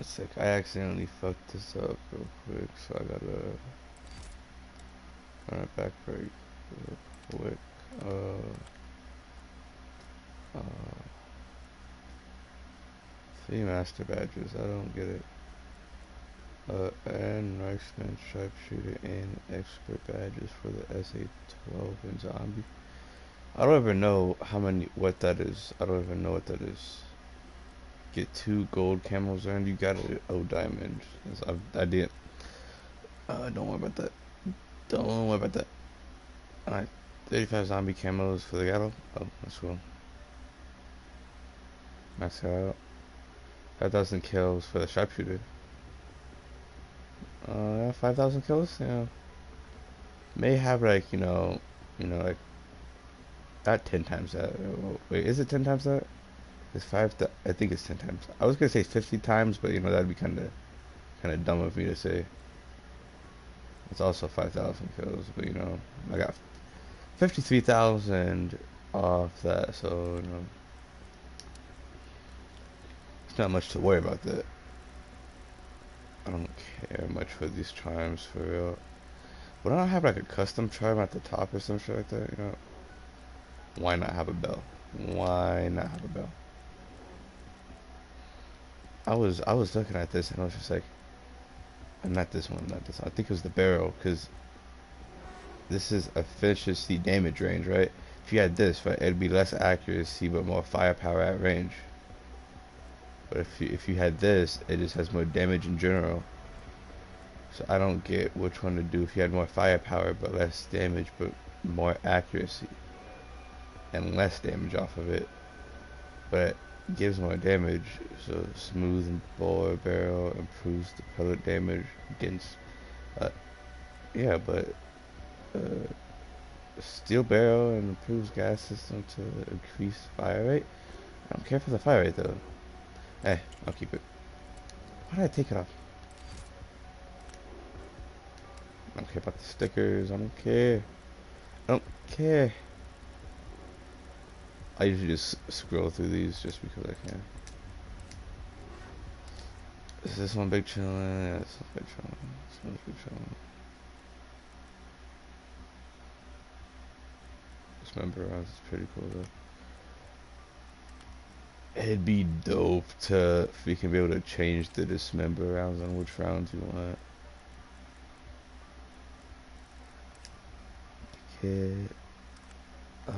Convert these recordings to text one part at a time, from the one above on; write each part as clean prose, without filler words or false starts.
One sec. I accidentally fucked this up real quick, so I gotta run it back very quick. Uh, 3 master badges. I don't get it. And marksman, sharpshooter, and expert badges for the SA-12 and zombie. I don't even know what that is. I don't even know what that is. Get 2 gold camos and you got a O diamond. I did. Don't worry about that. Don't worry about that. Alright, 35 zombie camos for the gallo. Oh, that's cool. Max out. 5,000 kills for the sharpshooter. 5,000 kills. Yeah, may have like like not 10 times that. Wait, is it 10 times that? It's five. I think it's 10 times. I was gonna say 50 times, but that'd be kind of dumb of me to say. It's also 5,000 kills, but I got 53,000 off that, so it's not much to worry about that. I don't care much for these charms for real. But I don't have like a custom charm at the top or some shit like that, Why not have a bell? Why not have a bell? I was looking at this and I was just like, not this one, not this one. I think it was the barrel, because this is efficiency damage range, right? If you had this, right, it'd be less accuracy but more firepower at range. But if you had this, it just has more damage in general. So I don't get which one to do. If you had more firepower but less damage but more accuracy and less damage off of it, but it gives more damage. So smooth and bore barrel improves the pellet damage against. Yeah, but steel barrel and improves gas system to increase fire rate. I don't care for the fire rate though. Hey, I'll keep it. Why did I take it off? I don't care about the stickers. I don't care. I don't care. I usually just scroll through these just because I can. Is this one big chillin'? Yeah, this one's big chillin'. This one's big chillin'. Dismember rounds is pretty cool though. It'd be dope if we can be able to change the dismember rounds on which rounds you want. Okay. I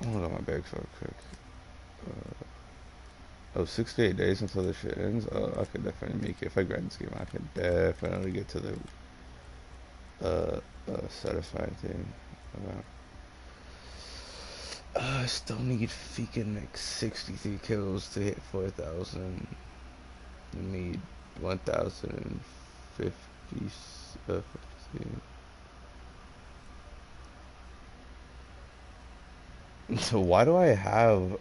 want to go my bags real quick. 6 to 8 days until the shit ends. I could definitely make it. If I grind this game, I could definitely get to the satisfying thing. I still need freaking like 63 kills to hit 4,000. You need 1,050. 50. So why do I have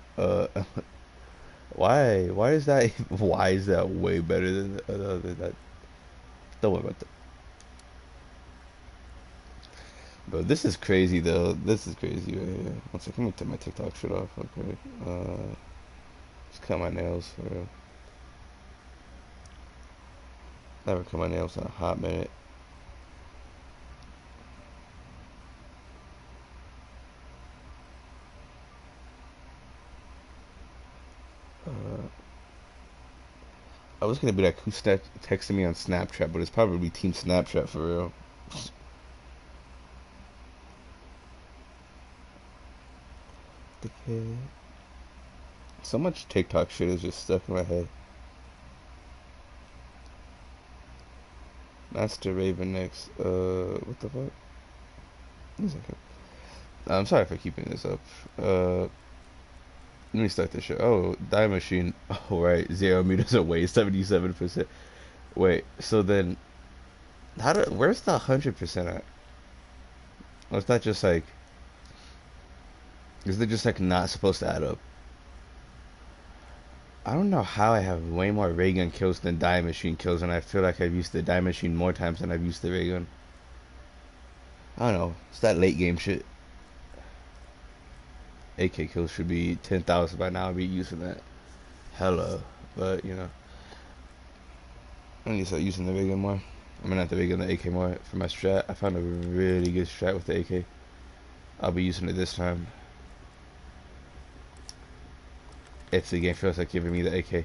why is that why is that way better than the other that? Don't worry about that. But this is crazy though. This is crazy right here. One second, let me take my TikTok shit off. Okay. Just cut my nails for real. Never cut my nails in a hot minute. I was gonna be like, who texted me on Snapchat, but it's probably Team Snapchat for real. So much TikTok shit is just stuck in my head. Master Raven next. What the fuck? 1 second. I'm sorry for keeping this up. Let me start this shit. Oh, Die Machine. Oh, right. 0 meters away, 77%. Wait, so then, where's the 100% at? Or it's not just like, is it just like not supposed to add up? I don't know how I have way more ray gun kills than Die Machine kills, and I feel like I've used the Die Machine more times than I've used the ray gun. I don't know. It's that late game shit. AK kills should be 10,000 by now. I'd be using that. hella, but you know, I need to start using the big gun more. I mean, not the big gun, the AK more for my strat. I found a really good strat with the AK. I'll be using it this time if the game feels like giving me the AK.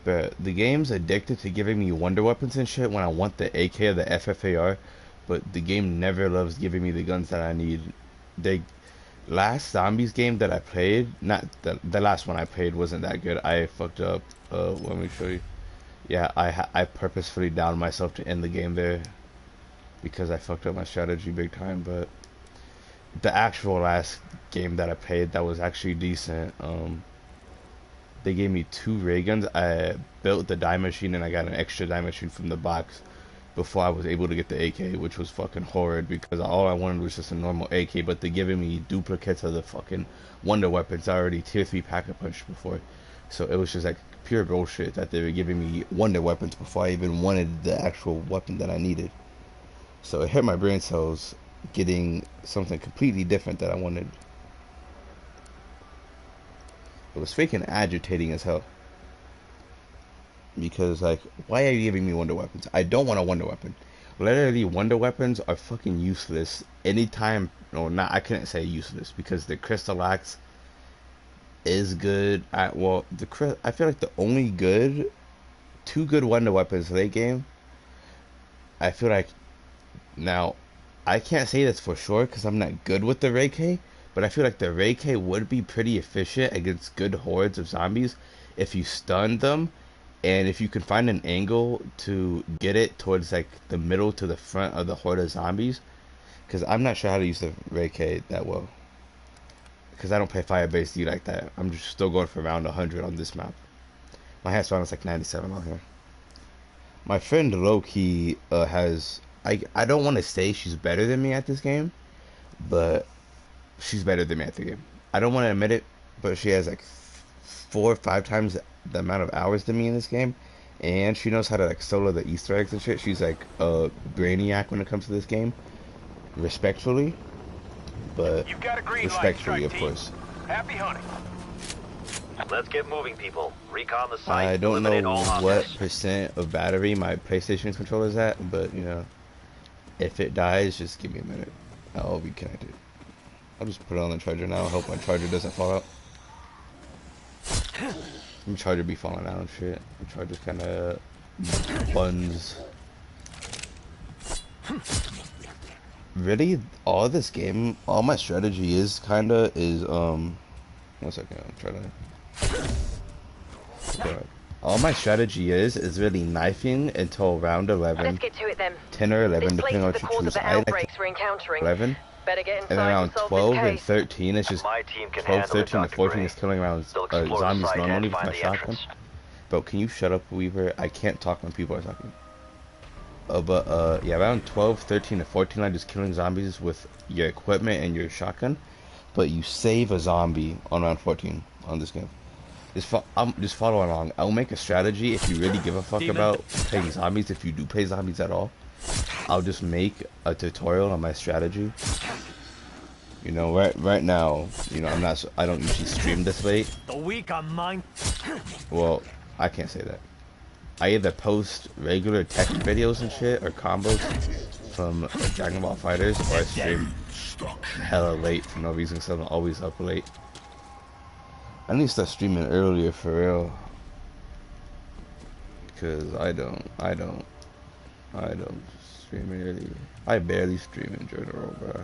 But the game's addicted to giving me wonder weapons and shit when I want the AK or the FFAR, but the game never loves giving me the guns that I need. They last zombies game that I played, not the last one I played wasn't that good. I fucked up. Let me show you. Yeah, I purposefully downed myself to end the game there because I fucked up my strategy big time. But the actual last game that I played that was actually decent. They gave me 2 ray guns. I built the die machine and I got an extra die machine from the box before I was able to get the AK, which was fucking horrid because all I wanted was just a normal AK, but they're giving me duplicates of the fucking wonder weapons I already tier 3 pack-a-punched before. So it was just like pure bullshit that they were giving me wonder weapons before I even wanted the actual weapon that I needed. So it hurt my brain cells getting something completely different that I wanted. It was freaking agitating as hell. Because, like, why are you giving me wonder weapons? I don't want a wonder weapon. Literally, wonder weapons are fucking useless. Anytime, no, not, I couldn't say useless, because the Crystal Axe is good. Well, I feel like the only 2 good wonder weapons late game, I feel like, now, I can't say this for sure, because I'm not good with the Ray K, but I feel like the Ray K would be pretty efficient against good hordes of zombies if you stunned them. And if you can find an angle to get it towards like the middle to the front of the horde of zombies, because I'm not sure how to use the Ray K that well, because I don't play fire-based D like that. I'm just still going for around 100 on this map. My highest round is like 97 on here. My friend low-key has, I don't want to say she's better than me at this game, but she's better than me at the game. I don't want to admit it, but she has like 4 or 5 times the amount of hours than me in this game, and she knows how to like solo the Easter eggs and shit. She's like a brainiac when it comes to this game, respectfully, but respectfully, of course. Happy hunting. Let's get moving, people. Recon the site. I don't know what percent of battery my PlayStation controller is at, but you know, if it dies, just give me a minute. I'll be connected. I'll just put it on the charger now. I hope my charger doesn't fall out. My charger be falling out and shit. My charger's kind of buns. Really, all this game, all my strategy is kinda is 1 second. I'm trying to. All my strategy is really knifing until round 11. Let's get to it then. 10 or 11, depending on what you choose. I like 11. And then around 12 and 13, it's just 12, 13, and 14 is killing around zombies normally with my shotgun. Bro, can you shut up, Weaver? I can't talk when people are talking. Yeah, around 12, 13, and 14, I'm just killing zombies with your equipment and your shotgun. But you save a zombie on round 14 on this game. Just follow along. I'll make a strategy if you really give a fuck about playing zombies, if you do play zombies at all. I'll just make a tutorial on my strategy. You know, right now, you know, I don't usually stream this late. The week on mine. Well, I can't say that. I either post regular tech videos and shit or combos from Dragon Ball Fighters, or I stream hella late for no reason, so I'm always up late. I need to start streaming earlier for real. Cause I don't stream early. I barely stream in general, bro.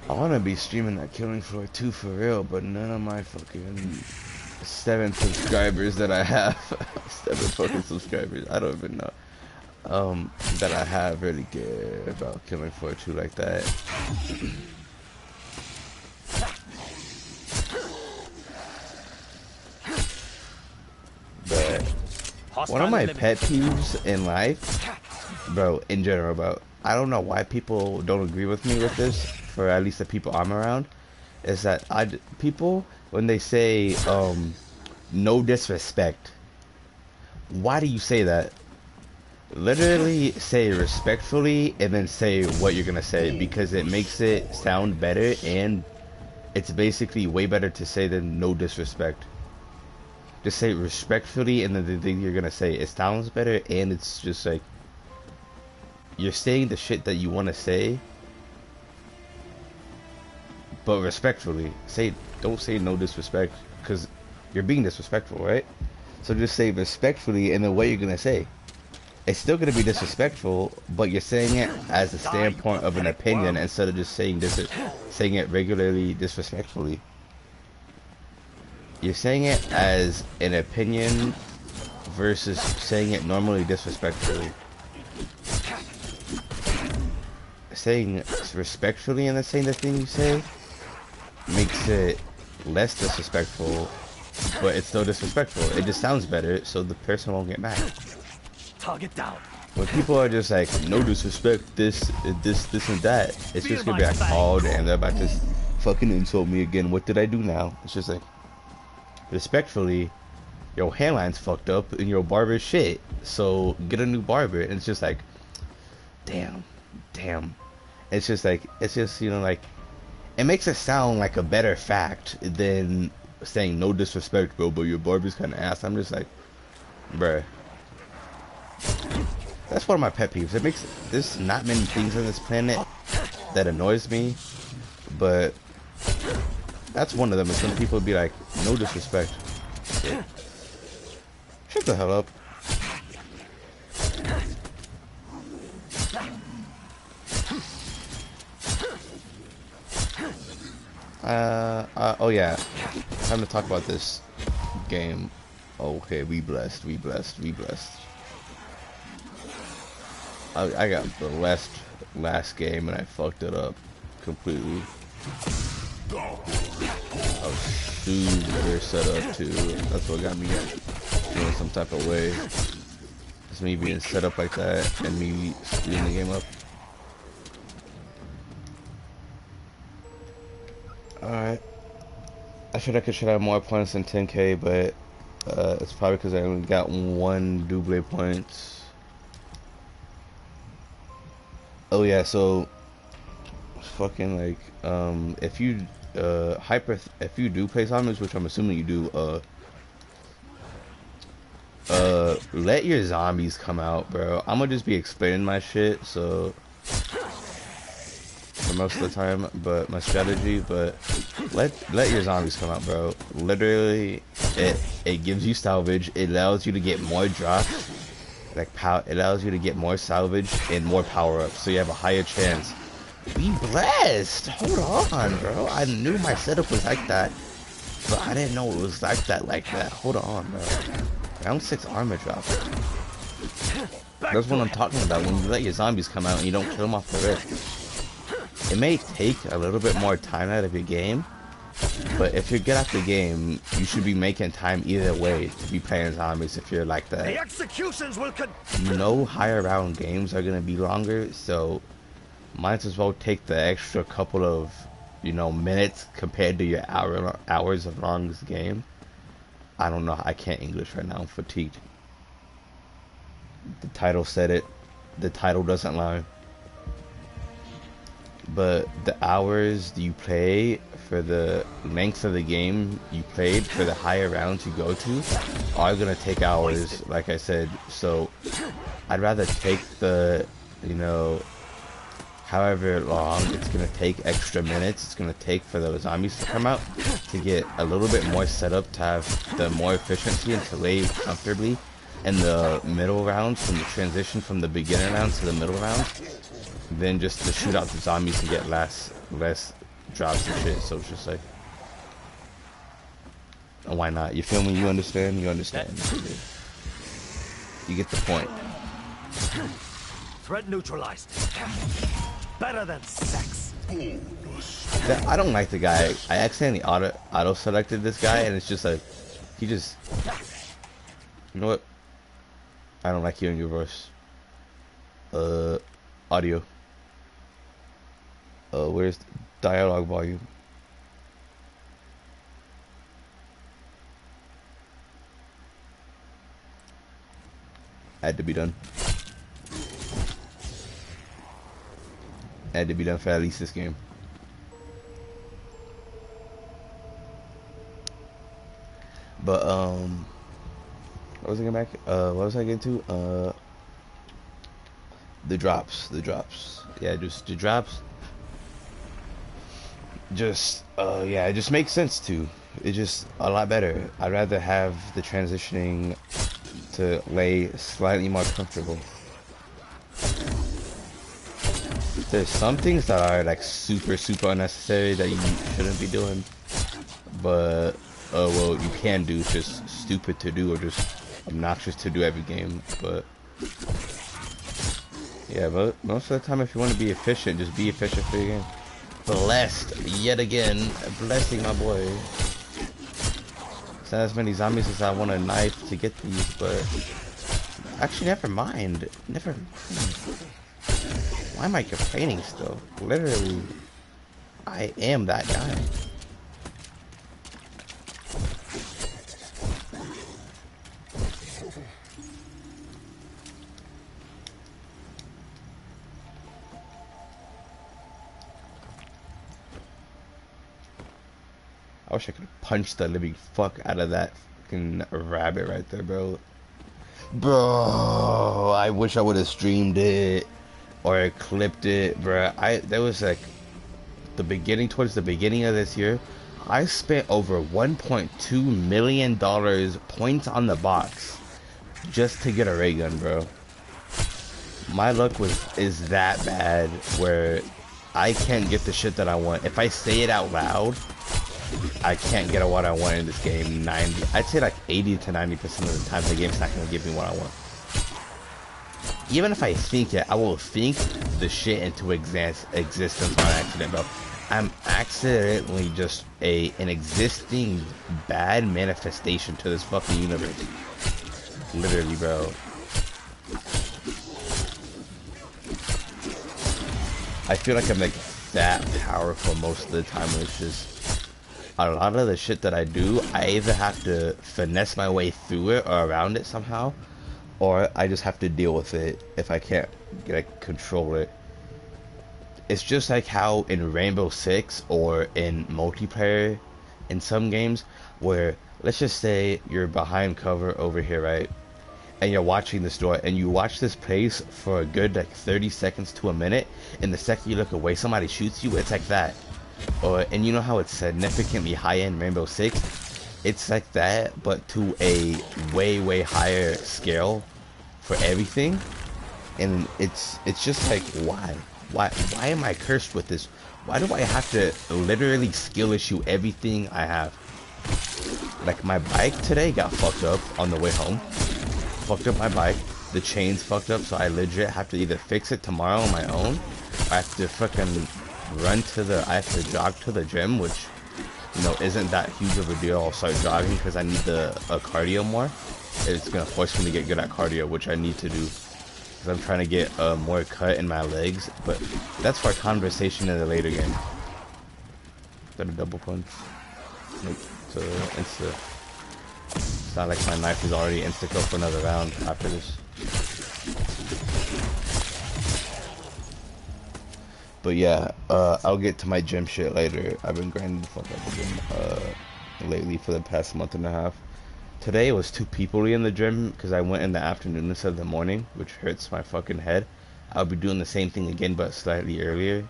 I wanna be streaming that Killing Floor 2 for real, but none of my fucking 7 subscribers that I have, 7 fucking subscribers, I don't even know, that I have really care about Killing Floor 2 like that. But one of my pet peeves in life, bro, in general, bro, I don't know why people don't agree with me with this, for at least the people I'm around, is that people, when they say, no disrespect, why do you say that? Literally say respectfully and then say what you're gonna say, because it makes it sound better and it's basically way better to say than no disrespect. Just say respectfully, and then the thing you're gonna say, it sounds better, and it's just like you're saying the shit that you want to say, but respectfully. Don't say no disrespect, because you're being disrespectful, right? So just say respectfully, and then what you're gonna say. It's still gonna be disrespectful, but you're saying it as a standpoint of an opinion instead of just saying it regularly disrespectfully. You're saying it as an opinion versus saying it normally disrespectfully. Saying respectfully and then saying the thing you say makes it less disrespectful, but it's still disrespectful. It just sounds better, so the person won't get mad. Target down. When people are just like, no disrespect, this and that, it's just gonna be like called and they're about to fucking insult me again. What did I do now? It's just like, respectfully, your hairline's fucked up and your barber's shit, so get a new barber. And it's just like, damn. It's just like, you know, like, it makes it sound like a better fact than saying no disrespect, bro, but your barber's kind of ass. I'm just like, bruh. That's one of my pet peeves. There's not many things on this planet that annoys me, but that's one of them. Is when people be like, no disrespect. Shut the hell up. Oh yeah, time to talk about this game. Okay, we blessed. I got the last game and I fucked it up completely. I was super set up too. That's what got me feeling some type of way. It's me being set up like that and me screwing the game up. Alright. I could have more points than 10k, but it's probably because I only got one double points. Oh yeah, so fucking like if you if you do play zombies, which I'm assuming you do, let your zombies come out, bro. I'm gonna just be explaining my shit, so for most of the time, but my strategy, but let your zombies come out, bro. Literally, it gives you salvage. It allows you to get more drops. Like it allows you to get more salvage and more power ups, so you have a higher chance. Be blessed. Hold on, bro. I knew my setup was like that, but I didn't know it was like that. Hold on, bro. Round 6 armor drop. That's what I'm talking about. When you let your zombies come out and you don't kill them off the rip. It may take a little bit more time out of your game, but if you get out the game, you should be making time either way to be playing zombies if you're like that. The executions will No higher round games are gonna be longer, so might as well take the extra couple of, you know, minutes compared to your hours of longest game. I don't know. I can't English right now. I'm fatigued. The title said it. The title doesn't lie. But the hours you play for the length of the game you played for the higher rounds you go to are gonna take hours, like I said. So I'd rather take the, you know, however long it's gonna take, extra minutes it's gonna take for those zombies to come out, to get a little bit more set up, to have the more efficiency and to lay comfortably in the middle rounds, from the transition from the beginner rounds to the middle rounds, than just to shoot out the zombies and get less drops and shit. So it's just like, why not? You feel me? You understand? You understand. You get the point. Threat neutralized. Better than sex. I don't like the guy. I accidentally auto selected this guy, and it's just like, he just, you know what? I don't like hearing your voice. Audio. Where's dialogue volume? Had to be done. Had to be done for at least this game. But what was I getting back? What was I getting to? The drops, the drops. Yeah, just the drops. Just yeah, it just makes sense too. It's just a lot better. I'd rather have the transitioning to lay slightly more comfortable. There's some things that are like super unnecessary that you shouldn't be doing, but well, you can do. It's just stupid to do or just obnoxious to do every game. But yeah, but most of the time, if you want to be efficient, just be efficient for your game. Blessed yet again, blessing my boy. It's not as many zombies as I want a knife to get these, but actually, never mind. Never mind. Why am I complaining still? Literally, I am that guy. I wish I could punch the living fuck out of that fucking rabbit right there, bro. Bro, I wish I would have streamed it or clipped it, bro. There was like towards the beginning of this year, I spent over $1.2 million points on the box just to get a ray gun, bro. My luck is that bad where I can't get the shit that I want. If I say it out loud, I can't get what I want in this game. I'd say like 80 to 90% of the time the game's not gonna give me what I want. Even if I think it, I will think the shit into existence on accident, bro. I'm accidentally just an existing bad manifestation to this fucking universe. Literally, bro. I feel like I'm like that powerful most of the time. It's just a lot of the shit that I do, I either have to finesse my way through it or around it somehow, or I just have to deal with it if I can't like control it. It's just like how in Rainbow Six or in multiplayer in some games where let's just say you're behind cover over here, right? And you're watching this door and you watch this place for a good like 30 seconds to a minute, and the second you look away somebody shoots you. It's like that. And you know how it's significantly higher in Rainbow Six? It's like that, but to a way higher scale for everything. And it's just like, why am I cursed with this? Why do I have to literally skill issue everything I have? Like my bike today got fucked up on the way home. Fucked up my bike. The chain's fucked up, so I legit have to either fix it tomorrow on my own, or I have to fucking I have to jog to the gym, which, you know, isn't that huge of a deal. I'll start jogging because I need cardio more. It's gonna force me to get good at cardio, which I need to do because I'm trying to get more cut in my legs. But that's for a conversation in a later game. Is that a double punch? Nope. It's insta. It's not like my knife is already insta kill for another round after this. But yeah, I'll get to my gym shit later. I've been grinding the fuck out the gym lately for the past month and a half. Today it was too peoply in the gym because I went in the afternoon instead of the morning, which hurts my fucking head. I'll be doing the same thing again, but slightly earlier.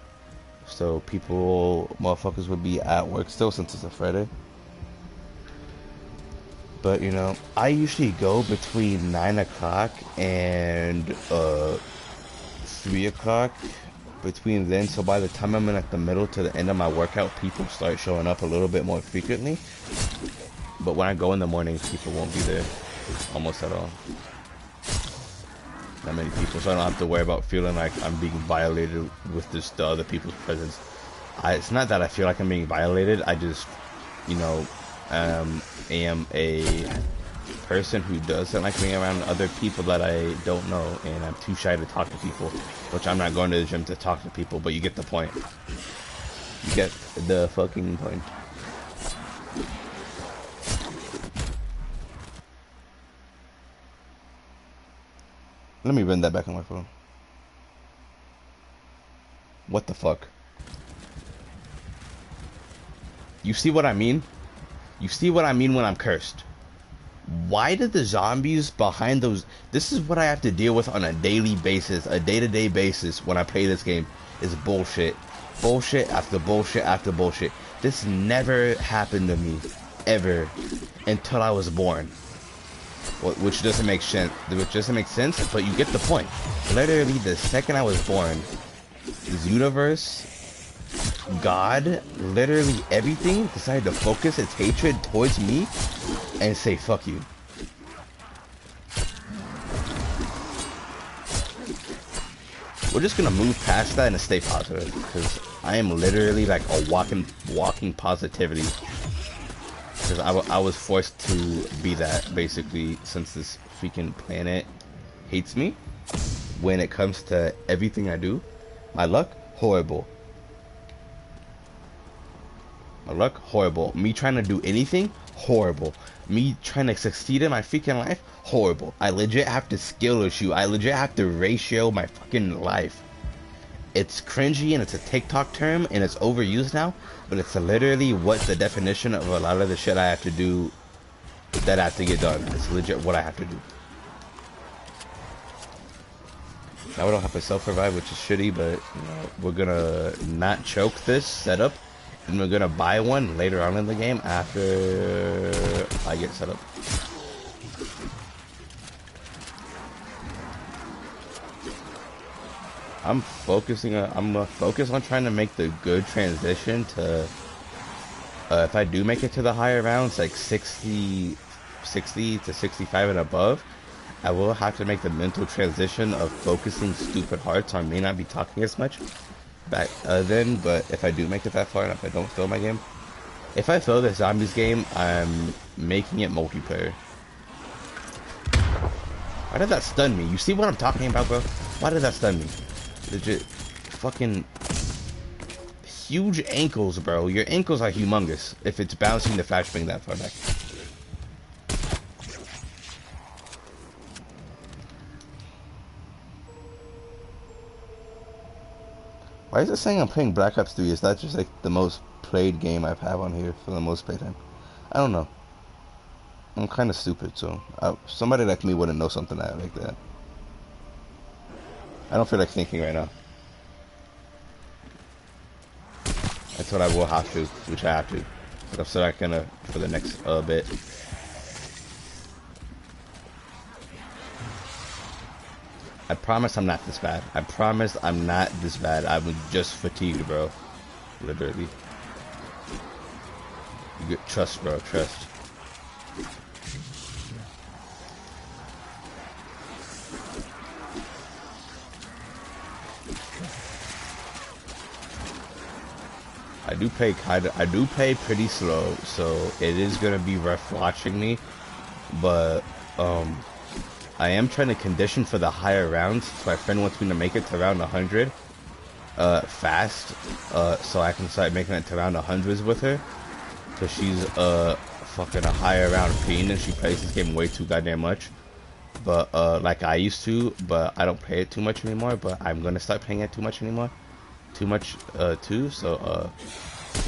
So motherfuckers would be at work still since it's a Friday. But you know, I usually go between 9 o'clock and 3 o'clock. Between then, so by the time I'm in like the middle to the end of my workout, people start showing up a little bit more frequently. But when I go in the morning, people won't be there almost at all. Not many people, so I don't have to worry about feeling like I'm being violated with the other people's presence. It's not that I feel like I'm being violated. I just, you know, am a person who doesn't like being around other people that I don't know, and I'm too shy to talk to people, which I'm not going to the gym to talk to people, but you get the point. You get the fucking point. Let me run that back on my phone. What the fuck? You see what I mean? You see what I mean when I'm cursed? Why did the zombies behind those... This is what I have to deal with on a daily basis, a day-to-day basis when I play this game, is bullshit. Bullshit after bullshit after bullshit. This never happened to me, ever, until I was born. Which doesn't make sense, but you get the point. Literally, the second I was born, this universe, God, literally everything decided to focus its hatred towards me and say, fuck you. We're just gonna move past that and stay positive, because I am literally like a walking positivity. Because I was forced to be that, basically, since this freaking planet hates me. When it comes to everything I do, my luck, horrible. My luck, horrible. Me trying to do anything, horrible. Me trying to succeed in my freaking life, horrible. I legit have to skill issue. I legit have to ratio my fucking life. It's cringy and it's a TikTok term and it's overused now, but it's literally what the definition of a lot of the shit I have to do that I have to get done. It's legit what I have to do. Now we don't have to self-revive, which is shitty, but you know, we're gonna not choke this setup, and we're gonna buy one later on in the game after I get set up. I'm gonna focus on trying to make the good transition to, if I do make it to the higher rounds, like 60 to 65 and above, I will have to make the mental transition of focusing stupid hard, so I may not be talking as much back then, but if I do make it that far and if I don't fail my game, if I fail this zombies game, I'm making it multiplayer. Why did that stun me? You see what I'm talking about, bro? Why did that stun me? Legit fucking huge ankles, bro. Your ankles are humongous if it's bouncing the flashbang that far back. Why is it saying I'm playing Black Ops 3? Is that just like the most played game I've had on here for the most playtime? I don't know. I'm kind of stupid, so somebody like me wouldn't know something like that. I don't feel like thinking right now. That's what I will have to, which I have to. But I'm still not gonna for the next bit. I promise I'm not this bad. I promise I'm not this bad. I was just fatigued, bro. Literally. You get trust, bro. Trust. I do play pretty slow, so it is gonna be rough watching me, but I am trying to condition for the higher rounds. So my friend wants me to make it to around 100 fast, so I can start making it to around 100s with her, because she's fucking a higher round fiend and she plays this game way too goddamn much, but like I used to, but I don't play it too much anymore, but I'm gonna start playing it too much too, so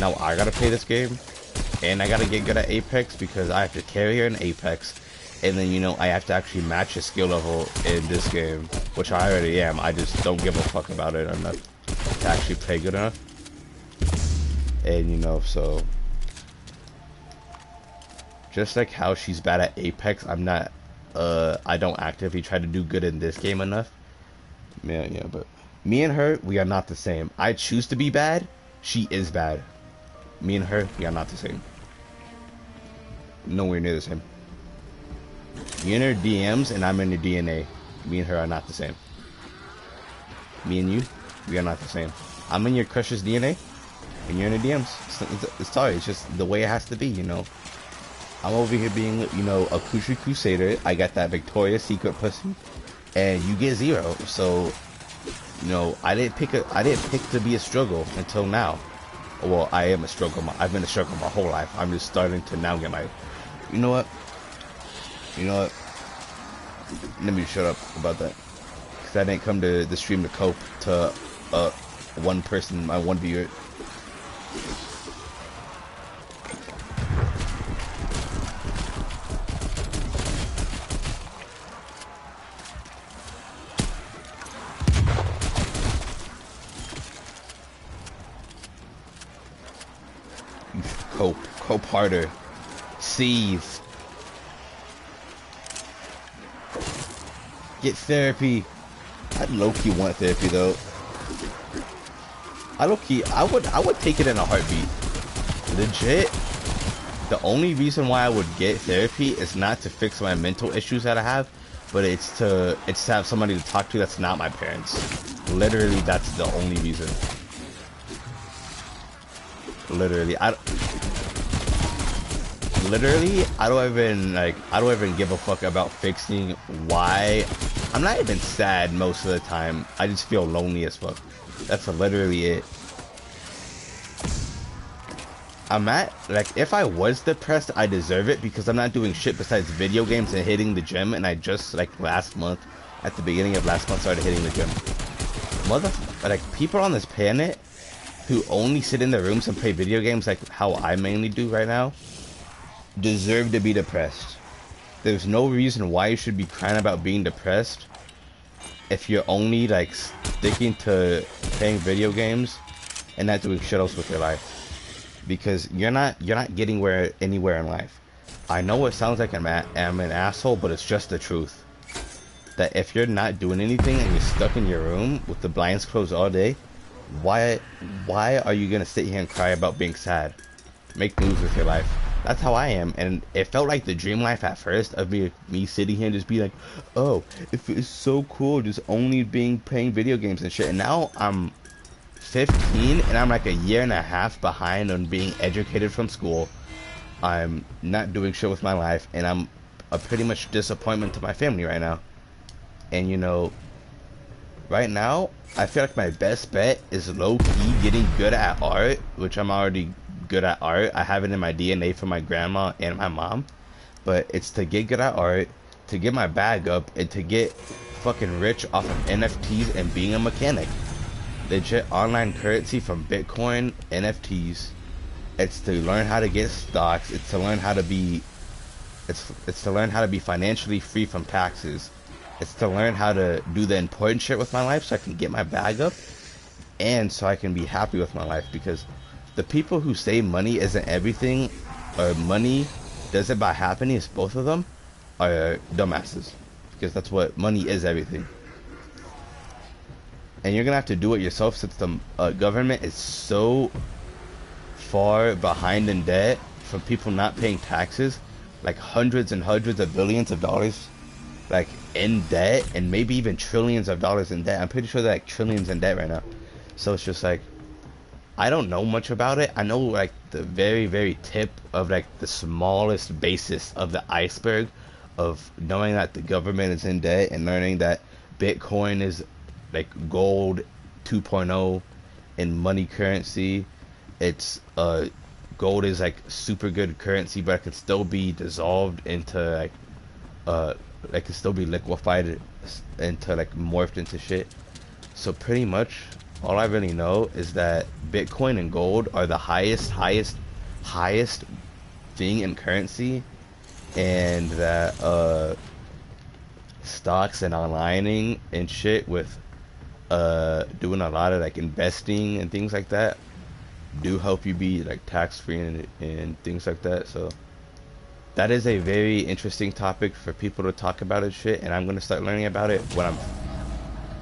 now I gotta play this game, and I gotta get good at Apex, because I have to carry her in Apex, and then, you know, I have to actually match a skill level in this game, which I already am. I just don't give a fuck about it enough to actually play good enough, and you know, so just like how she's bad at Apex, I'm not, I don't actively try to do good in this game enough. Yeah, but me and her, we are not the same. I choose to be bad. She is bad. Me and her, we are not the same. Nowhere near the same. Me and her DMs, and I'm in her DNA. Me and her are not the same. Me and you, we are not the same. I'm in your crush's DNA, and you're in her DMs. It's sorry, it's just the way it has to be, you know. I'm over here being, you know, a crusader. I got that Victoria's Secret pussy, and you get 0. So, you know, I didn't pick to be a struggle until now. Well, I am a struggle. I've been a struggle my whole life. I'm just starting to now get my. You know what? Let me shut up about that. Cause I didn't come to the stream to cope to one person, my one viewer. Cope harder. Seethe. Get therapy. I low-key want therapy though. I would take it in a heartbeat. Legit. The only reason why I would get therapy is not to fix my mental issues that I have, but it's to have somebody to talk to that's not my parents. Literally, that's the only reason. Literally, I don't even give a fuck about fixing why. I'm not even sad most of the time. I just feel lonely as fuck. That's literally it. If I was depressed, I deserve it because I'm not doing shit besides video games and hitting the gym, and I just, last month, at the beginning of last month, started hitting the gym. People on this planet who only sit in their rooms and play video games like how I mainly do right now, deserve to be depressed. There's no reason why you should be crying about being depressed if you're only, sticking to playing video games and not doing shit else with your life. Because you're not getting anywhere in life. I know it sounds like I'm an asshole, but it's just the truth. That if you're not doing anything and you're stuck in your room with the blinds closed all day, why are you gonna sit here and cry about being sad? Make moves with your life. That's how I am, and it felt like the dream life at first of me sitting here and just be like, oh, it feels so cool just only playing video games and shit. And now I'm 15 and I'm like a year and a half behind on being educated from school. I'm not doing shit with my life, and I'm a pretty much disappointment to my family right now. And right now I feel like my best bet is low-key getting good at art, which I'm already good at art. I have it in my DNA from my grandma and my mom. But it's to get good at art, to get my bag up, and to get fucking rich off of NFTs and being a mechanic. Legit online currency from Bitcoin, NFTs. It's to learn how to get stocks. It's to learn how to be financially free from taxes. It's to learn how to do the important shit with my life so I can get my bag up and so I can be happy with my life. Because the people who say money isn't everything, or money does it by happiness, both of them are dumbasses. Because that's what money is, everything. And you're gonna have to do it yourself since the government is so far behind in debt from people not paying taxes, like hundreds and hundreds of billions of dollars in debt, and maybe even trillions of dollars in debt. I'm pretty sure they're trillions in debt right now. So it's just I don't know much about it. I know the very, very tip of the smallest basis of the iceberg of knowing that the government is in debt and learning that Bitcoin is gold 2.0 in money currency. It's gold is super good currency, but it can still be dissolved into it can still be liquefied into morphed into shit. So pretty much all I really know is that Bitcoin and gold are the highest thing in currency, and that stocks and onlining and shit with doing a lot of investing and things like that do help you be tax free and things like that. So that is a very interesting topic for people to talk about and shit, and I'm gonna start learning about it when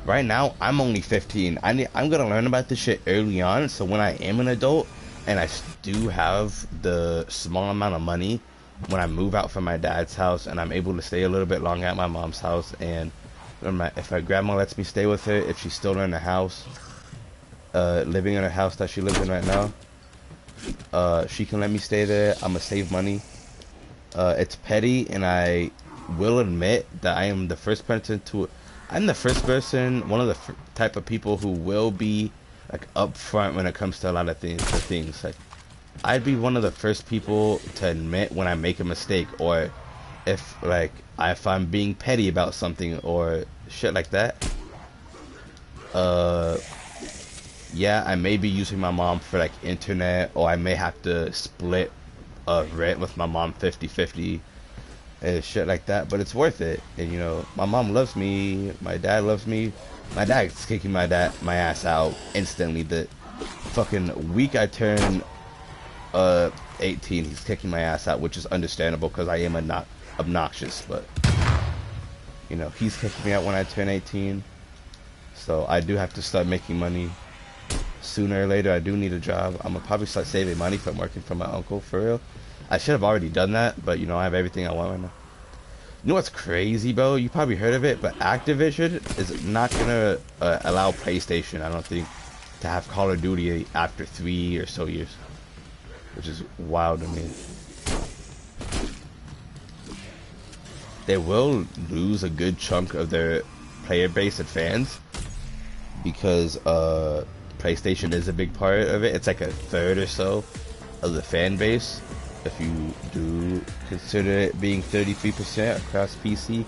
right now I'm only 15. I'm gonna learn about this shit early on, so when I am an adult and I do have the small amount of money when I move out from my dad's house and I'm able to stay a little bit longer at my mom's house, and if my grandma lets me stay with her, if she's still in the house, living in her house that she lives in right now, she can let me stay there. I'm gonna save money. It's petty, and I will admit that I am the first person one of the type of people who will be upfront when it comes to a lot of things. I'd be one of the first people to admit when I make a mistake, or if I'm being petty about something or shit like that. Yeah, I may be using my mom for internet, or I may have to split rent with my mom 50-50 and shit like that, but it's worth it. And my mom loves me, my dad loves me. My dad's kicking my ass out instantly. The fucking week I turn 18, he's kicking my ass out, which is understandable because I am obnoxious. But you know, he's kicking me out when I turn 18, so I do have to start making money sooner or later. I do need a job. I'm gonna probably start saving money from working for my uncle, for real. I should have already done that, but you know, I have everything I want right now. You know what's crazy, bro? You probably heard of it, but Activision is not gonna allow PlayStation, I don't think, to have Call of Duty after 3 or so years, which is wild to me. They will lose a good chunk of their player base and fans because PlayStation is a big part of it. It's like a third or so of the fan base, if you do consider it being 33% across PC,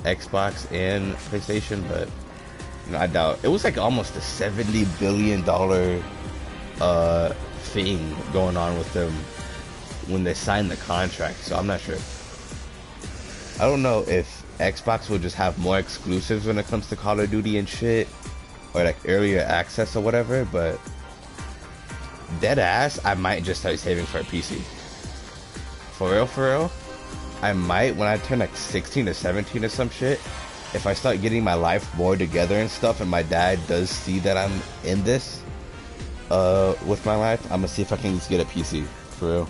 Xbox, and PlayStation. But you know, I doubt it was like almost a $70 billion thing going on with them when they signed the contract. So I'm not sure. I don't know if Xbox will just have more exclusives when it comes to Call of Duty and shit, or like earlier access or whatever, but dead ass, I might just start saving for a PC. For real, I might, when I turn like 16 or 17 or some shit, if I start getting my life more together and stuff, and my dad does see that I'm in this with my life, I'm gonna see if I can just get a PC, for real.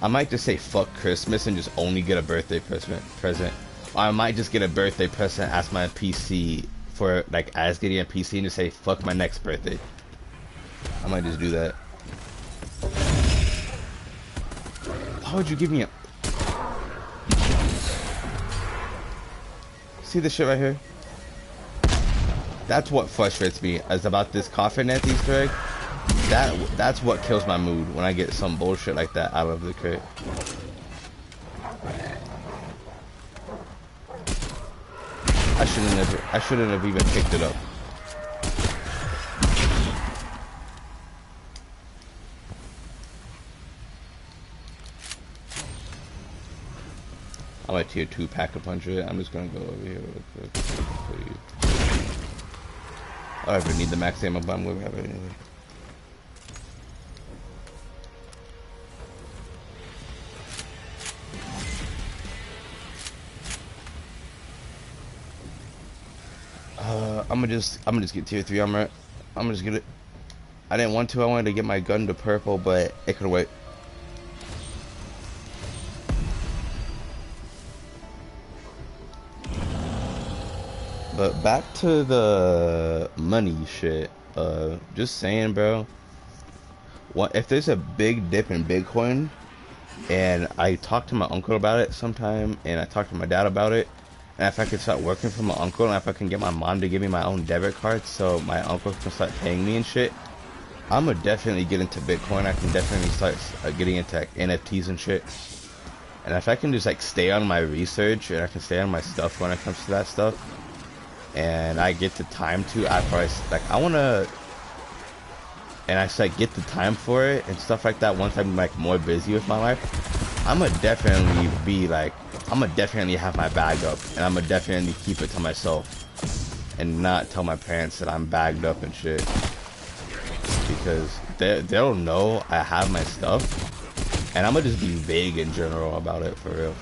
I might just say fuck Christmas and just only get a birthday present. Or I might just get a birthday present as my PC for like as getting a PC and just say fuck my next birthday. I might just do that. Why would you give me a... See this shit right here? That's what frustrates me is about this coffin at Easter egg. That's what kills my mood when I get some bullshit like that out of the crate. I shouldn't have even picked it up. I'm a tier 2 pack-a-puncher. I'm just gonna go over here real quick. I don't ever need the max ammo, but I'm gonna have it anyway. I'm gonna just get tier 3 armor. I'm gonna just get it. I didn't want to. I wanted to get my gun to purple, but it could wait. But back to the money shit. Just saying, bro. What if there's a big dip in Bitcoin, and I talked to my uncle about it sometime, and I talked to my dad about it. And if I could start working for my uncle, and if I can get my mom to give me my own debit card so my uncle can start paying me and shit, I'm gonna definitely get into Bitcoin. I can definitely start getting into like, NFTs and shit. And if I can just like stay on my research and I can stay on my stuff when it comes to that stuff, and I get the time to, I wanna, and I like get the time for it and stuff like that. Once I'm like more busy with my life, I'm gonna definitely be like, I'm gonna definitely have my bag up, and I'm gonna definitely keep it to myself and not tell my parents that I'm bagged up and shit, because they'll know I have my stuff, and I'm gonna just be vague in general about it, for real.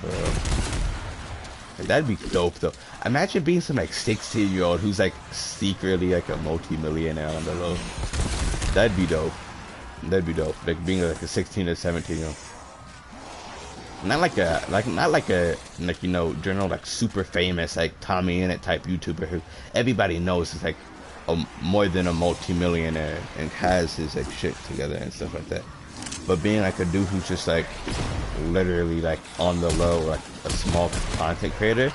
Like, that'd be dope though. Imagine being some like 16-year-old who's like secretly like a multi-millionaire on the low. That'd be dope. Like being like a 16 or 17-year-old. Not like you know, general like super famous like Tommy Innit type YouTuber who everybody knows is like more than a multi-millionaire and has his like shit together and stuff like that. But being like a dude who's just like literally like on the low, like a small content creator,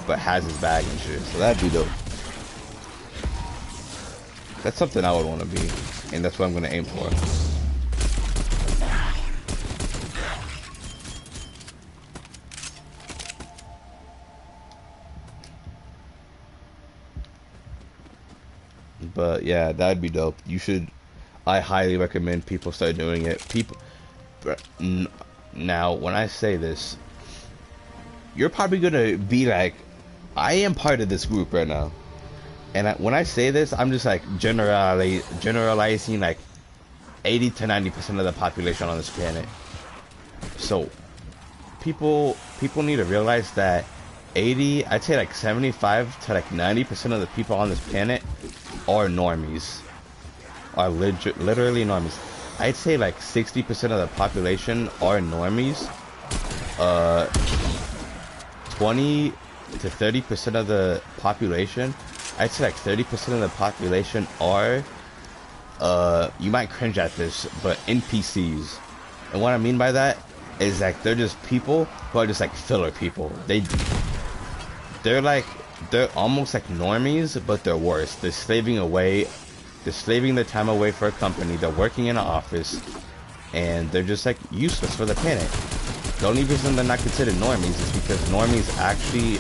but has his bag and shit. So that'd be dope. That's something I would want to be, and that's what I'm gonna aim for. But yeah, that'd be dope. I highly recommend people start doing it. Now, when I say this, you're probably gonna be like, I am part of this group right now. And when I say this, I'm just like generalizing like 80 to 90% of the population on this planet. So people need to realize that 80, I'd say like 75 to like 90% of the people on this planet are normies. Are literally normies. I'd say like 60% of the population are normies. 20 to 30% of the population, I'd say like 30% of the population are, you might cringe at this, but NPCs. And what I mean by that is like they're just people who are just like filler people. They're almost like normies, but they're worse. They're slaving their time away for a company. They're working in an office, and they're just like useless for the planet. The only reason they're not considered normies is because normies actually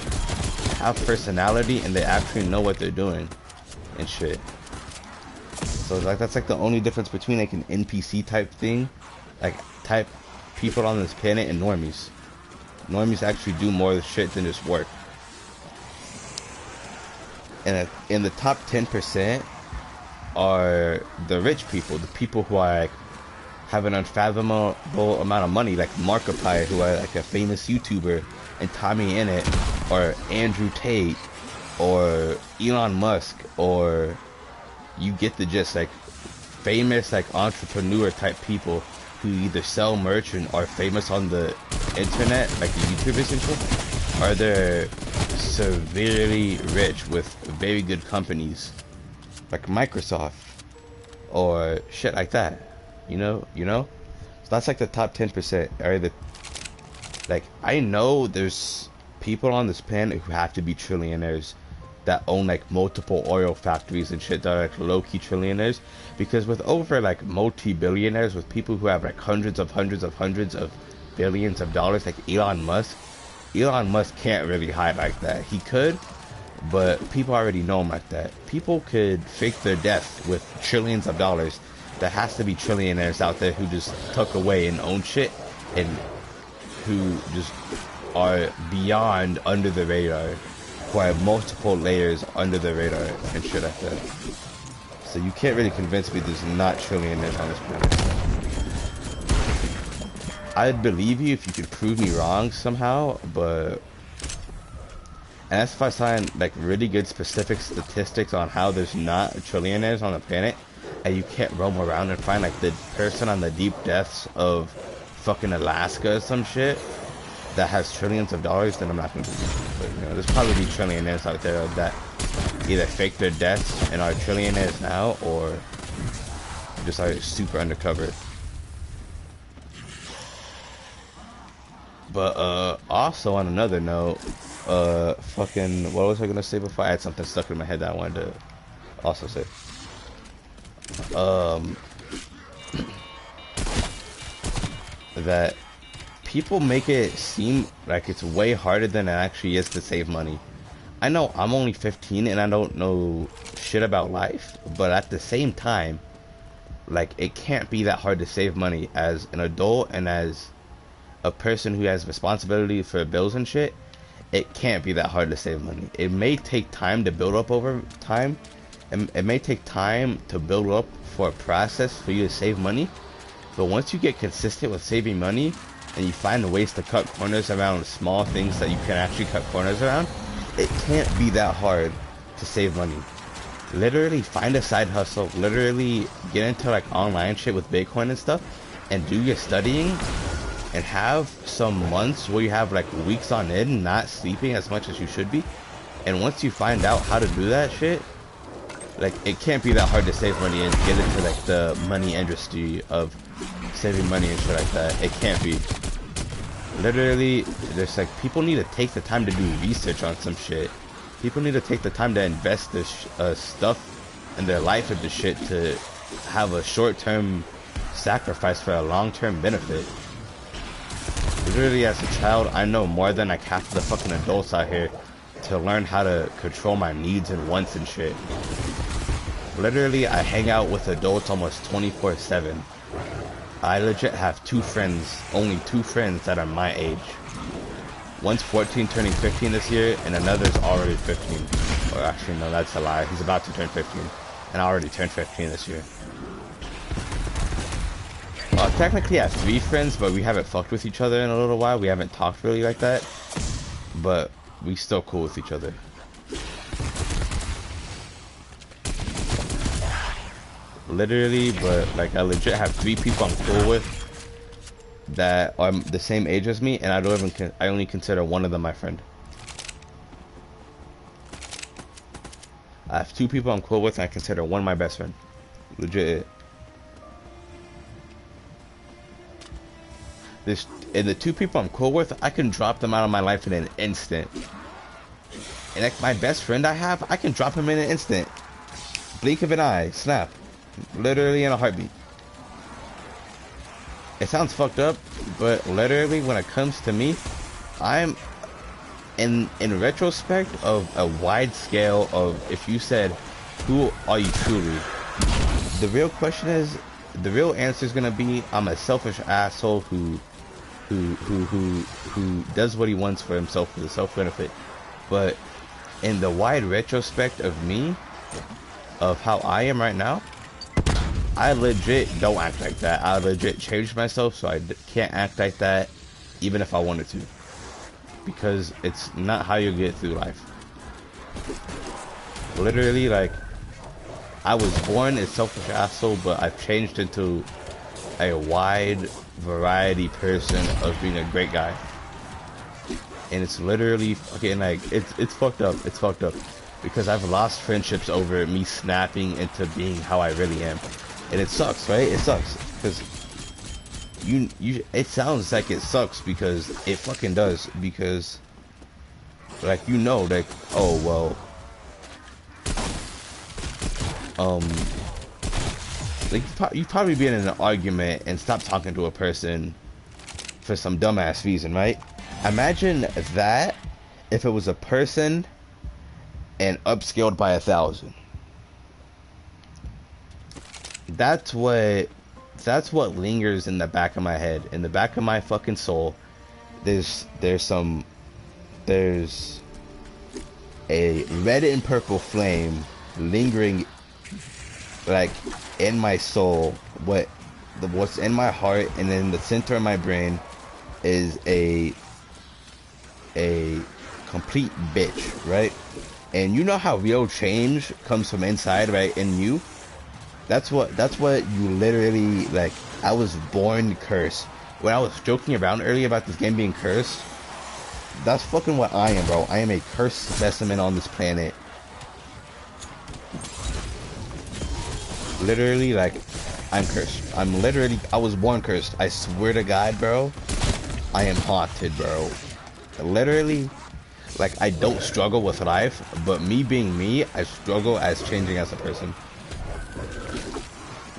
have personality and they actually know what they're doing and shit. So like that's like the only difference between like an NPC type thing, like type people on this planet, and normies. Normies actually do more shit than just work. And in the top 10% are the rich people, the people who are like have an unfathomable amount of money, like Markiplier, who are like a famous YouTuber, and Tommy Innit, or Andrew Tate, or Elon Musk, or you get the gist, like famous like entrepreneur type people who either sell merch and are famous on the internet, like the YouTubers and shit, or they're severely rich with very good companies like Microsoft or shit like that. You know? So that's like the top 10%. Like, I know there's people on this planet who have to be trillionaires that own like multiple oil factories and shit that are like low-key trillionaires, because with over like multi-billionaires, with people who have like hundreds of billions of dollars, like Elon Musk can't really hide like that. He could, but people already know him like that. People could fake their death with trillions of dollars. There has to be trillionaires out there who just tuck away and own shit, and who just are beyond under the radar, who have multiple layers under the radar and shit like that. So you can't really convince me there's not trillionaires on this planet. I'd believe you if you could prove me wrong somehow, but... And that's if I find like really good specific statistics on how there's not trillionaires on the planet, and you can't roam around and find like the person on the deep depths of fucking Alaska or some shit that has trillions of dollars, then I'm not gonna believe it. But you know, there's probably trillionaires out there that either fake their deaths and are trillionaires now, or just are super undercover. But also on another note, fucking, what was I gonna say before? I had something stuck in my head that I wanted to also say. That people make it seem like it's way harder than it actually is to save money. I know I'm only 15 and I don't know shit about life, but at the same time, like, it can't be that hard to save money as an adult and as a person who has responsibility for bills and shit. It can't be that hard to save money. It may take time to build up over time, and it may take time to build up for a process for you to save money, but once you get consistent with saving money and you find ways to cut corners around small things that you can actually cut corners around, it can't be that hard to save money. Literally find a side hustle, literally get into like online shit with Bitcoin and stuff, and do your studying, and have some months where you have like weeks on end not sleeping as much as you should be. And once you find out how to do that shit, like, it can't be that hard to save money and get into like the money industry of saving money and shit like that. It can't be. Literally, there's like, people need to take the time to do research on some shit. People need to take the time to invest this stuff in their life into shit to have a short-term sacrifice for a long-term benefit. Literally, as a child, I know more than like half of the fucking adults out here to learn how to control my needs and wants and shit. Literally, I hang out with adults almost 24/7. I legit have only two friends that are my age. one's 14 turning 15 this year, and another's already 15. Or actually, no, that's a lie. He's about to turn 15, and I already turned 15 this year. Technically I have 3 friends, but we haven't fucked with each other in a little while. We haven't talked really like that, but we still cool with each other. Literally, but like I legit have 3 people I'm cool with that are the same age as me, and I only consider one of them my friend. I have 2 people I'm cool with, and I consider one my best friend. Legit. And the 2 people I'm cool with, I can drop them out of my life in an instant. And like my best friend I have, I can drop him in an instant. Blink of an eye, snap. Literally in a heartbeat. It sounds fucked up, but literally when it comes to me, I'm in retrospect of a wide scale of, if you said, who are you truly? The real question is, the real answer is gonna be, I'm a selfish asshole who does what he wants for himself for the self-benefit. But in the wide retrospect of me, of how I am right now, I legit don't act like that. I legit changed myself, so I can't act like that even if I wanted to, because it's not how you get through life. Literally, like, I was born a selfish asshole, but I've changed into a wide variety person of being a great guy. And it's literally fucking like, it's fucked up. It's fucked up because I've lost friendships over me snapping into being how I really am. And it sucks, right? It sucks because it sounds like it sucks because it fucking does, because like, you know, like, oh well, like, you probably been in an argument and stopped talking to a person for some dumbass reason, right? Imagine that if it was a person and upscaled by 1,000. That's what lingers in the back of my head, in the back of my fucking soul. There's a red and purple flame lingering, like, in my soul. What's in my heart and in the center of my brain is a complete bitch, right? And you know how real change comes from inside, right? In you. That's what you literally, like, I was born cursed. When I was joking around earlier about this game being cursed, that's fucking what I am, bro. I am a cursed specimen on this planet. Literally, like, I'm cursed. I was born cursed. I swear to God, bro. I am haunted, bro. Literally, like, I don't struggle with life, but me being me, I struggle as changing as a person.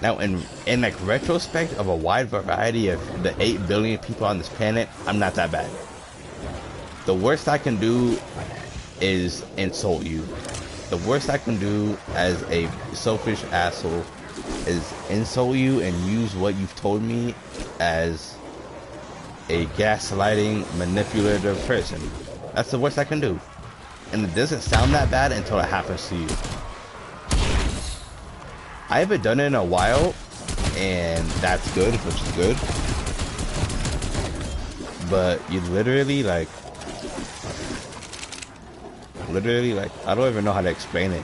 Now, in like retrospect of a wide variety of the 8 billion people on this planet, I'm not that bad. The worst I can do is insult you. The worst I can do as a selfish asshole is insult you and use what you've told me as a gaslighting, manipulative person. That's the worst I can do. And it doesn't sound that bad until it happens to you. I haven't done it in a while, and that's good, which is good. But you literally, like, I don't even know how to explain it.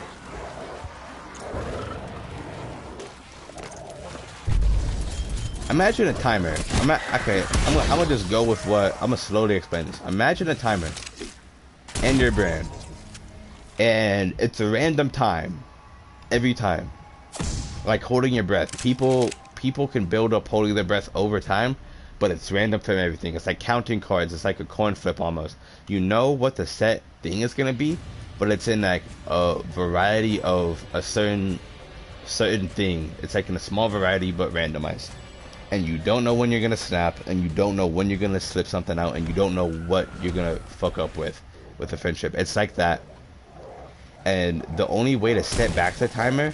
Imagine a timer. I'm gonna just go with what, I'm gonna slowly explain this. Imagine a timer in your brain, and it's a random time every time. Like holding your breath. People can build up holding their breath over time, but it's random from everything. It's like counting cards. It's like a coin flip almost. You know what the set thing is gonna be, but it's in like a variety of a certain thing. It's like in a small variety but randomized. And you don't know when you're gonna snap, and you don't know when you're gonna slip something out, and you don't know what you're gonna fuck up with a friendship. It's like that. And the only way to set back the timer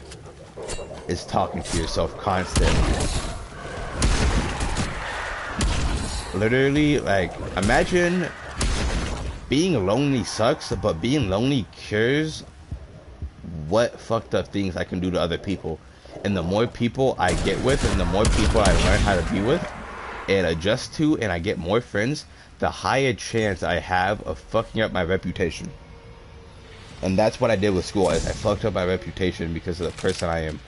is talking to yourself constantly. Literally, like, imagine being lonely sucks, but being lonely cures what fucked up things I can do to other people. And the more people I get with, and the more people I learn how to be with and adjust to, and I get more friends, the higher chance I have of fucking up my reputation. And that's what I did with school, is I fucked up my reputation because of the person I am.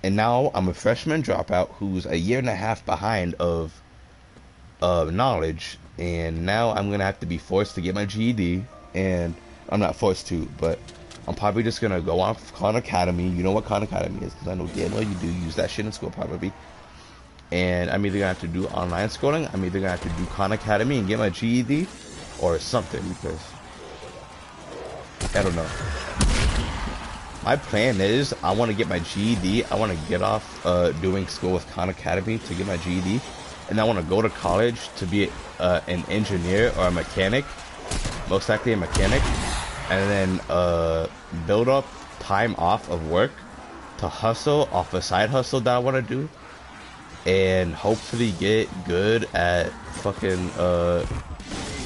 And now I'm a freshman dropout who's a year and a half behind of knowledge, and now I'm gonna have to be forced to get my GED. And I'm not forced to, but I'm probably just gonna go on Khan Academy. You know what Khan Academy is, because I know damn well you do use that shit in school probably. And I'm either gonna have to do online schooling, I'm either gonna have to do Khan Academy and get my GED, or something, because I don't know. My plan is I want to get my GED. I want to get off doing school with Khan Academy to get my GED, and I want to go to college to be an engineer or a mechanic, most likely a mechanic, and then build up time off of work to hustle off a side hustle that I want to do, and hopefully get good at fucking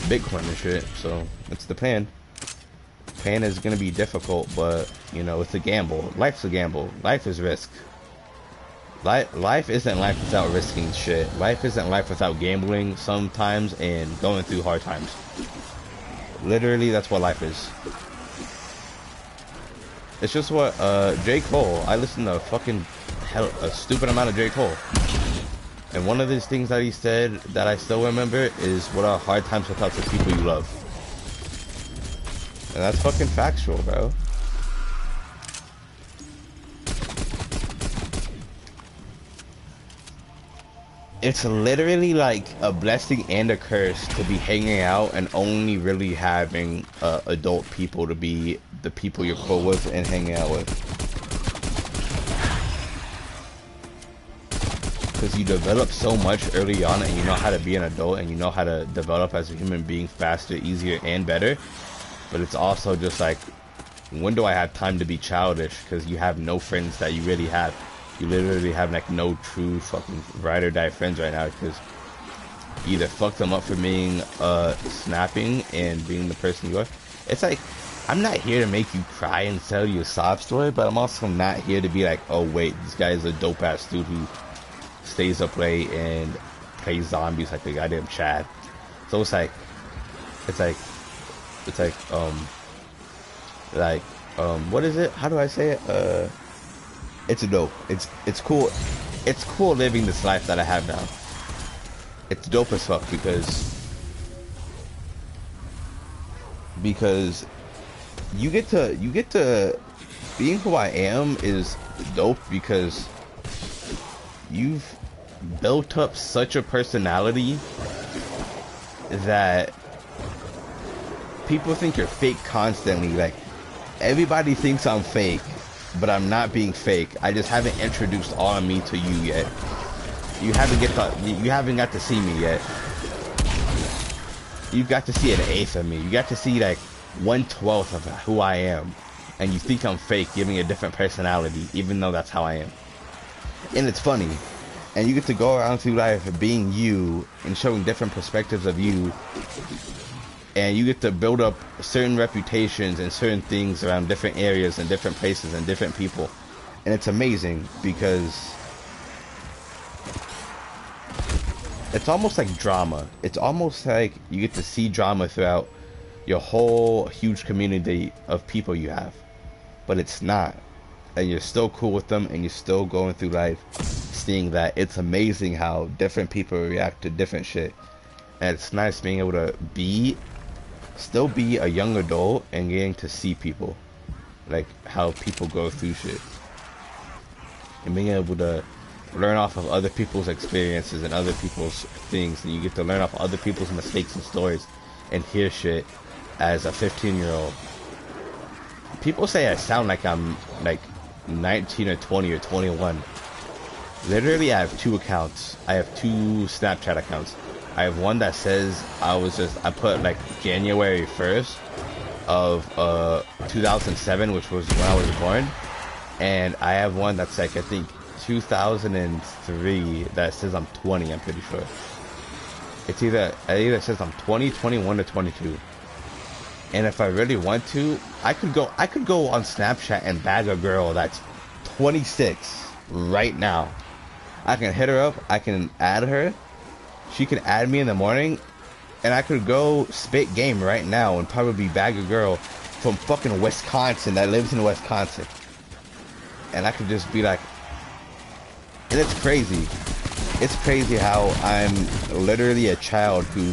Bitcoin and shit. So that's the plan. Plan is gonna be difficult, but you know, it's a gamble. Life's a gamble. Life is risk. Life isn't life without risking shit. Life isn't life without gambling sometimes and going through hard times. Literally, that's what life is. It's just what J. Cole. I listen to a stupid amount of J. Cole, and one of these things that he said that I still remember is, "What are hard times without the people you love?" And that's fucking factual, bro. It's literally like a blessing and a curse to be hanging out and only really having adult people to be the people you're cool with and hanging out with. Because you develop so much early on, and you know how to be an adult, and you know how to develop as a human being faster, easier, and better. But it's also just like, when do I have time to be childish? Because you have no friends that you really have. You literally have like no true fucking ride or die friends right now, because you either fuck them up for being snapping and being the person you are. It's like, I'm not here to make you cry and tell you a sob story, but I'm also not here to be like, oh wait, this guy is a dope ass dude who stays up late and plays zombies like the goddamn Chad. So it's like what is it? How do I say it? It's dope. It's cool. It's cool living this life that I have now. It's dope as fuck because you get to being who I am is dope, because you've built up such a personality that people think you're fake constantly. Like, everybody thinks I'm fake, but I'm not being fake. I just haven't introduced all of me to you yet. You haven't got to see me yet. You got to see an eighth of me. You got to see like 1/12 of who I am, and you think I'm fake, giving a different personality, even though that's how I am. And it's funny. And you get to go around through life being you and showing different perspectives of you, and you get to build up certain reputations and certain things around different areas and different places and different people. And it's amazing, because it's almost like drama. It's almost like you get to see drama throughout your whole huge community of people you have. But it's not. And you're still cool with them, and you're still going through life seeing that. It's amazing how different people react to different shit. And it's nice being able to still be a young adult and getting to see people, like how people go through shit, and being able to learn off of other people's experiences and other people's things, and you get to learn off other people's mistakes and stories and hear shit as a 15-year-old. People say I sound like I'm like 19 or 20 or 21. Literally, I have two accounts. I have two Snapchat accounts. I have one that says I put like January 1st of 2007, which was when I was born, and I have one that's like, I think 2003, that says I'm 20, I'm pretty sure. It either says I'm 20, 21, or 22. And if I really want to, I could go on Snapchat and bag a girl that's 26 right now. I can hit her up, I can add her, she can add me in the morning, and I could go spit game right now and probably bag a girl from fucking Wisconsin that lives in Wisconsin. And I could just be like, and it's crazy. It's crazy how I'm literally a child who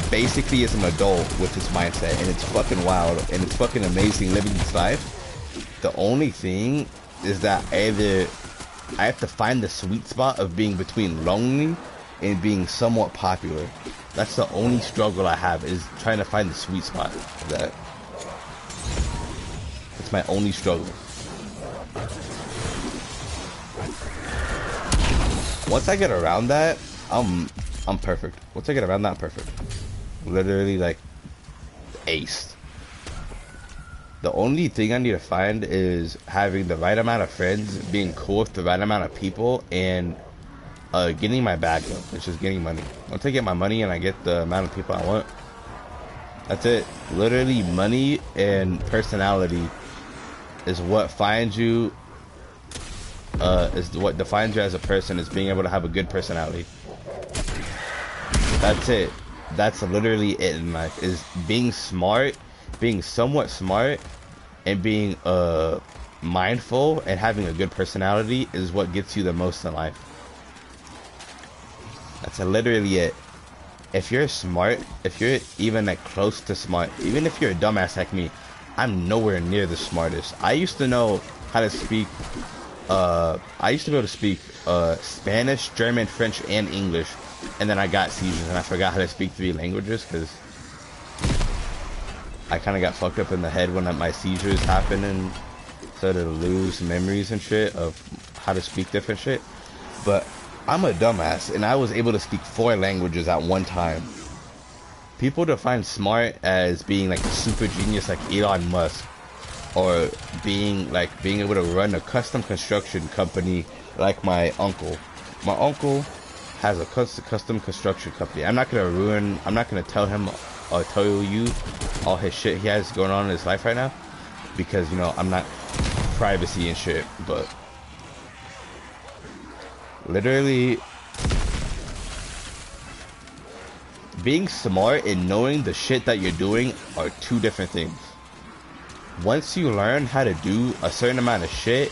basically is an adult with this mindset, and it's fucking wild, and it's fucking amazing living this life. The only thing is that either I have to find the sweet spot of being between lonely and being somewhat popular. That's the only struggle I have, is trying to find the sweet spot of that. It's my only struggle. Once I get around that, I'm perfect. Once I get around that, I'm perfect. Literally, like, aced. The only thing I need to find is having the right amount of friends, being cool with the right amount of people, and getting my bag up, which is getting money. Once I get my money and I get the amount of people I want, that's it. Literally, money and personality is what finds you. Is what defines you as a person, is being able to have a good personality. That's it. That's literally it in life, is being smart, being somewhat smart, and being mindful and having a good personality is what gets you the most in life. That's literally it. If you're smart, if you're even like close to smart, even if you're a dumbass like me, I'm nowhere near the smartest. I used to know how to speak I used to be able to speak Spanish, German, French, and English, and then I got seizures and I forgot how to speak 3 languages because I kind of got fucked up in the head when my seizures happened and started to lose memories and shit of how to speak different shit. But I'm a dumbass, and I was able to speak 4 languages at one time. People define smart as being like a super genius like Elon Musk, or being able to run a custom construction company like my uncle. My uncle has a custom construction company. I'm not gonna tell him or tell you all his shit he has going on in his life right now, because, you know, I'm not privacy and shit, but literally being smart and knowing the shit that you're doing are 2 different things. Once you learn how to do a certain amount of shit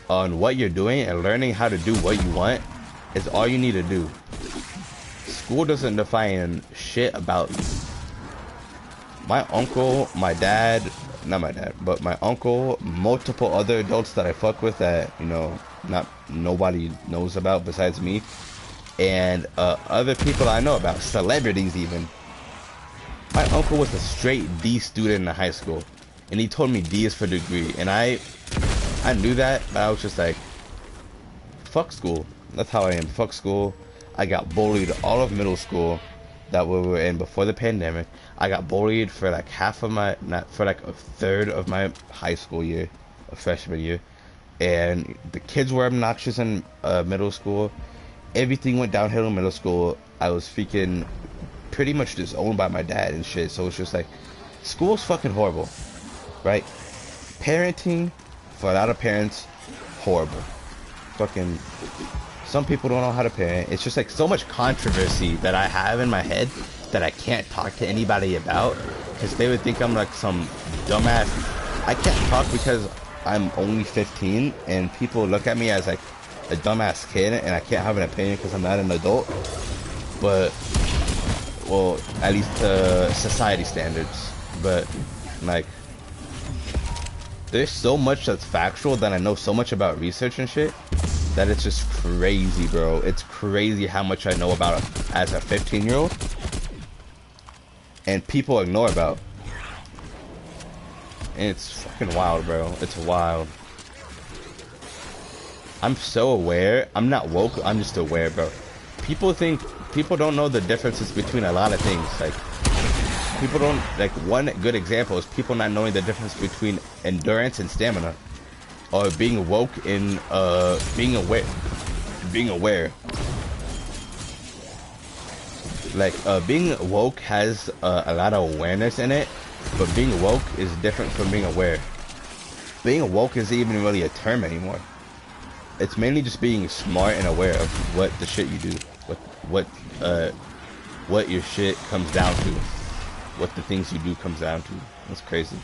on what you're doing, and learning how to do what you want is all you need to do. School doesn't define shit about you. My uncle, my dad, not my dad, but my uncle, multiple other adults that I fuck with that, you know, nobody knows about besides me, and other people I know about, celebrities even. My uncle was a straight D student in high school, and he told me D is for degree, and I knew that, but I was just like, fuck school. That's how I am. Fuck school. I got bullied all of middle school that we were in before the pandemic. I got bullied for like for like a third of my high school year, a freshman year, and the kids were obnoxious in middle school. Everything went downhill in middle school. I was freaking pretty much disowned by my dad and shit. So it's just like, school's fucking horrible, right? Parenting, for a lot of parents, horrible. Fucking, some people don't know how to parent. It's just like so much controversy that I have in my head that I can't talk to anybody about, because they would think I'm like some dumbass. I can't talk because I'm only 15 and people look at me as like a dumbass kid, and I can't have an opinion because I'm not an adult. But, well, at least to society standards. But like, there's so much that's factual that I know so much about research and shit that it's just crazy, bro. It's crazy how much I know about it as a 15-year-old, and people ignore about. And it's fucking wild, bro. It's wild. I'm so aware. I'm not woke. I'm just aware, bro. People don't know the differences between a lot of things. Like, people don't, like, one good example is people not knowing the difference between endurance and stamina, or being woke in being aware. Like, being woke has a lot of awareness in it, but being woke is different from being aware. Being woke isn't even really a term anymore. It's mainly just being smart and aware of what the shit you do, what your shit comes down to, what the things you do comes down to. That's crazy.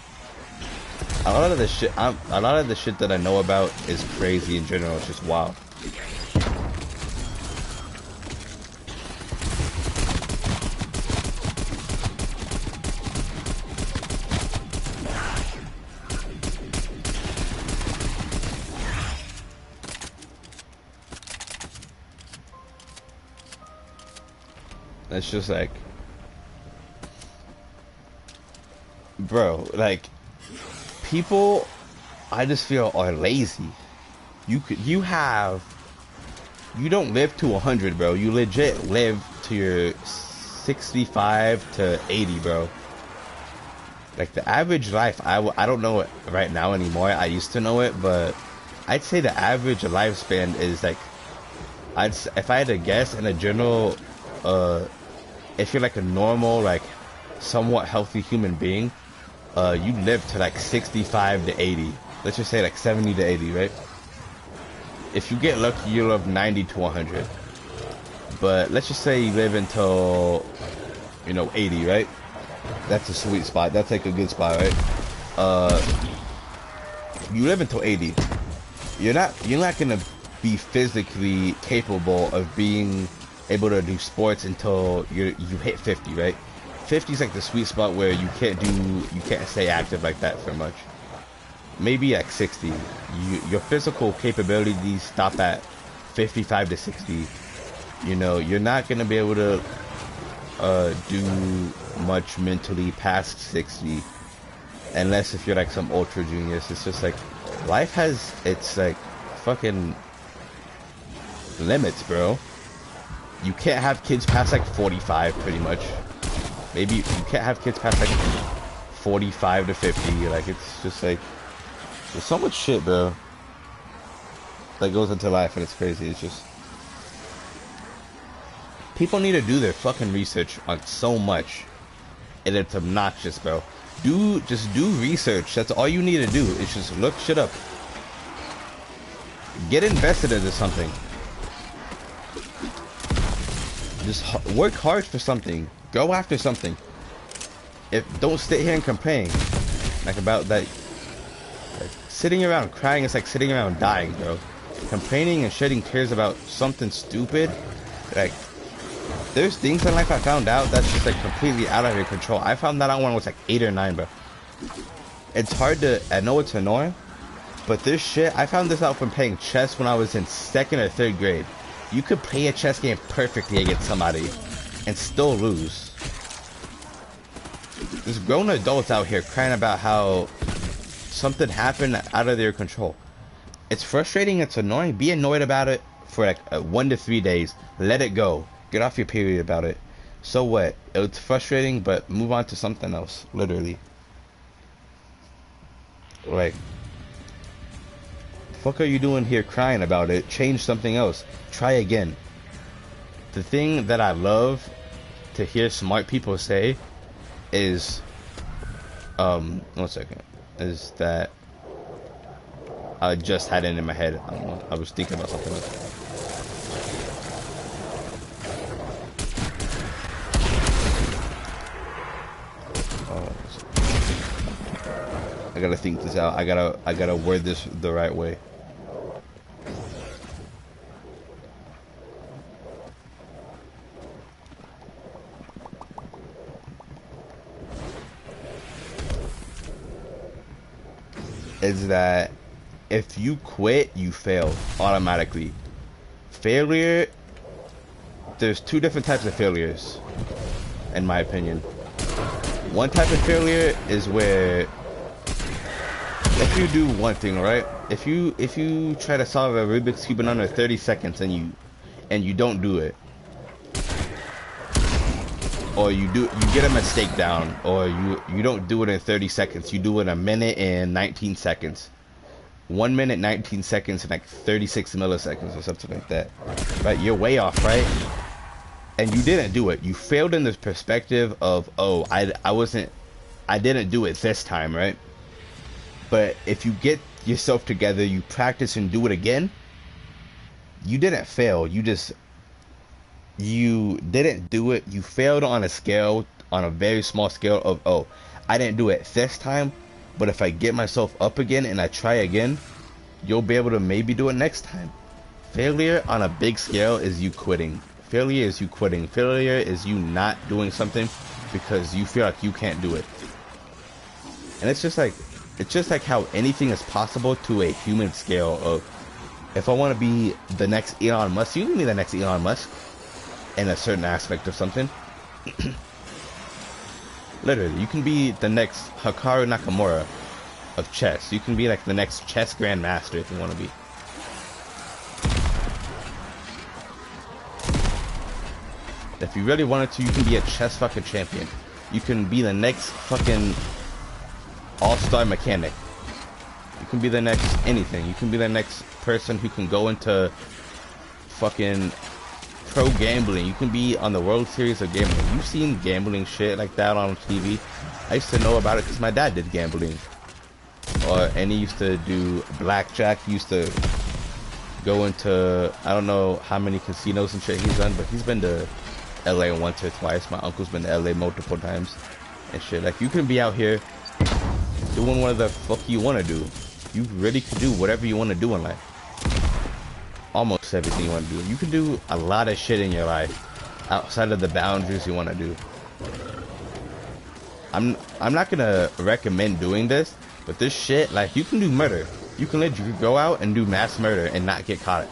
A lot of the shit that I know about is crazy in general. It's just wild. It's just like, bro, like, people, I just feel are lazy. You don't live to 100, bro. You legit live to your 65 to 80, bro. Like, the average life, I don't know it right now anymore. I used to know it, but I'd say the average lifespan is like, if I had to guess in a general, if you're like a normal, like, somewhat healthy human being, you live to like 65 to 80. Let's just say like 70 to 80, right? If you get lucky, you live 90 to 100. But let's just say you live until, 80, right? That's a sweet spot. That's like a good spot, right? You live until 80. You're not gonna be physically capable of being able to do sports until you hit 50, right? 50 is like the sweet spot where you can't stay active like that for much. Maybe at 60. Your physical capabilities stop at 55 to 60. You're not gonna be able to do much mentally past 60, unless if you're like some ultra genius. It's just like, life has its like fucking limits, bro. You can't have kids past like 45, pretty much. Maybe you can't have kids past like 45 to 50. Like, it's just like, there's so much shit, bro, that goes into life, and it's crazy. It's just, people need to do their fucking research on so much, and it's obnoxious, bro. Just do research. That's all you need to do. Is just look shit up. Get invested into something. Just work hard for something. Go after something. Don't sit here and complain like about that. Like, sitting around crying is like sitting around dying, bro. Complaining and shedding tears about something stupid, like, there's things in life I found out that's just like completely out of your control. I found that out when I was like 8 or 9, bro. It's hard to, I know it's annoying, but this shit, I found this out from playing chess when I was in 2nd or 3rd grade. You could play a chess game perfectly against somebody and still lose. There's grown adults out here crying about how something happened out of their control. It's frustrating, it's annoying. Be annoyed about it for like 1 to 3 days. Let it go. Get off your period about it. So what? It's frustrating, but move on to something else. Literally. Like, the fuck are you doing here crying about it? Change something else. Try again. The thing that I love to hear smart people say is, 1 second, is that I just had it in my head. I don't know. I was thinking about something else. I gotta think this out. I gotta word this the right way. Is that if you quit, you fail automatically. Failure, there's 2 different types of failures, in my opinion. One type of failure is where, if you do one thing, right? If you try to solve a Rubik's Cube in under 30 seconds and you don't do it, or you get a mistake down, or you don't do it in 30 seconds, you do it in 1 minute and 19 seconds. 1 minute 19 seconds and like 36 milliseconds or something like that. Right? You're way off, right? and you didn't do it. You failed in this perspective of, oh, I didn't do it this time, right? But if you get yourself together, you practice and do it again, you didn't fail. You didn't do it. You failed on a scale, on a very small scale of, oh, I didn't do it this time, but if I get myself up again and I try again, you'll be able to maybe do it next time. Failure on a big scale is you quitting. Failure is you quitting. Failure is you not doing something because you feel like you can't do it. And it's just like how anything is possible to a human scale of, if I want to be the next Elon Musk, you can be the next Elon Musk in a certain aspect of something. Literally, you can be the next Hikaru Nakamura of chess. You can be like the next chess grandmaster if you want to be. If you really wanted to, you can be a chess fucking champion. You can be the next fucking all-star mechanic. You can be the next anything. You can be the next person who can go into fucking pro gambling. You can be on the World Series of gambling. You've seen gambling shit like that on TV. I used to know about it because my dad did gambling. And he used to do blackjack. He used to go into, I don't know how many casinos and shit he's done, but he's been to LA once or twice. My uncle's been to LA multiple times and shit. Like, you can be out here doing whatever the fuck you want to do. You really could do whatever you want to do in life. Almost everything you want to do. You can do a lot of shit in your life outside of the boundaries you want to do. I'm not gonna recommend doing this, but this shit, like, you can do murder. You can literally go out and do mass murder and not get caught.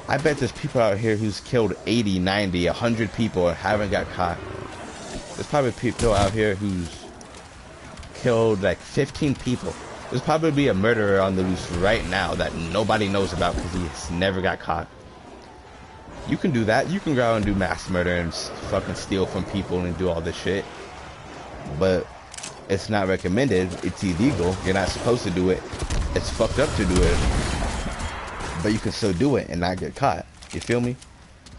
I bet there's people out here who's killed 80, 90, 100 people and haven't got caught. There's probably people out here who's killed like 15 people. There's probably a murderer on the loose right now that nobody knows about because he's never got caught. You can do that. You can go out and do mass murder and fucking steal from people and do all this shit. But it's not recommended. It's illegal. You're not supposed to do it. It's fucked up to do it. But you can still do it and not get caught. You feel me?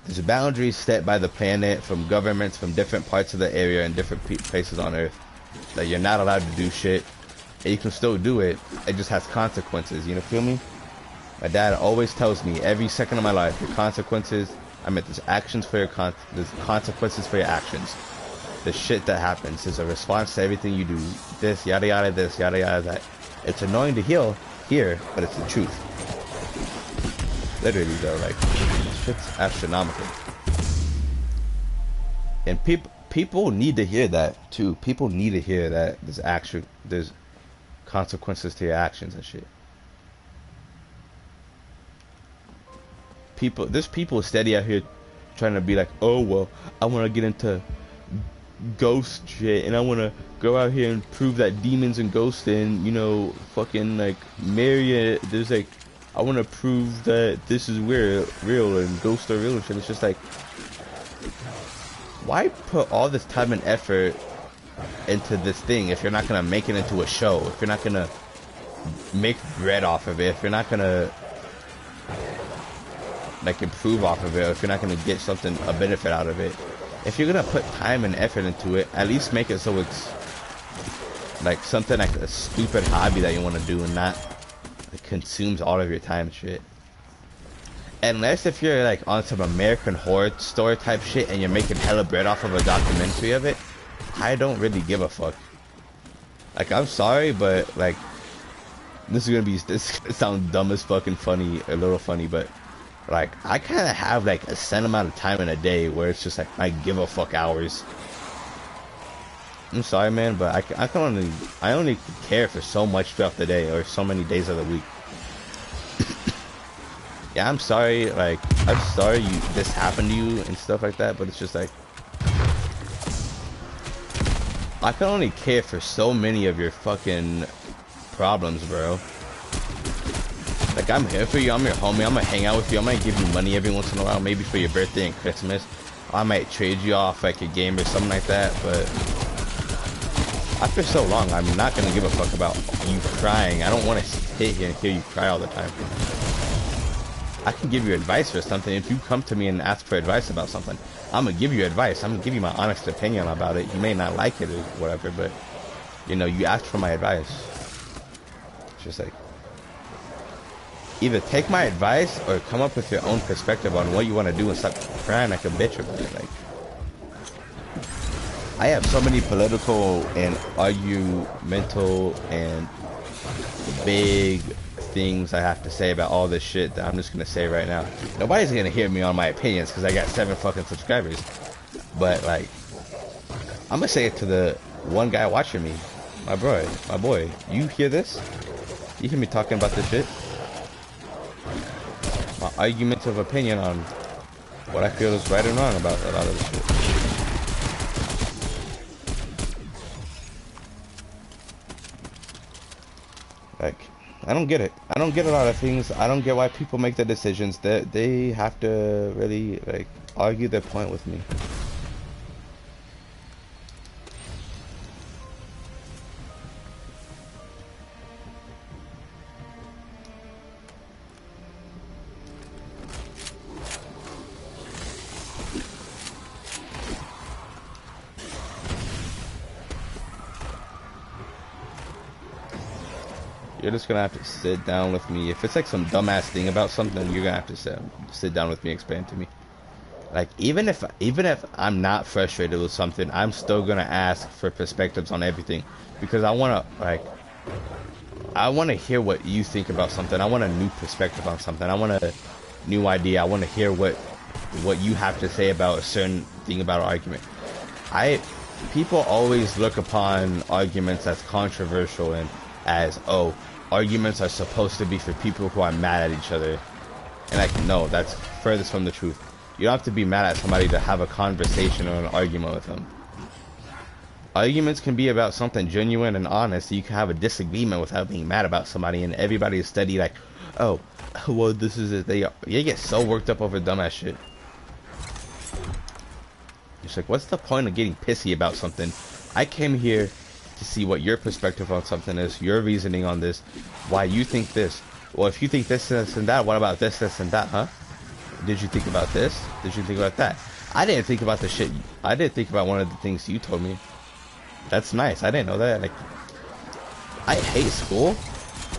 There's boundaries set by the planet from governments from different parts of the area and different places on Earth. That you're not allowed to do shit. And you can still do it. It just has consequences. You know, feel me? My dad always tells me every second of my life, your consequences, there's actions for there's consequences for your actions. The shit that happens is a response to everything you do. This, yada yada, this, yada yada, that. It's annoying to hear, but it's the truth. Literally though, like, shit's astronomical. And people need to hear that too. People need to hear that there's consequences to your actions and shit. There's people steady out here trying to be like, oh well, I want to get into ghost shit and I want to go out here and prove that demons and ghosts and, you know, fucking like marry there's like, I want to prove that this is real and ghosts are real and shit. It's just like, why put all this time and effort into this thing if you're not gonna make it into a show, if you're not gonna make bread off of it, if you're not gonna like improve off of it, or if you're not gonna get a benefit out of it? If you're gonna put time and effort into it, at least make it so it's like something like a stupid hobby that you want to do and not like consumes all of your time and shit. Unless if you're like on some American Horror Story type shit and you're making hella bread off of a documentary of it, I don't really give a fuck. Like, I'm sorry, but like, this sounds dumb as fucking funny, a little funny, but like, I kind of have like a set amount of time in a day where it's just like my give a fuck hours. I'm sorry, man, but I only care for so much throughout the day or so many days of the week. Yeah, I'm sorry, like, I'm sorry this happened to you and stuff like that, but it's just like, I can only care for so many of your fucking problems, bro. Like, I'm here for you, I'm your homie, I'm gonna hang out with you, I might give you money every once in a while, maybe for your birthday and Christmas. I might trade you off like a game or something like that, but after so long, I'm not gonna give a fuck about you crying. I don't want to sit here and hear you cry all the time. I can give you advice for something. If you come to me and ask for advice about something, I'm gonna give you advice. I'm gonna give you my honest opinion about it. You may not like it or whatever, but you know, you asked for my advice. It's just like, either take my advice or come up with your own perspective on what you want to do and stop crying like a bitch about it. Like, I have so many political and argumental and big things I have to say about all this shit that I'm just gonna say right now. Nobody's gonna hear me on my opinions because I got 7 fucking subscribers. But like, I'm gonna say it to the one guy watching me, my boy. You hear this? You hear me talking about this shit? My argumentative opinion on what I feel is right and wrong about a lot of this shit. Like, I don't get it. I don't get a lot of things. I don't get why people make the decisions. They have to really, like, argue their point with me. You're just gonna have to sit down with me. If it's like some dumbass thing about something, you're gonna have to sit down with me, explain to me. Like, even if I'm not frustrated with something, I'm still gonna ask for perspectives on everything, because I wanna hear what you think about something. I want a new perspective on something. I want a new idea. I want to hear what you have to say about a certain thing about an argument. People always look upon arguments as controversial and as, oh, arguments are supposed to be for people who are mad at each other. And like, no, that's furthest from the truth. You don't have to be mad at somebody to have a conversation or an argument with them. Arguments can be about something genuine and honest. You can have a disagreement without being mad about somebody, and everybody is steady like, oh, well, this is it. They get so worked up over dumbass shit. It's like, what's the point of getting pissy about something? I came here to see what your perspective on something is, your reasoning on this, why you think this. Well, if you think this and that, what about this and that, huh? Did you think about this? Did you think about that? I didn't think about the shit. I didn't think about one of the things you told me. That's nice. I didn't know that. Like, I hate school,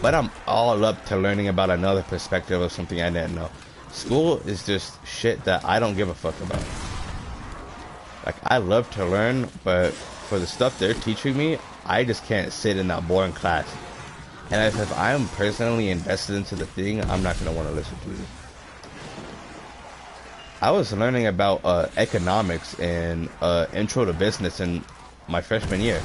but I'm all up to learning about another perspective of something I didn't know. School is just shit that I don't give a fuck about. Like, I love to learn, but for the stuff they're teaching me, I just can't sit in that boring class. And if I'm personally invested into the thing, I'm not going to want to listen to it. I was learning about economics and intro to business in my freshman year.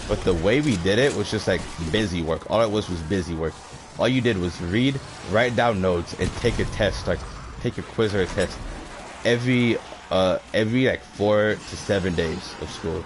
But the way we did it was just like busy work. All it was busy work. All you did was read, write down notes, and take a test, like take a quiz or a test every like 4 to 7 days of school.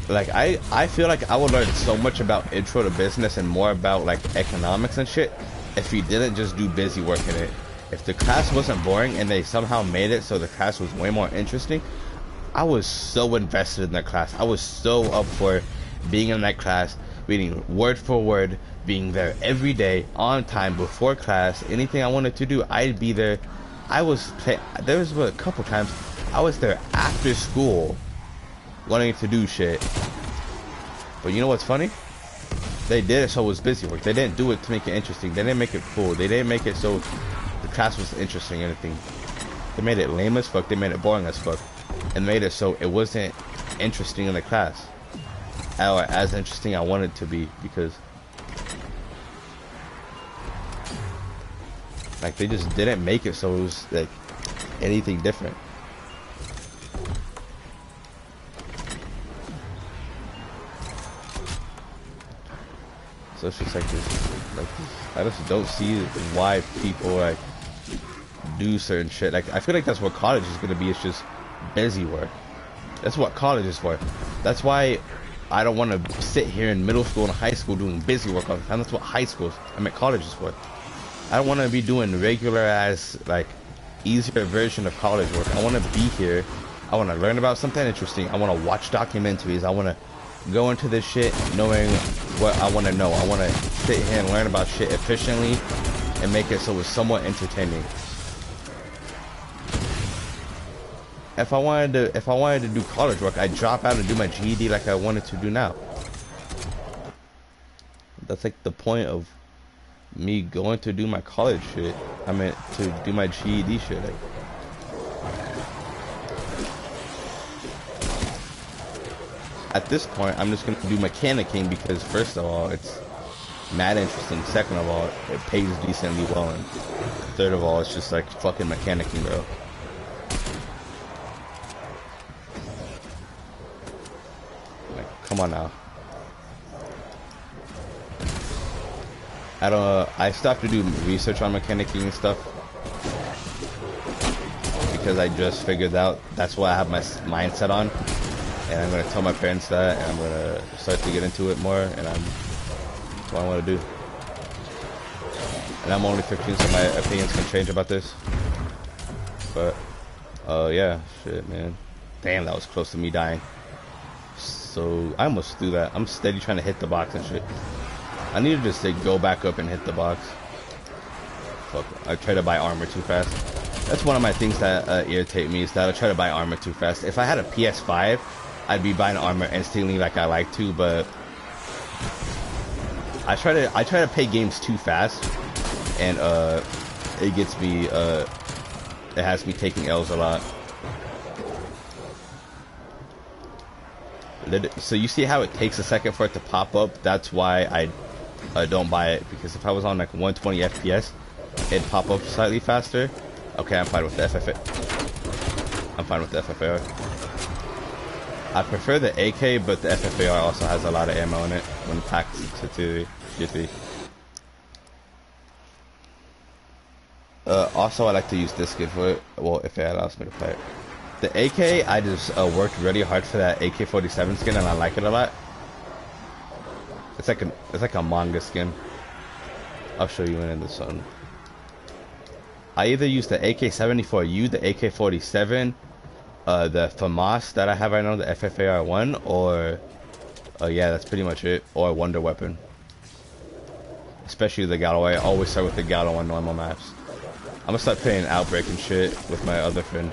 Like, I feel like I would learn so much about intro to business and more about like economics and shit if you didn't just do busy work in it. If the class wasn't boring and they somehow made it so the class was way more interesting, I was so invested in that class. I was so up for being in that class, reading word for word, being there every day, on time, before class. Anything I wanted to do, I'd be there. There was a couple times I was there after school wanting to do shit. But you know what's funny? They did it so it was busy work. They didn't do it to make it interesting. They didn't make it cool. They didn't make it so the class was interesting or anything. They made it lame as fuck. They made it boring as fuck. And made it so it wasn't interesting in the class. Or as interesting I wanted it to be, because like they just didn't make it so it was like anything different. So it's just like this, I just don't see why people like do certain shit. Like, I feel like that's what college is gonna be. It's just busy work. That's what college is for. That's why I don't want to sit here in middle school and high school doing busy work all the time. That's what high schools, I mean college is for. I don't want to be doing regular ass, like, easier version of college work. I want to be here. I want to learn about something interesting. I want to watch documentaries. I want to go into this shit knowing what I want to know. I want to sit here and learn about shit efficiently and make it so it's somewhat entertaining. If I wanted to do college work, I'd drop out and do my GED like I wanted to do now. That's like the point of me going to do my college shit. I meant to do my GED shit. Like, at this point, I'm just gonna do mechanicking because first of all, it's mad interesting. Second of all, it pays decently well, and third of all, it's just like fucking mechanicking, bro. Like, come on now. I still have to do research on mechanicking and stuff because I just figured out that's what I have my mindset on, and I'm gonna tell my parents that, and I'm gonna start to get into it more, and that's what I want to do. And I'm only 15, so my opinions can change about this. But yeah, shit, man. Damn, that was close to me dying. So I almost threw that. I'm steady trying to hit the box and shit. I need to just like go back up and hit the box. Fuck, I try to buy armor too fast. That's one of my things that irritate me, is that I try to buy armor too fast. If I had a PS5, I'd be buying armor instantly like I like to, but I try to pay games too fast, and it gets me it has me taking L's a lot. So you see how it takes a second for it to pop up? That's why I don't buy it, because if I was on like 120 FPS, it'd pop up slightly faster. Okay, I'm fine with the FFA. I'm fine with the FFAR. I prefer the AK, but the FFAR also has a lot of ammo in it when packed to G3. Also, I like to use this skin for it. Well, if it allows me to play it. The AK, I just worked really hard for that AK-47 skin, and I like it a lot. It's like a manga skin. I'll show you in the sun. I either use the AK-74U, the AK-47, the FAMAS that I have right now, the FFAR-1, or yeah, that's pretty much it. Or Wonder Weapon. Especially the Galloway. I always start with the Gallo on normal maps. I'm gonna start playing Outbreak and shit with my other friend.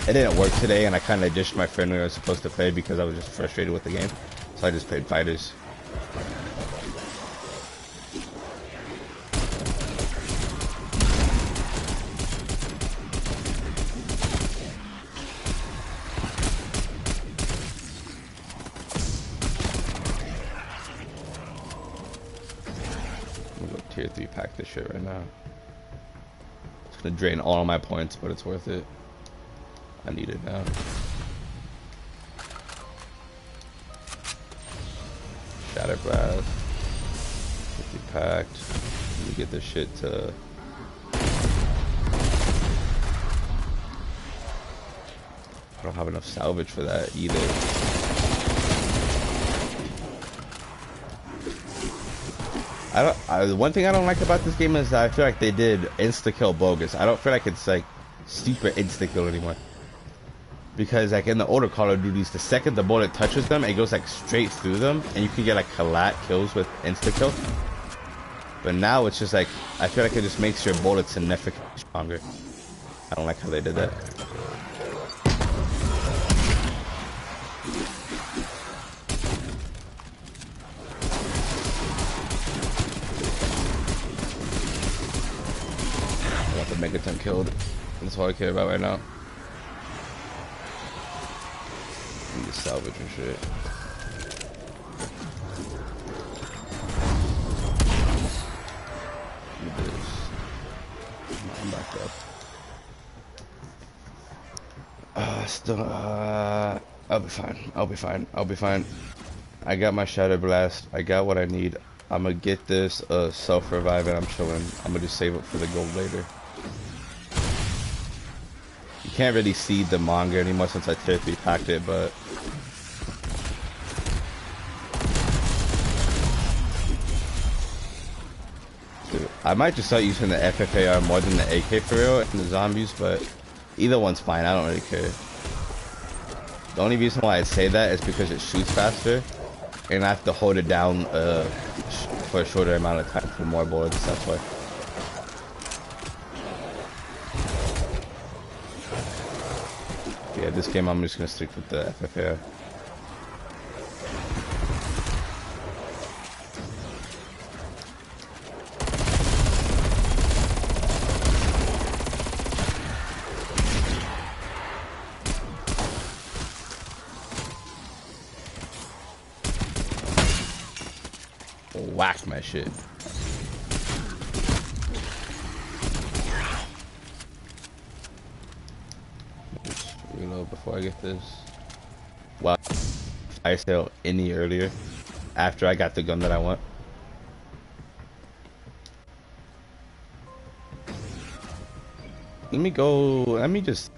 It didn't work today, and I kind of dished my friend when I was supposed to play because I was just frustrated with the game. So I just played Fighters. I'm gonna go tier 3 pack this shit right now. It's gonna drain all of my points, but it's worth it. I need it now. Shatter Blast. 50 packed. Let me get this shit to... I don't have enough salvage for that either. The one thing I don't like about this game is that I feel like they did insta-kill bogus. I don't feel like it's like super insta-kill anymore. Because like in the older Call of Duties, the second the bullet touches them, it goes like straight through them, and you can get like collat kills with insta-kill. But now it's just like, I feel like it just makes your bullets significantly stronger. I don't like how they did that. I want the Megaton killed. That's all I care about right now. Need to salvage and shit. Need this. I'm back up. I'll be fine. I'll be fine. I'll be fine. I got my Shatter Blast. I got what I need. I'm gonna get this self-revive, and I'm chilling. I'm gonna just save it for the gold later. You can't really see the manga anymore since I tier 3 packed it, but Dude, I might just start using the FFAR more than the AK for real and the zombies, but either one's fine. I don't really care. The only reason why I say that is because it shoots faster, and I have to hold it down for a shorter amount of time for more bullets. That's why. Yeah, this game I'm just gonna stick with the FFAR. Whack my shit. Just reload before I get this. Wow. Fire sale any earlier after I got the gun that I want. Let me just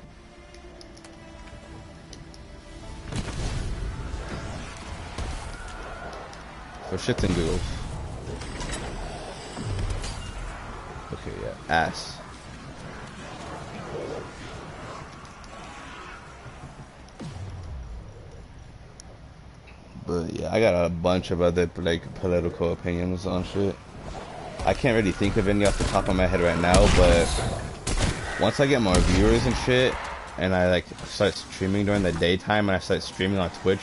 for shits and giggles. Okay, yeah, ass. But yeah, I got a bunch of other like political opinions on shit. I can't really think of any off the top of my head right now, but once I get more viewers and shit, and I like start streaming during the daytime, and I start streaming on Twitch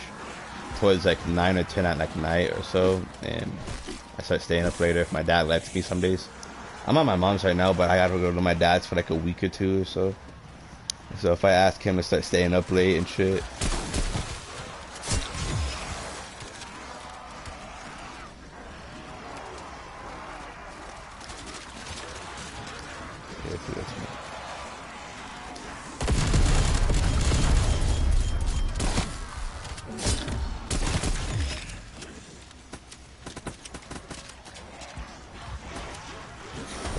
towards like 9 or 10 at like night or so, and I start staying up later if my dad lets me some days. I'm at my mom's right now, but I gotta go to my dad's for like a week or two or so. So if I ask him to start staying up late and shit. Yeah, see, that's me.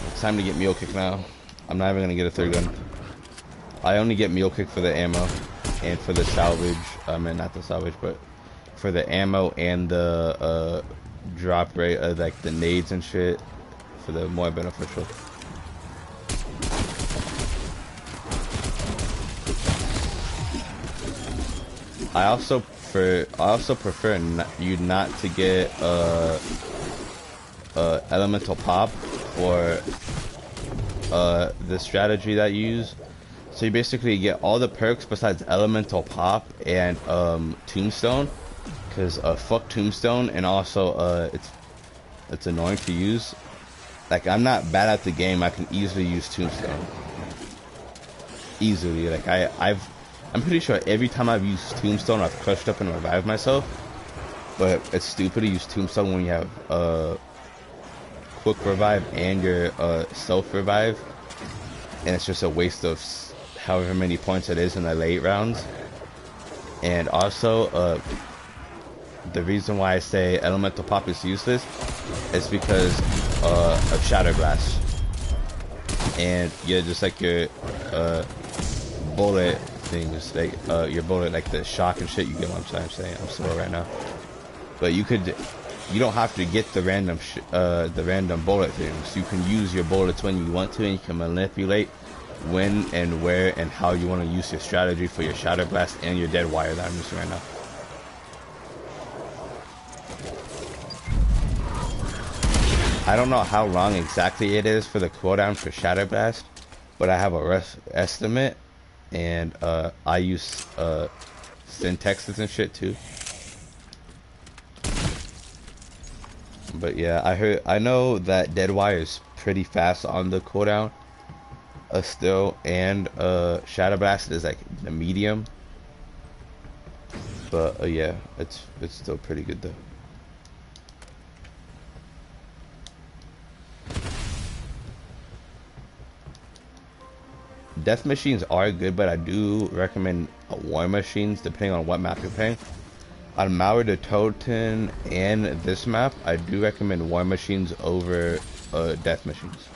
It's time to get mule kick now. I'm not even gonna get a third gun. I only get mule kick for the ammo and for the salvage. And not the salvage, but for the ammo and the drop rate, like the nades and shit, for the more beneficial. I also prefer you not to get elemental pop or the strategy that you use. So you basically get all the perks besides elemental pop and tombstone, because fuck tombstone, and also it's annoying to use. Like, I'm not bad at the game, I can easily use tombstone. Easily, like I'm pretty sure every time I've used tombstone I've crushed up and revived myself. But it's stupid to use tombstone when you have quick revive and your self revive, and it's just a waste of however many points it is in the late rounds. And also the reason why I say elemental pop is useless is because of Shatterblast, and you're just like your bullet things, like your bullet, like the shock and shit. You get what I'm saying? I'm slow right now, but you don't have to get the random bullet things. You can use your bullets when you want to, and you can manipulate when and where and how you want to use your strategy for your Shatterblast and your dead wire that I'm using right now. I don't know how long exactly it is for the cooldown for Shatterblast, but I have a rough estimate, and I use syntaxes and shit too. But yeah, I know that dead wire is pretty fast on the cooldown still, and Shatterblast is like the medium, but yeah, it's still pretty good though. Death machines are good, but I do recommend war machines depending on what map you're playing. On Mauer de Toten and this map, I do recommend war machines over death machines.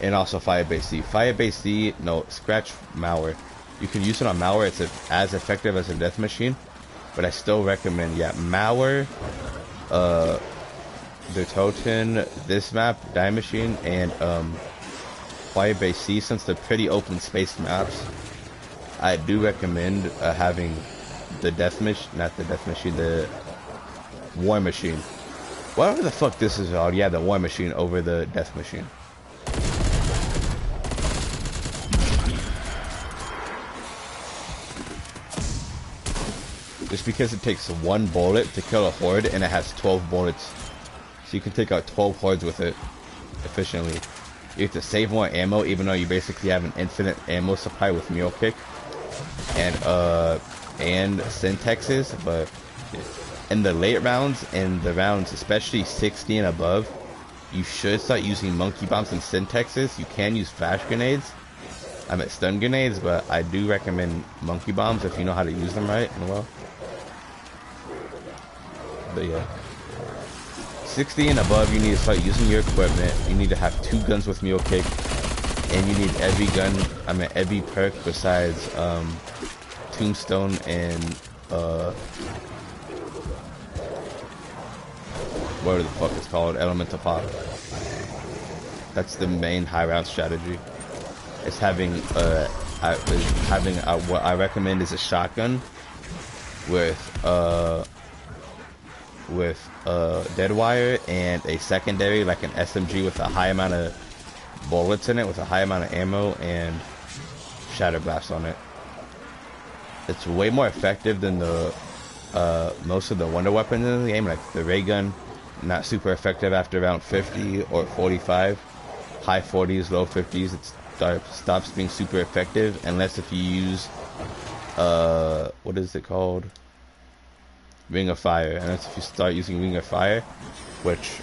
And also Firebase C. Firebase C, no, scratch Mauer. You can use it on Mauer, it's as effective as a death machine, but I still recommend, yeah, Mauer, the Toten, this map, Die Machine, and Fire Base C, since they're pretty open space maps, I do recommend having the not the Death Machine, the War Machine. Whatever the fuck this is called, yeah, the War Machine over the Death Machine. Just because it takes one bullet to kill a horde and it has 12 bullets. So you can take out 12 hordes with it efficiently. You have to save more ammo even though you basically have an infinite ammo supply with Mule Kick and Syntexes, but in the late rounds and the rounds especially 60 and above, you should start using monkey bombs and Syntexes. You can use flash grenades. I mean stun grenades, but I do recommend monkey bombs if you know how to use them right and well. But yeah, 60 and above, you need to start using your equipment. You need to have 2 guns with Mule Kick, and you need every gun, every perk besides Tombstone and whatever the fuck it's called, Elemental Pop. That's the main high round strategy. It's having what I recommend is a shotgun with dead wire and a secondary like an SMG with a high amount of bullets in it, with a high amount of ammo and shatter blast on it. It's way more effective than the most of the wonder weapons in the game, like the ray gun. Not super effective after around 50 or 45, high 40s, low 50s. It stops being super effective unless if you use what is it called? Ring of Fire. And that's if you start using Ring of Fire, which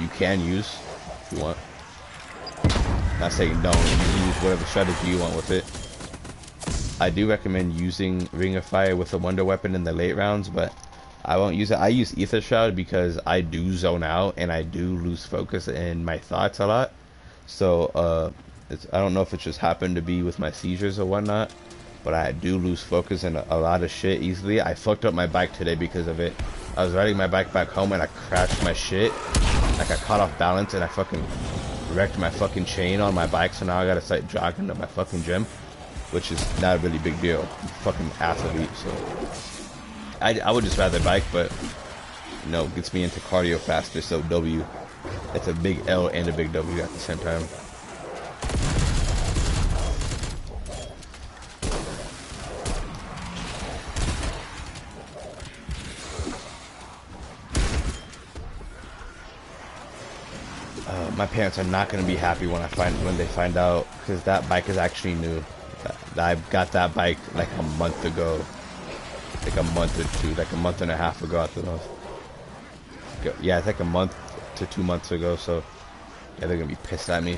you can use if you want. Not saying don't. You can use whatever strategy you want with it. I do recommend using Ring of Fire with a wonder weapon in the late rounds, but I won't use it. I use Ether Shroud because I do zone out and I do lose focus in my thoughts a lot. So I don't know if it just happened to be with my seizures or whatnot, but I do lose focus in a lot of shit easily. I fucked up my bike today because of it. I was riding my bike back home and I crashed my shit. Like I caught off balance and I fucking wrecked my fucking chain on my bike, so now I gotta start jogging to my fucking gym, which is not a really big deal. I'm fucking athlete, so I would just rather bike, but you know, gets me into cardio faster, so W. It's a big L and a big W at the same time. My parents are not going to be happy when they find out, because that bike is actually new. I got that bike like a month ago, like a month or two, like a month and a half ago at the most. Yeah, it's like a month to 2 months ago. So yeah, they're gonna be pissed at me.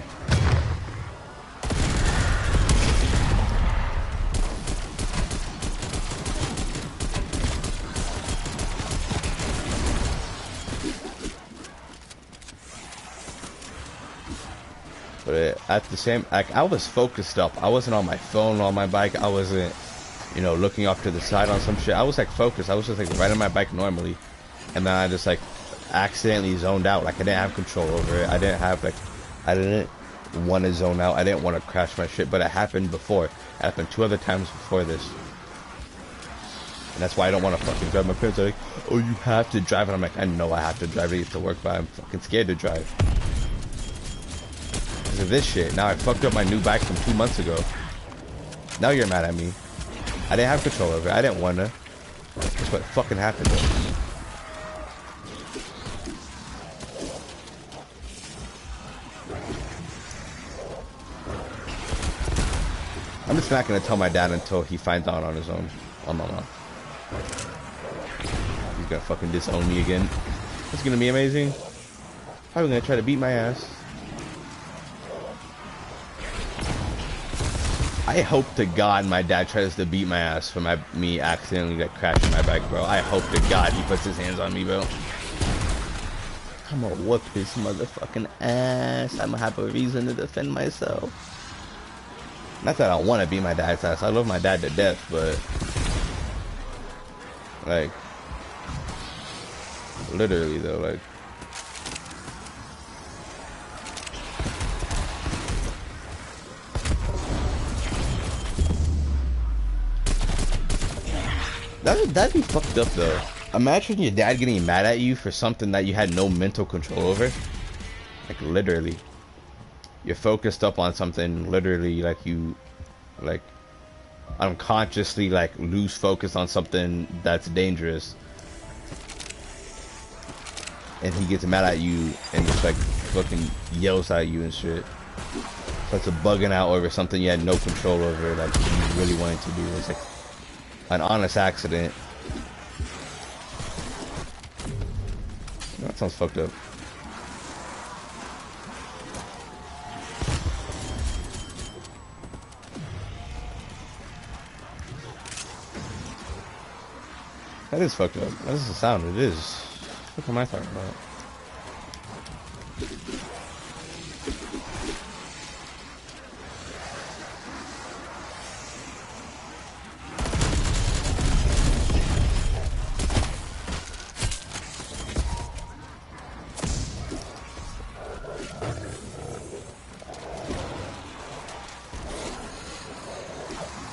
But at the same, like, I was focused up. I wasn't on my phone on my bike. I wasn't, you know, looking off to the side on some shit. I was like focused. I was just like riding my bike normally, and then I just like accidentally zoned out. Like I didn't have control over it. I didn't want to zone out. I didn't want to crash my shit. But it happened before. It happened 2 other times before this, and that's why I don't want to fucking drive. My parents are like, "Oh, you have to drive," and I'm like, "I know I have to drive to get to work, but I'm fucking scared to drive." Of this shit. Now I fucked up my new bike from 2 months ago. Now you're mad at me. I didn't have control over it. I didn't want to. That's what fucking happened. I'm just not gonna tell my dad until he finds out on his own. On my mom. He's gonna fucking disown me again. It's gonna be amazing. Probably gonna try to beat my ass. I hope to God my dad tries to beat my ass for me accidentally like crashing my bike, bro. I hope to God he puts his hands on me, bro. I'm gonna whoop his motherfucking ass. I'm gonna have a reason to defend myself. Not that I want to beat my dad's ass. I love my dad to death, but like, Literally though, like. That'd be fucked up though. Imagine your dad getting mad at you for something that you had no mental control over. Like literally. You're focused up on something, literally, like you, like, unconsciously, like, lose focus on something that's dangerous. And he gets mad at you and just, like, fucking yells at you and shit. Starts bugging out over something you had no control over, like, you really wanted to do. It's like an honest accident. That sounds fucked up. That is fucked up. That is the sound. It is. What am I talking about?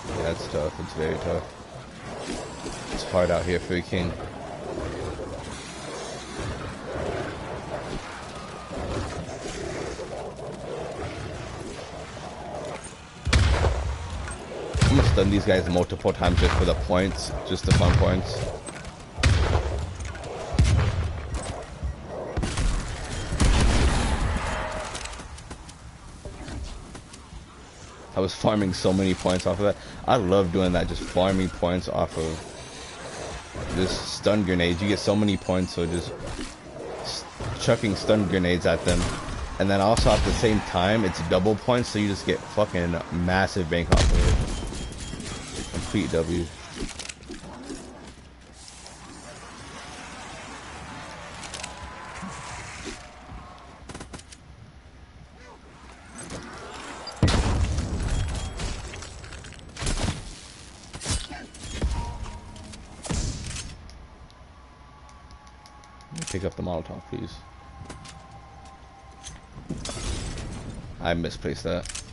Yeah, that's tough. It's very tough. It's hard out here for a king. I'm gonna stun these guys multiple times just for the points, just the fun points. I was farming so many points off of that. I love doing that, just farming points off of just stun grenades. You get so many points, so just chucking stun grenades at them. And then also at the same time, it's double points, so you just get fucking massive bank off of it. Complete W. Pick up the Molotov, please. I misplaced that.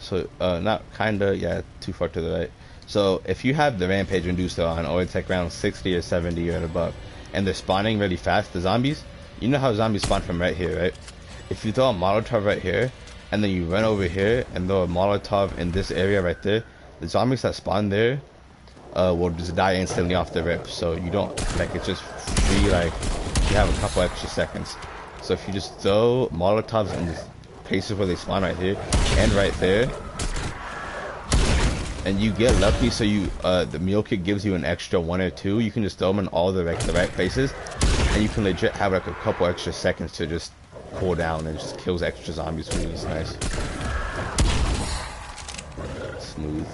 So, not kinda, yeah, too far to the right. So, if you have the Rampage induced on, or it's like around 60 or 70 or above, and they're spawning really fast, the zombies, you know how zombies spawn from right here, right? If you throw a Molotov right here, and then you run over here, and throw a Molotov in this area right there, the zombies that spawn there, will just die instantly off the rip. So you don't, like, it's just free, like, you have a couple extra seconds. So if you just throw Molotovs in the places where they spawn right here and right there, and you get lucky, so you the meal kit gives you an extra 1 or 2, you can just throw them in all the, like, the right places, and you can legit have like a couple extra seconds to just cool down, and it just kills extra zombies for you. It's nice. Smooth.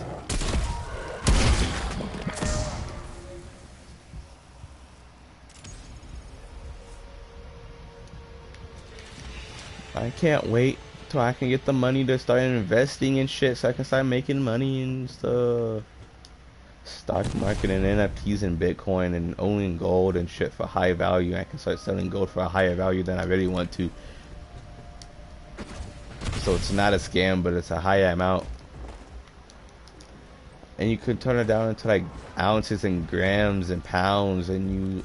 I can't wait till I can get the money to start investing and shit, so I can start making money and stuff. Stock market and NFTs and Bitcoin and owning gold and shit for high value. I can start selling gold for a higher value than I really want to. So it's not a scam, but it's a higher amount. And you could turn it down into like ounces and grams and pounds, and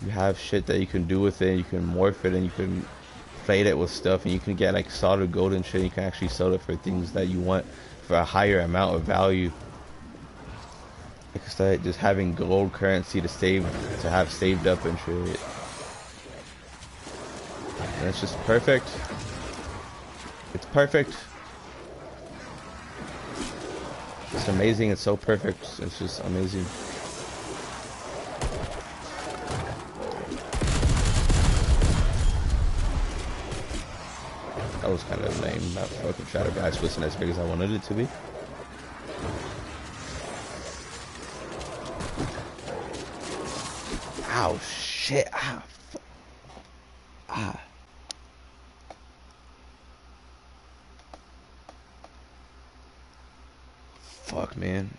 you have shit that you can do with it. You can morph it and you can plate it with stuff, and you can get like solid gold and shit. You can actually sell it for things that you want for a higher amount of value. You can start just having gold currency to have saved up and shit. And it's just perfect. It's perfect. It's amazing. It's so perfect. It's just amazing. That was kind of lame. That fucking shadow guys wasn't as big as I wanted it to be. Ow, shit. Ah. Ah. Fuck, man.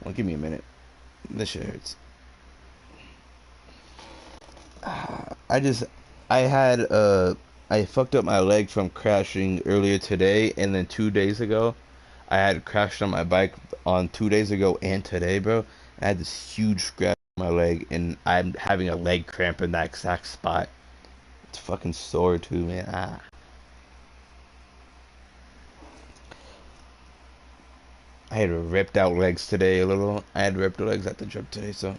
Well, give me a minute. This shit hurts. I just I had I fucked up my leg from crashing earlier today, and then 2 days ago I had crashed on my bike on 2 days ago and today, bro. I had this huge scratch on my leg, and I'm having a leg cramp in that exact spot. It's fucking sore too, man. Ah. I had ripped out legs today a little. I had ripped legs at the gym today, so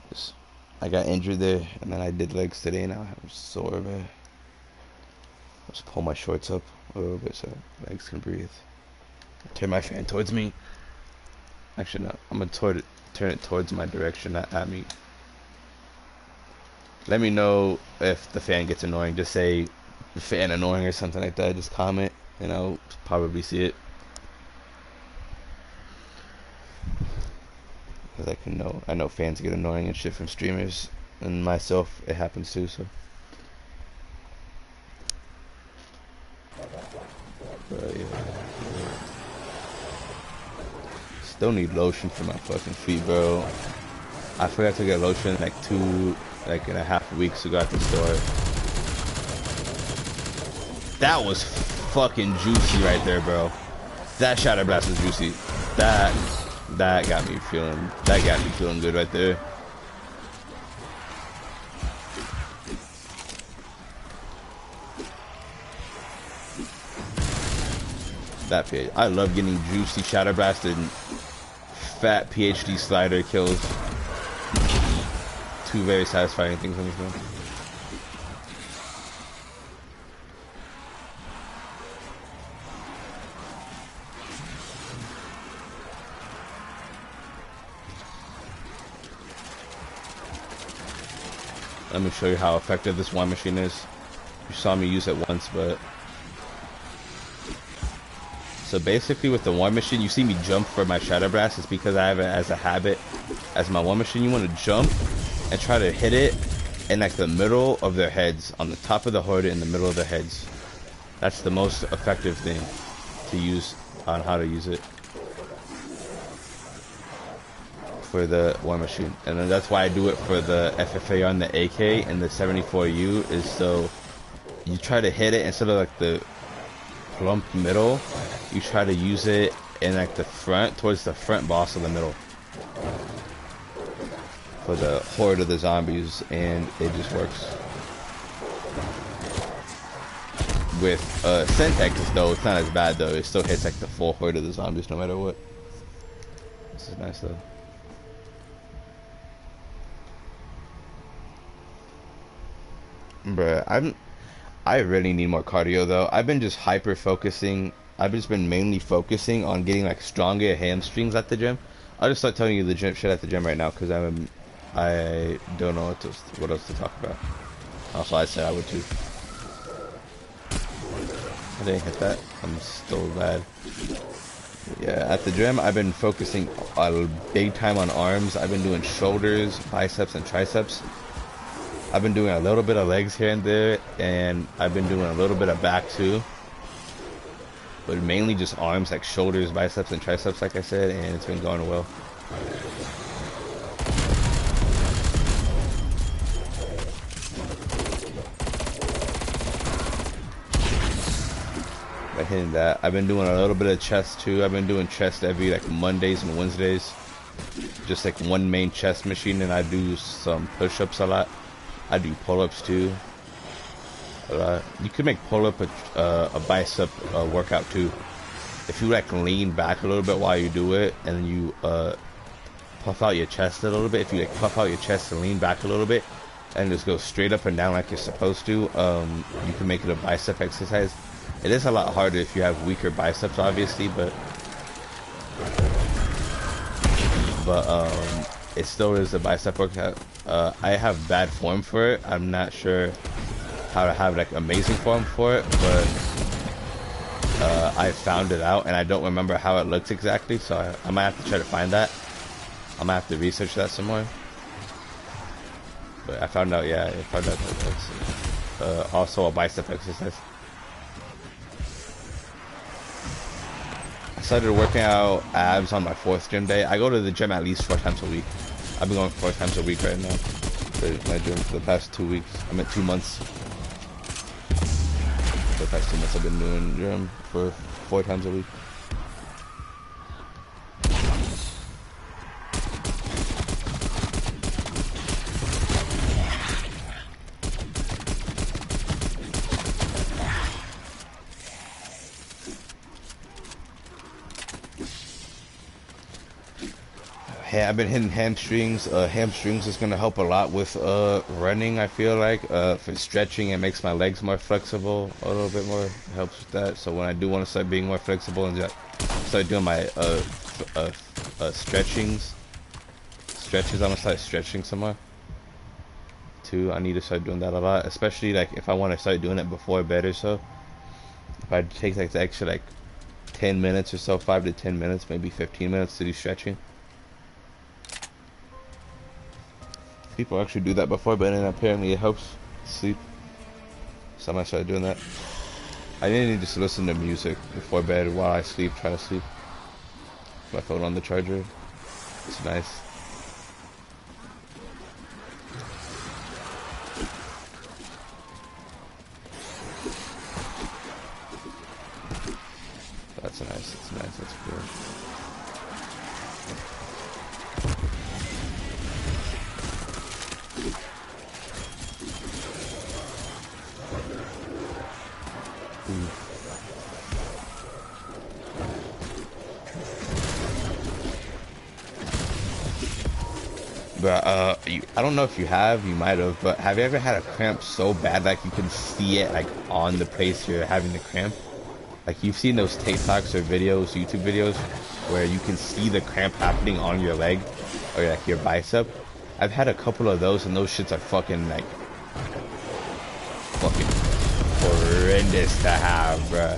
just, I got injured there, and then I did legs today, and now I'm sore, man. Just pull my shorts up a little bit so legs can breathe. Turn my fan towards me. Actually, no. I'm gonna turn it towards my direction, not at me. Let me know if the fan gets annoying. Just say the fan annoying or something like that. Just comment, and I'll probably see it. Because I know fans get annoying and shit from streamers, and myself, it happens too. So, but yeah. Still need lotion for my fucking feet, bro. I forgot to get lotion like in a half weeks ago at the store. That was fucking juicy right there, bro. That shatter blast was juicy. That got me feeling good right there. That PhD. I love getting juicy shatter blasted and fat PhD slider kills. Two very satisfying things on this game. Let me show you how effective this one machine is. You saw me use it once, but... So basically with the one machine, you see me jump for my shatter blast. It's because I have it as a habit. As my one machine, you want to jump and try to hit it in like the middle of their heads. On the top of the horde, in the middle of their heads. That's the most effective thing to use on how to use it. For the war machine, and then that's why I do it for the FFAR and the AK and the 74U, is so you try to hit it instead of like the plump middle, you try to use it in like the front, towards the front boss of the middle for the horde of the zombies, and it just works. With Syntax though, it's not as bad though. It still hits like the full horde of the zombies no matter what. This is nice though. Bruh, I really need more cardio though. I've been just hyper focusing. I've just been mainly focusing on getting like stronger hamstrings at the gym. I'll just start telling you the gym shit at the gym right now because I don't know what else to talk about. Also, I said I would too. I didn't hit that. I'm still bad. Yeah, at the gym I've been focusing a big time on arms. I've been doing shoulders, biceps, and triceps. I've been doing a little bit of legs here and there, and I've been doing a little bit of back too. But mainly just arms, like shoulders, biceps, and triceps, like I said, and it's been going well. By hitting that, I've been doing a little bit of chest too. I've been doing chest every like Mondays and Wednesdays. Just like one main chest machine, and I do some push-ups a lot. I do pull-ups too. You could make pull-up a bicep workout too. If you like lean back a little bit while you do it, and you puff out your chest a little bit. If you like puff out your chest and lean back a little bit, and just go straight up and down like you're supposed to, you can make it a bicep exercise. It is a lot harder if you have weaker biceps, obviously, but it still is a bicep workout. I have bad form for it. I'm not sure how to have like amazing form for it, but I found it out, and I don't remember how it looks exactly, so I might have to try to find that. I might have to research that some more. But I found out, yeah, I found out that that's also a bicep exercise. I started working out abs on my 4th gym day. I go to the gym at least 4 times a week. I've been going 4 times a week right now. started my gym for the past 2 weeks. I meant 2 months. For the past 2 months I've been doing gym for 4 times a week. Hey, I've been hitting hamstrings. Hamstrings is gonna help a lot with running. I feel like for stretching, it makes my legs more flexible a little bit more. It helps with that. So when I do want to start being more flexible and just start doing my stretches, I'm gonna start stretching some more. Too, I need to start doing that a lot, especially like if I want to start doing it before bed or so. If I take like the extra like 10 minutes or so, 5 to 10 minutes, maybe 15 minutes to do stretching. People actually do that before bed, and apparently it helps sleep. So I might start doing that. I need to just listen to music before bed while I sleep, try to sleep. My phone on the charger. It's nice. That's nice, that's nice, that's good. But I don't know if you have, you might have, but have you ever had a cramp so bad like you can see it like on the place you're having the cramp? Like you've seen those TikToks or videos, YouTube videos, where you can see the cramp happening on your leg or like your bicep. I've had a couple of those, and those shits are fucking like fucking horrendous to have, bruh.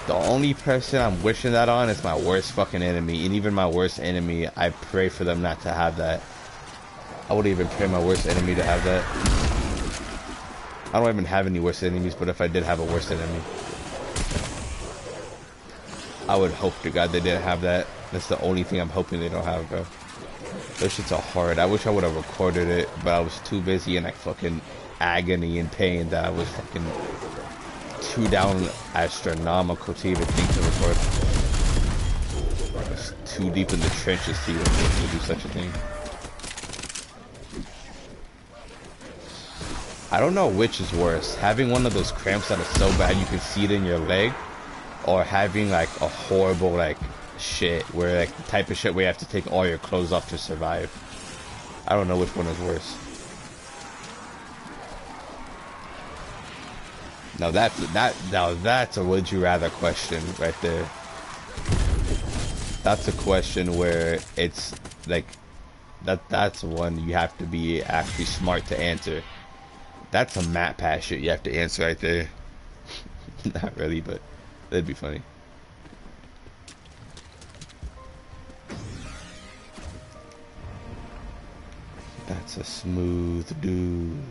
The only person I'm wishing that on is my worst fucking enemy, and even my worst enemy, I pray for them not to have that. I would even pray my worst enemy to have that. I don't even have any worst enemies, but if I did have a worst enemy, I would hope to God they didn't have that. That's the only thing I'm hoping they don't have, bro. Those shits are hard. I wish I would have recorded it, but I was too busy in like fucking agony and pain that I was fucking too down astronomical to even think to record. I was too deep in the trenches to even think to do such a thing. I don't know which is worse, having one of those cramps that is so bad you can see it in your leg, or having like a horrible like shit where like the type of shit where you have to take all your clothes off to survive. I don't know which one is worse. Now that's a would you rather question right there. That's a question where it's like that's one you have to be actually smart to answer. That's some Matt Pass shit you have to answer right there. Not really, but that'd be funny. That's a smooth dude.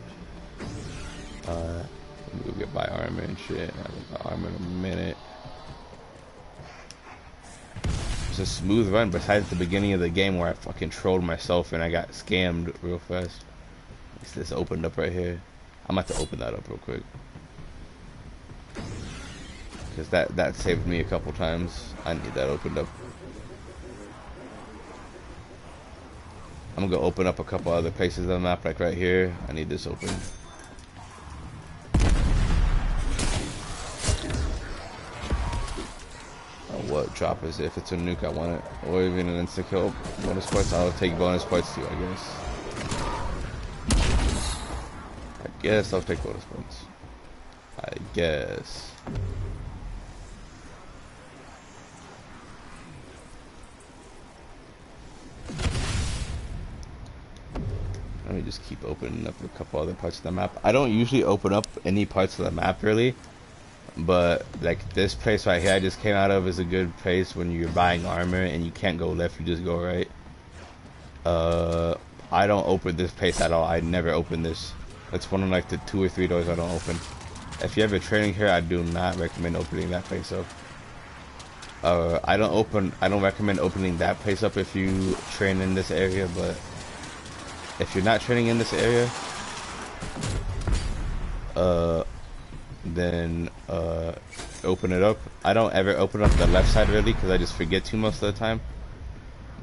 We'll get by armor and shit. I'll get by armor in a minute. It's a smooth run besides the beginning of the game where I fucking trolled myself and I got scammed real fast. This opened up right here. I'm about to open that up real quick. Because that saved me a couple times. I need that opened up. I'm gonna go open up a couple other places on the map, like right here. I need this open. What drop is it? If it's a nuke, I want it. Or even an insta kill. Bonus points, I'll take bonus points too, I guess. I'll take bonus points. I guess. Let me just keep opening up a couple other parts of the map. I don't usually open up any parts of the map really, but like this place right here I just came out of is a good place when you're buying armor and you can't go left, you just go right. I don't open this place at all. I never open this. It's one of like the 2 or 3 doors I don't open. If you have a training here, I do not recommend opening that place up. I don't recommend opening that place up if you train in this area, but if you're not training in this area, uh, then open it up. I don't ever open up the left side really because I just forget to most of the time.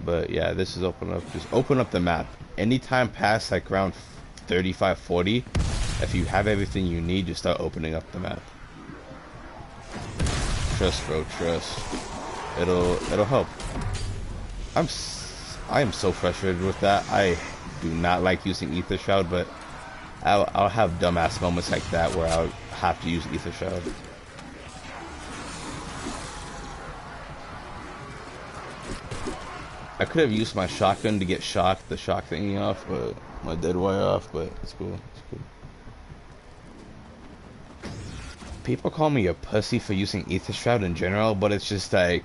But yeah, this is open up. Just open up the map. Anytime past like around 35, 40, if you have everything you need, just start opening up the map. Trust, bro, trust. It'll help. I am so frustrated with that. I do not like using Ether Shroud, but I'll have dumbass moments like that where I'll have to use Ether Shroud. I could have used my shotgun to get the shock thingy off, but my dead wire off, but it's cool. It's cool. People call me a pussy for using Ether Shroud in general, but it's just like,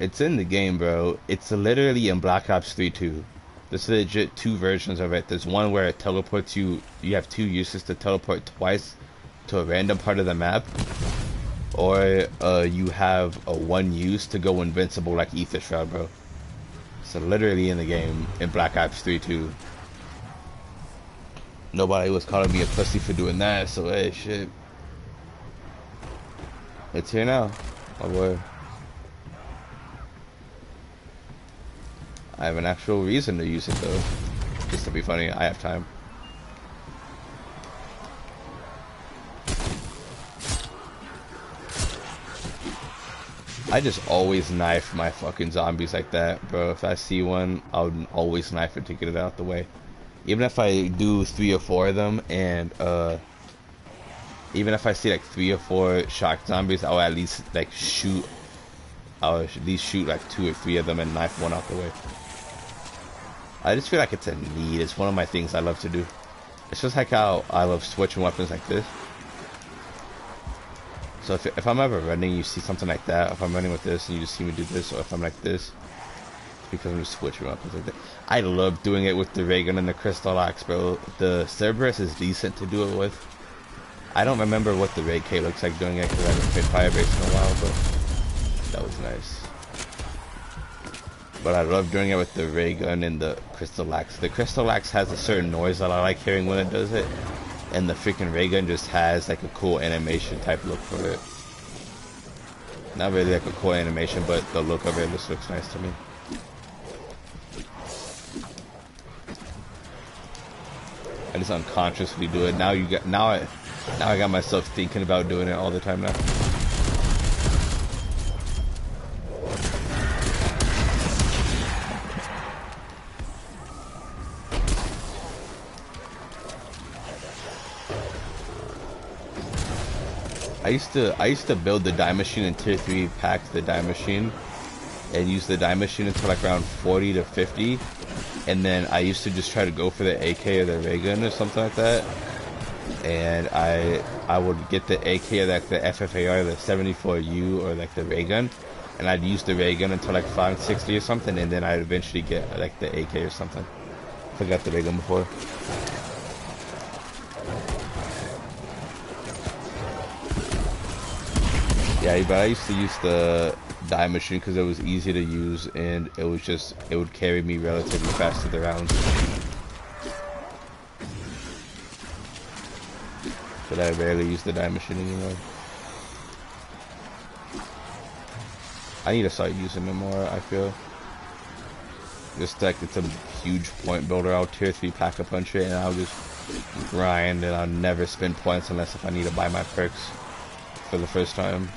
it's in the game, bro. It's literally in Black Ops 3 too. There's legit two versions of it. There's one where it teleports you. You have two uses to teleport twice to a random part of the map, or you have a one use to go invincible like Ether Shroud, bro. So literally in the game in Black Ops 3 too. Nobody was calling me a pussy for doing that, so hey, shit. It's here now, my boy. I have an actual reason to use it though. Just to be funny, I have time. I just always knife my fucking zombies like that, bro. If I see one, I'll always knife it to get it out the way. Even if I do 3 or 4 of them, and even if I see like 3 or 4 shock zombies, I'll at least like shoot. I'll at least shoot like 2 or 3 of them and knife one out the way. I just feel like it's a need. It's one of my things I love to do. It's just like how I love switching weapons like this. So if I'm ever running, you see something like that. If I'm running with this and you just see me do this, or if I'm like this, it's because I'm just switching weapons like that. I love doing it with the ray gun and the crystal axe, bro. The Cerberus is decent to do it with. I don't remember what the Raid K looks like doing it because I haven't played Firebase in a while, but that was nice. But I love doing it with the ray gun and the crystal axe. The crystal axe has a certain noise that I like hearing when it does it. And the freaking ray gun just has like a cool animation type look for it. Not really like a cool animation, but the look of it just looks nice to me. I just unconsciously do it. Now I got myself thinking about doing it all the time now. I used to build the die machine in tier 3 packs, the die machine, and use the die machine until like around 40 to 50, and then I used to just try to go for the AK or the ray gun or something like that, and I would get the AK or like the FFAR, the 74U, or like the ray gun, and I'd use the ray gun until like 560 or something, and then I'd eventually get like the AK or something. Forgot the ray gun before. Yeah, but I used to use the die machine because it was easy to use and it would carry me relatively fast to the rounds. But I rarely use the die machine anymore. I need to start using it more, I feel. Just like it's a huge point builder. I'll tier 3 pack a punch it and I'll just grind and I'll never spend points unless if I need to buy my perks for the first time.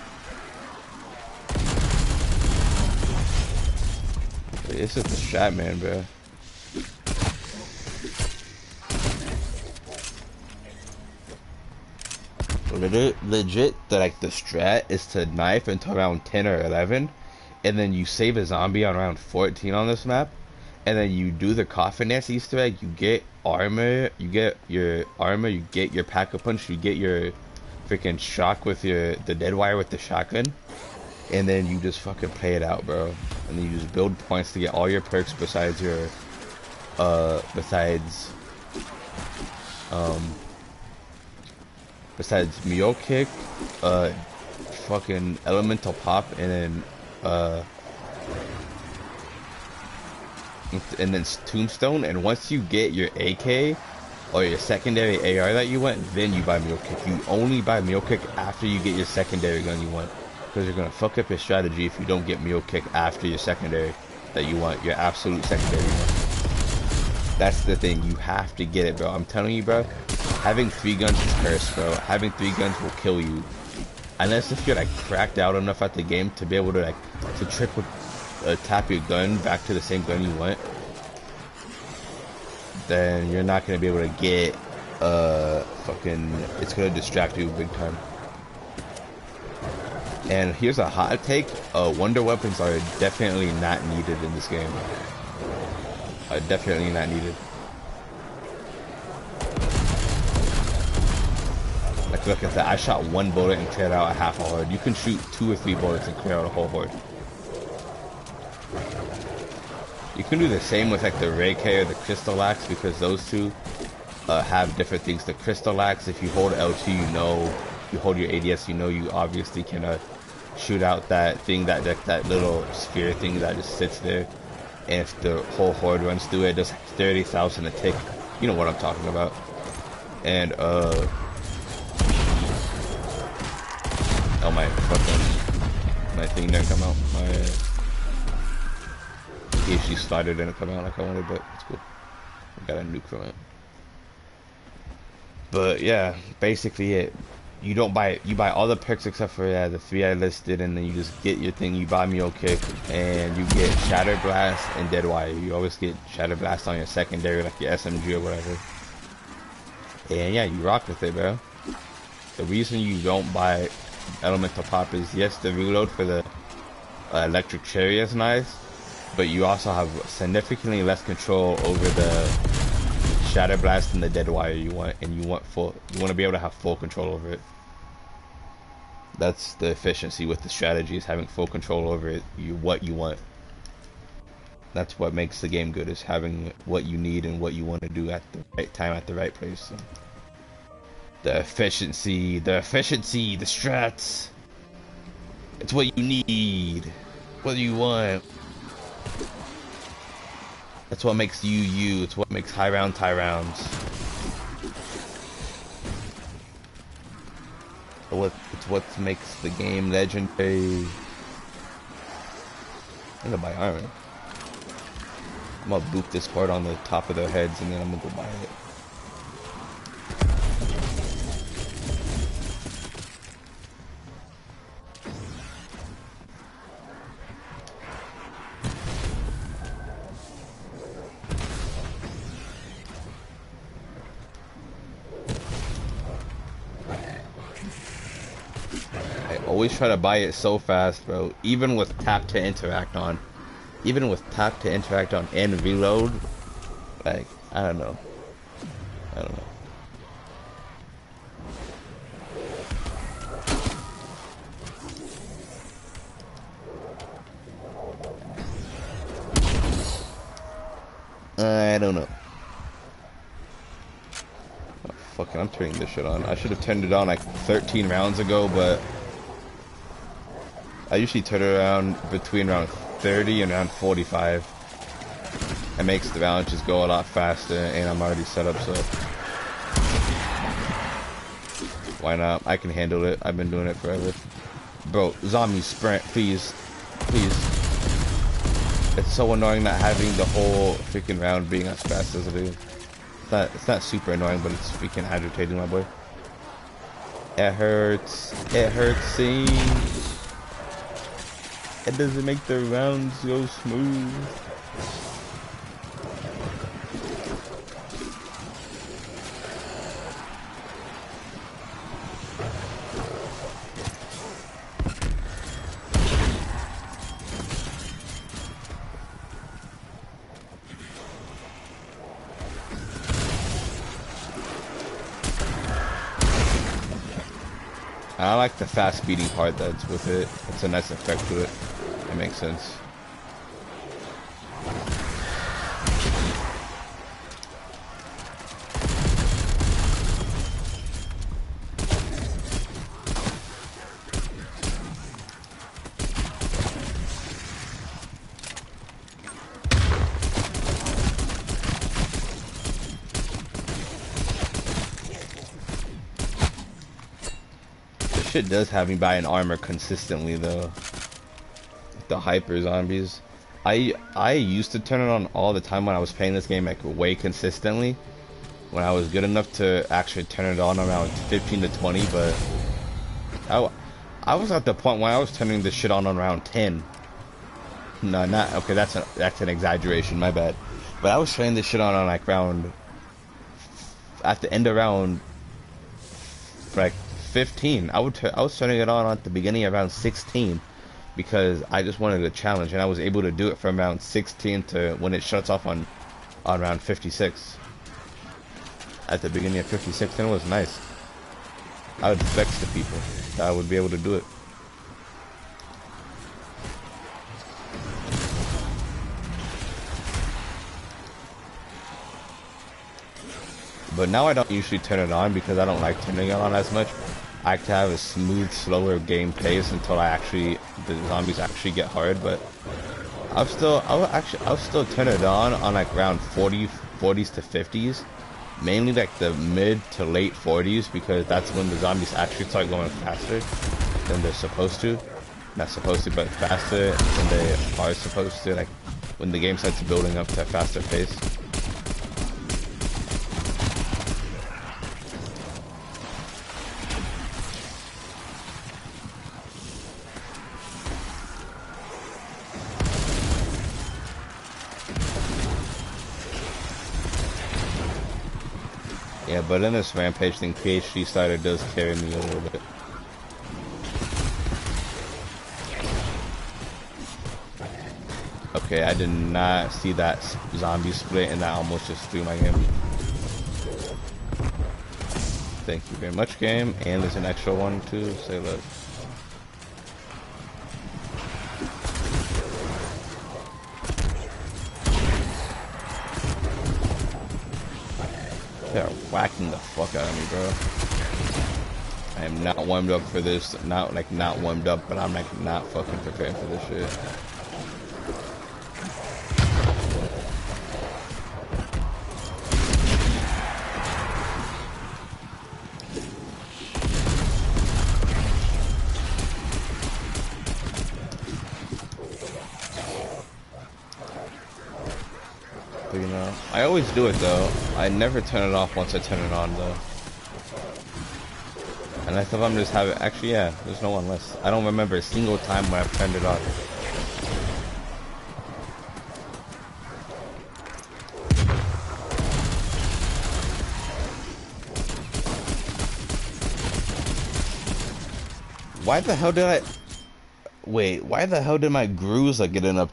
It's just a strat, man, bro. Legit, like the strat is to knife until around 10 or 11, and then you save a zombie on around 14 on this map, and then you do the coffin dance Easter egg. You get armor, you get your armor, you get your pack-a-punch, you get your freaking shock with the dead wire with the shotgun. And then you just fucking play it out, bro. And then you just build points to get all your perks besides your, besides Mule Kick, fucking Elemental Pop, and then, and then Tombstone, and once you get your AK or your secondary AR that you want, then you buy Mule Kick. You only buy Mule Kick after you get your secondary gun you want, because you're gonna fuck up your strategy if you don't get Mule Kick after your secondary that you want, your absolute secondary you want. That's the thing, you have to get it, bro. I'm telling you, bro, having 3 guns is cursed, bro. Having 3 guns will kill you. Unless if you're like cracked out enough at the game to be able to like to triple tap your gun back to the same gun you want, then you're not gonna be able to get fucking, it's gonna distract you big time. And here's a hot take, wonder weapons are definitely not needed in this game. Definitely not needed. Like, look at that, I shot 1 bullet and cleared out a half a horde. You can shoot 2 or 3 bullets and clear out a whole horde. You can do the same with like the Ray K or the Crystal Axe, because those two have different things. The Crystal Axe, if you hold L2, you know, you hold your ADS, you know you obviously can shoot out that thing, that little sphere thing that just sits there. And if the whole horde runs through it, it does like 30,000 a tick. You know what I'm talking about. And oh my fucking, my thing didn't come out. My PhD slider didn't come out like I wanted, but it's cool. I got a nuke from it. But yeah, basically it. You don't buy it. You buy all the perks except for the 3 I listed, and then you just get your thing. You buy Mule Kick, and you get Shatter Blast and Dead Wire. You always get Shatter Blast on your secondary, like your SMG or whatever. And yeah, you rock with it, bro. The reason you don't buy Elemental Pop is, yes, the reload for the Electric Cherry is nice, but you also have significantly less control over the Shatter Blast and the Dead Wire you want, and you want to be able to have full control over it. That's the efficiency with the strategy, is having full control over it, what you want. That's what makes the game good, is having what you need and what you want to do at the right time, at the right place. So, the efficiency, the strats. It's what you need. What do you want? That's what makes you you. It's what makes high round tie rounds. It's what makes the game legendary. I'm gonna buy armor. I'm gonna boop this part on the top of their heads, and then I'm gonna go buy it. Always try to buy it so fast, bro. Even with tap to interact on. Even with tap to interact on and reload. Like, I don't know. I don't know. Oh, fucking, I'm turning this shit on. I should have turned it on like 13 rounds ago, but I usually turn it around between around 30 and around 45. It makes the round just go a lot faster, and I'm already set up, so why not? I can handle it. I've been doing it forever. Bro, zombie sprint, please. Please. It's so annoying not having the whole freaking round being as fast as it is. It's not super annoying, but it's freaking agitating, my boy. It hurts. It hurts seeing. It doesn't make the rounds go smooth. I like the fast beating part that's with it. It's a nice effect to it. It makes sense. shit does have me buying armor consistently though. The hyper zombies. I used to turn it on all the time when I was playing this game like way consistently. When I was good enough to actually turn it on around 15 to 20, but I was at the point when I was turning this shit on around 10. No, not okay. That's an exaggeration. My bad. But I was turning this shit on like round at the end of round like 15. I was turning it on at the beginning of round 16 because I just wanted a challenge, and I was able to do it from round 16 to when it shuts off on round 56. At the beginning of 56, and it was nice. I would flex the people that I would be able to do it. But now I don't usually turn it on because I don't like turning it on as much. I like to have a smooth, slower game pace until the zombies actually get hard. But I'll still turn it on like around 40s to 50s. Mainly like the mid to late 40s because that's when the zombies actually start going faster than they're supposed to. Not supposed to, but faster than they are supposed to. Like when the game starts building up to a faster pace. Yeah, but in this rampage thing, PhD starter does carry me a little bit. Okay, I did not see that zombie split, and that almost just threw my game. Thank you very much, game. And there's an extra one too. Say less. They're whacking the fuck out of me, bro. I am not warmed up for this. Not warmed up, but I'm like not fucking prepared for this shit. You know, I always do it though. I never turn it off once I turn it on though. And I thought I'm just having. Actually, yeah, there's no one less. I don't remember a single time when I've turned it off. Why the hell did I? Wait, why the hell did my Gruza get an up?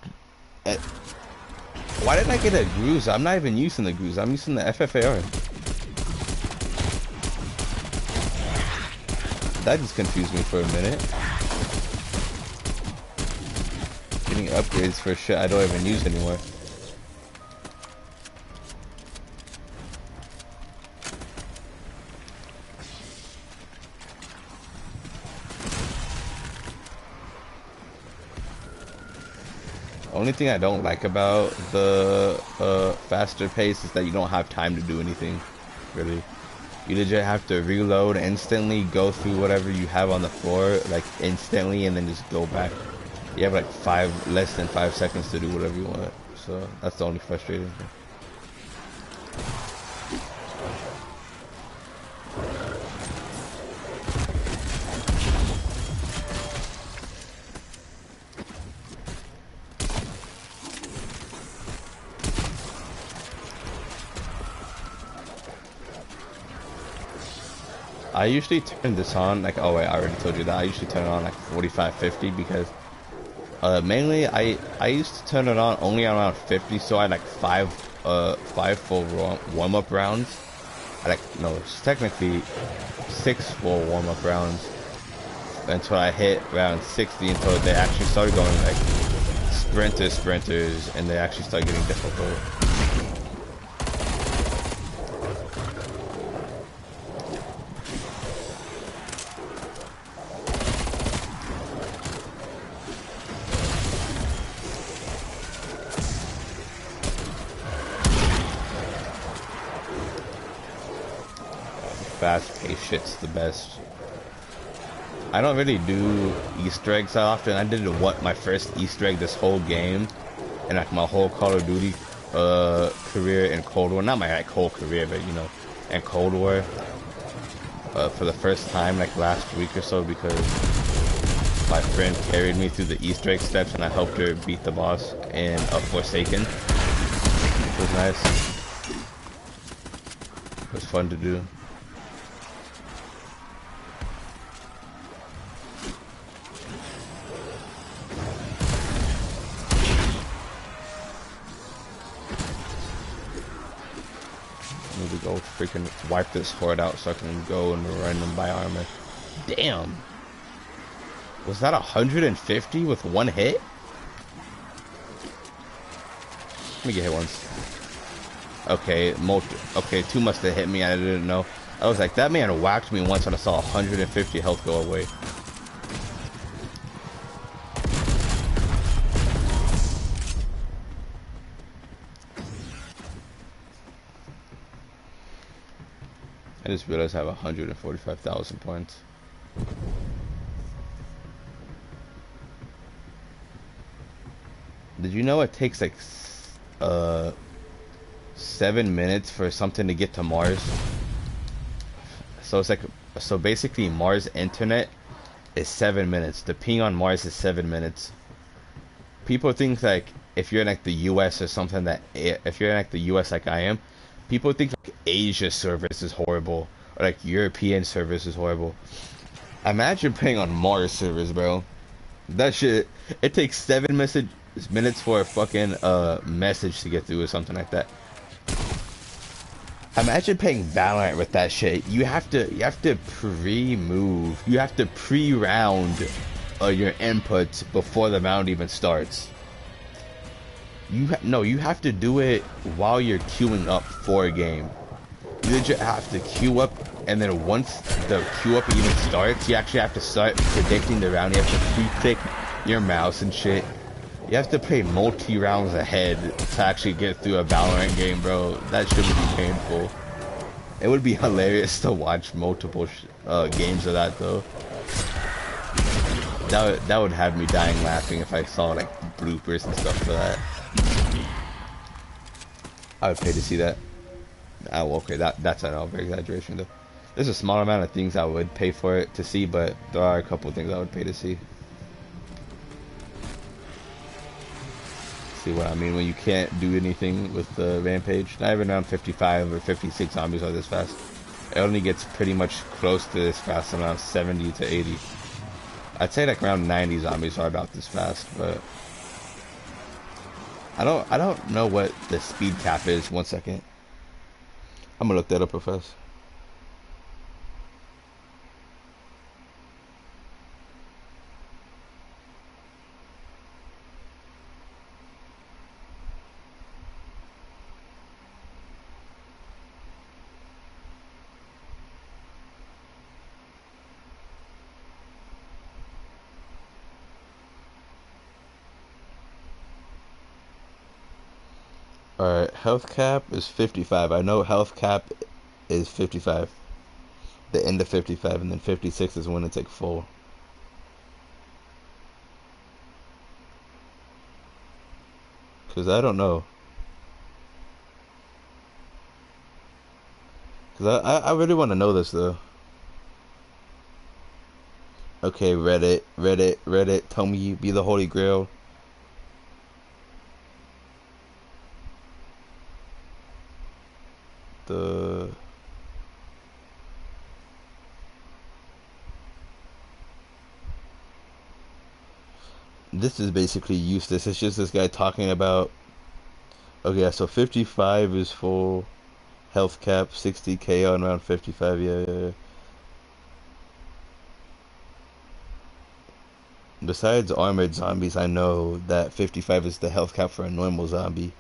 Why didn't I get a Gruza? I'm not even using the Gruza. I'm using the FFAR. That just confused me for a minute. Getting upgrades for shit I don't even use anymore. Only thing I don't like about the faster pace is that you don't have time to do anything, really. You legit have to reload instantly, go through whatever you have on the floor, like instantly, and then just go back. You have like less than 5 seconds to do whatever you want. So that's the only frustrating thing. I usually turn this on like, oh wait, I already told you that. I usually turn it on like 45, 50 because mainly I used to turn it on only around 50, so I had like five full warm-up rounds. No, it's technically 6 full warm-up rounds until I hit round 60, until they actually started going like sprinters, and they actually started getting difficult. Fast-paced shit's the best. I don't really do Easter eggs that often. I did my first Easter egg this whole game, and like my whole Call of Duty career in Cold War. Not my like whole career, but you know, in Cold War. For the first time like last week or so, because my friend carried me through the Easter egg steps and I helped her beat the boss in Forsaken, which was nice. It was fun to do. I need to go freaking wipe this horde out so I can go and run them by armor. Damn! Was that 150 with one hit? Let me get hit once. Okay, okay, two must have hit me. I didn't know. I was like, that man whacked me once and I saw 150 health go away. I just realized I have 145,000 points. Did you know it takes like 7 minutes for something to get to Mars? So it's like, so basically Mars internet is 7 minutes. The ping on Mars is 7 minutes. People think like if you're in like the US or something, that if you're in like the US like I am, people think like Asia service is horrible or like European service is horrible. Imagine paying on Mars service, bro. That shit, it takes 7 minutes for a fucking message to get through or something like that. Imagine playing Valorant with that shit. You have to pre-move. You have to pre-round your inputs before the round even starts. You have to do it while you're queuing up for a game. You just have to queue up, and then once the queue up even starts, you actually have to start predicting the round. You have to pre-click your mouse and shit. You have to play multi-rounds ahead to actually get through a Valorant game, bro. That shit would be painful. It would be hilarious to watch multiple games of that, though. That would have me dying laughing if I saw like bloopers and stuff for that. I would pay to see that. Oh, okay, that's an over-exaggeration, though. There's a small amount of things I would pay for it to see, but there are a couple of things I would pay to see. See what I mean? When you can't do anything with the rampage. Not even around 55 or 56 zombies are this fast. It only gets pretty much close to this fast, around 70 to 80. I'd say like around 90 zombies are about this fast, but I don't know what the speed cap is. 1 second. I'm gonna look that up real fast. Alright, health cap is 55. I know health cap is 55. The end of 55, and then 56 is when it's like full. Because I don't know. Because I really want to know this, though. Okay, Reddit, tell me you be the Holy Grail. This is basically useless. It's just this guy talking about, okay, so 55 is full health cap, 60k on around 55. Yeah. Besides armored zombies, I know that 55 is the health cap for a normal zombie.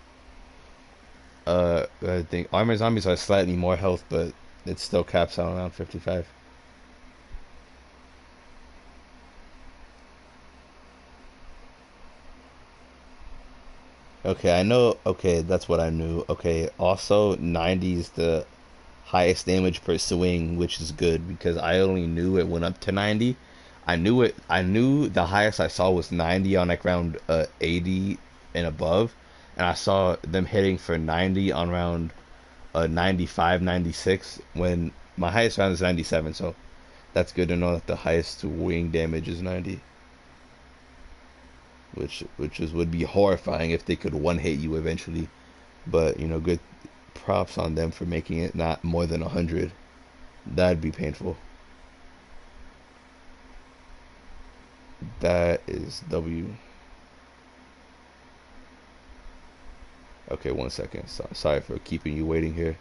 I think armored zombies are slightly more health, but it still caps out around 55. Okay, I know. Okay, that's what I knew. Okay, also 90 is the highest damage per swing, which is good because I only knew it went up to 90. I knew it. I knew the highest I saw was 90 on like round 80 and above, and I saw them hitting for 90 on round 95, 96. When my highest round is 97, so that's good to know that the highest wing damage is 90, which would be horrifying if they could one hit you eventually. But you know, good props on them for making it not more than 100. That'd be painful. That is W. Okay, 1 second. Sorry for keeping you waiting here.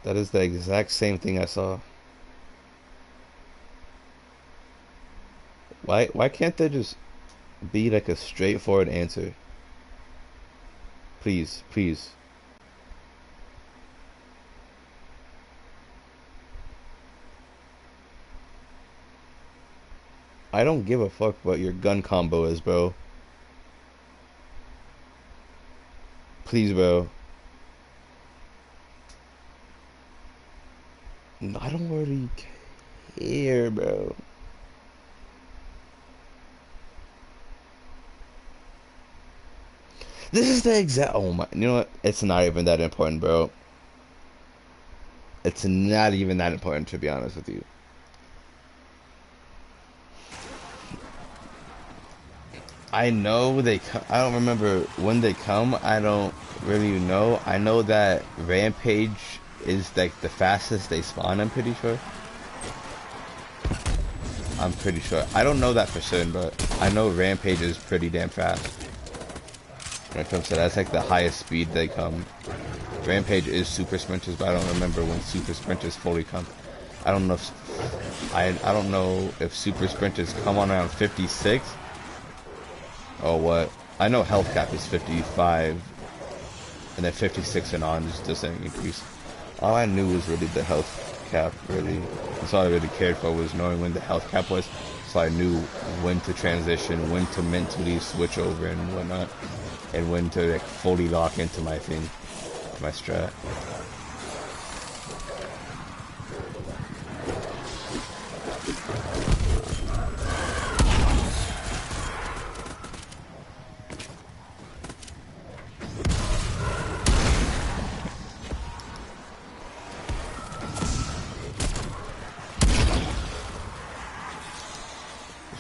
That is the exact same thing I saw. Why can't there just be like a straightforward answer? Please, please. I don't give a fuck what your gun combo is, bro. Please, bro. I don't really care, bro. This is the exact. Oh my. You know what? It's not even that important, bro. It's not even that important, to be honest with you. I know they. I don't remember when they come. I don't really know. I know that Rampage is like the fastest they spawn. I'm pretty sure. I'm pretty sure. I don't know that for certain, but I know Rampage is pretty damn fast. When it comes to that's like the highest speed they come. Rampage is super sprinters, but I don't remember when super sprinters fully come. I don't know if I don't know if super sprinters come on around 56 or what. I know health cap is 55, and then 56 and on just doesn't increase. All I knew was really the health cap. Really, that's all I really cared for, was knowing when the health cap was, so I knew when to transition, when to mentally switch over and whatnot, and when to like fully lock into my thing, my strat.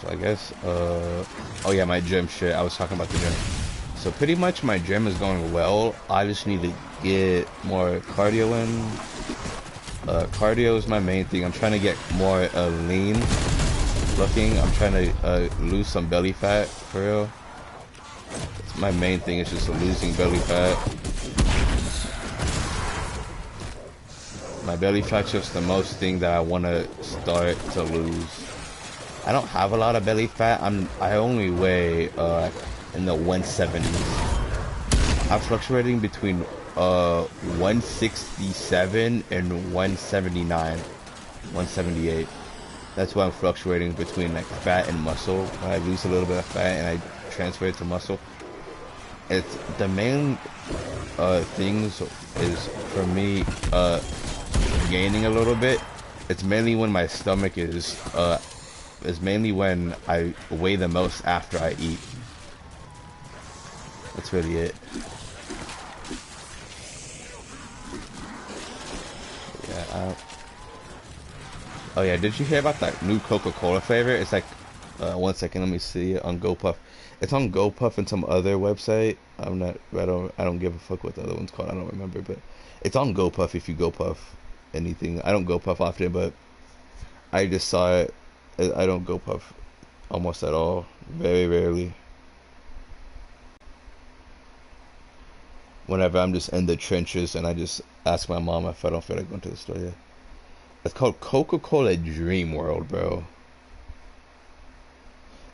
So I guess, oh yeah, my gym shit. I was talking about the gym. So pretty much my gym is going well. I just need to get more cardio in. Cardio is my main thing. I'm trying to get more lean looking. I'm trying to lose some belly fat for real. It's my main thing is just losing belly fat. My belly fat's just the most thing that I want to start to lose. I don't have a lot of belly fat. I only weigh in the 170s. I'm fluctuating between 167 and 179, 178. That's why I'm fluctuating between like fat and muscle. When I lose a little bit of fat and I transfer it to muscle, it's the main things is for me gaining a little bit. It's mainly when my stomach is mainly when I weigh the most after I eat. That's really it. Yeah. Oh yeah, did you hear about that new Coca-Cola flavor? It's like, 1 second, let me see it on GoPuff. It's on GoPuff and some other website. I don't give a fuck what the other one's called. I don't remember, but it's on GoPuff if you GoPuff anything. I don't GoPuff often, but I just saw it. I don't GoPuff almost at all. Very rarely. Whenever I'm just in the trenches and I just ask my mom if I don't feel like going to the store yet. It's called Coca-Cola Dream World, bro.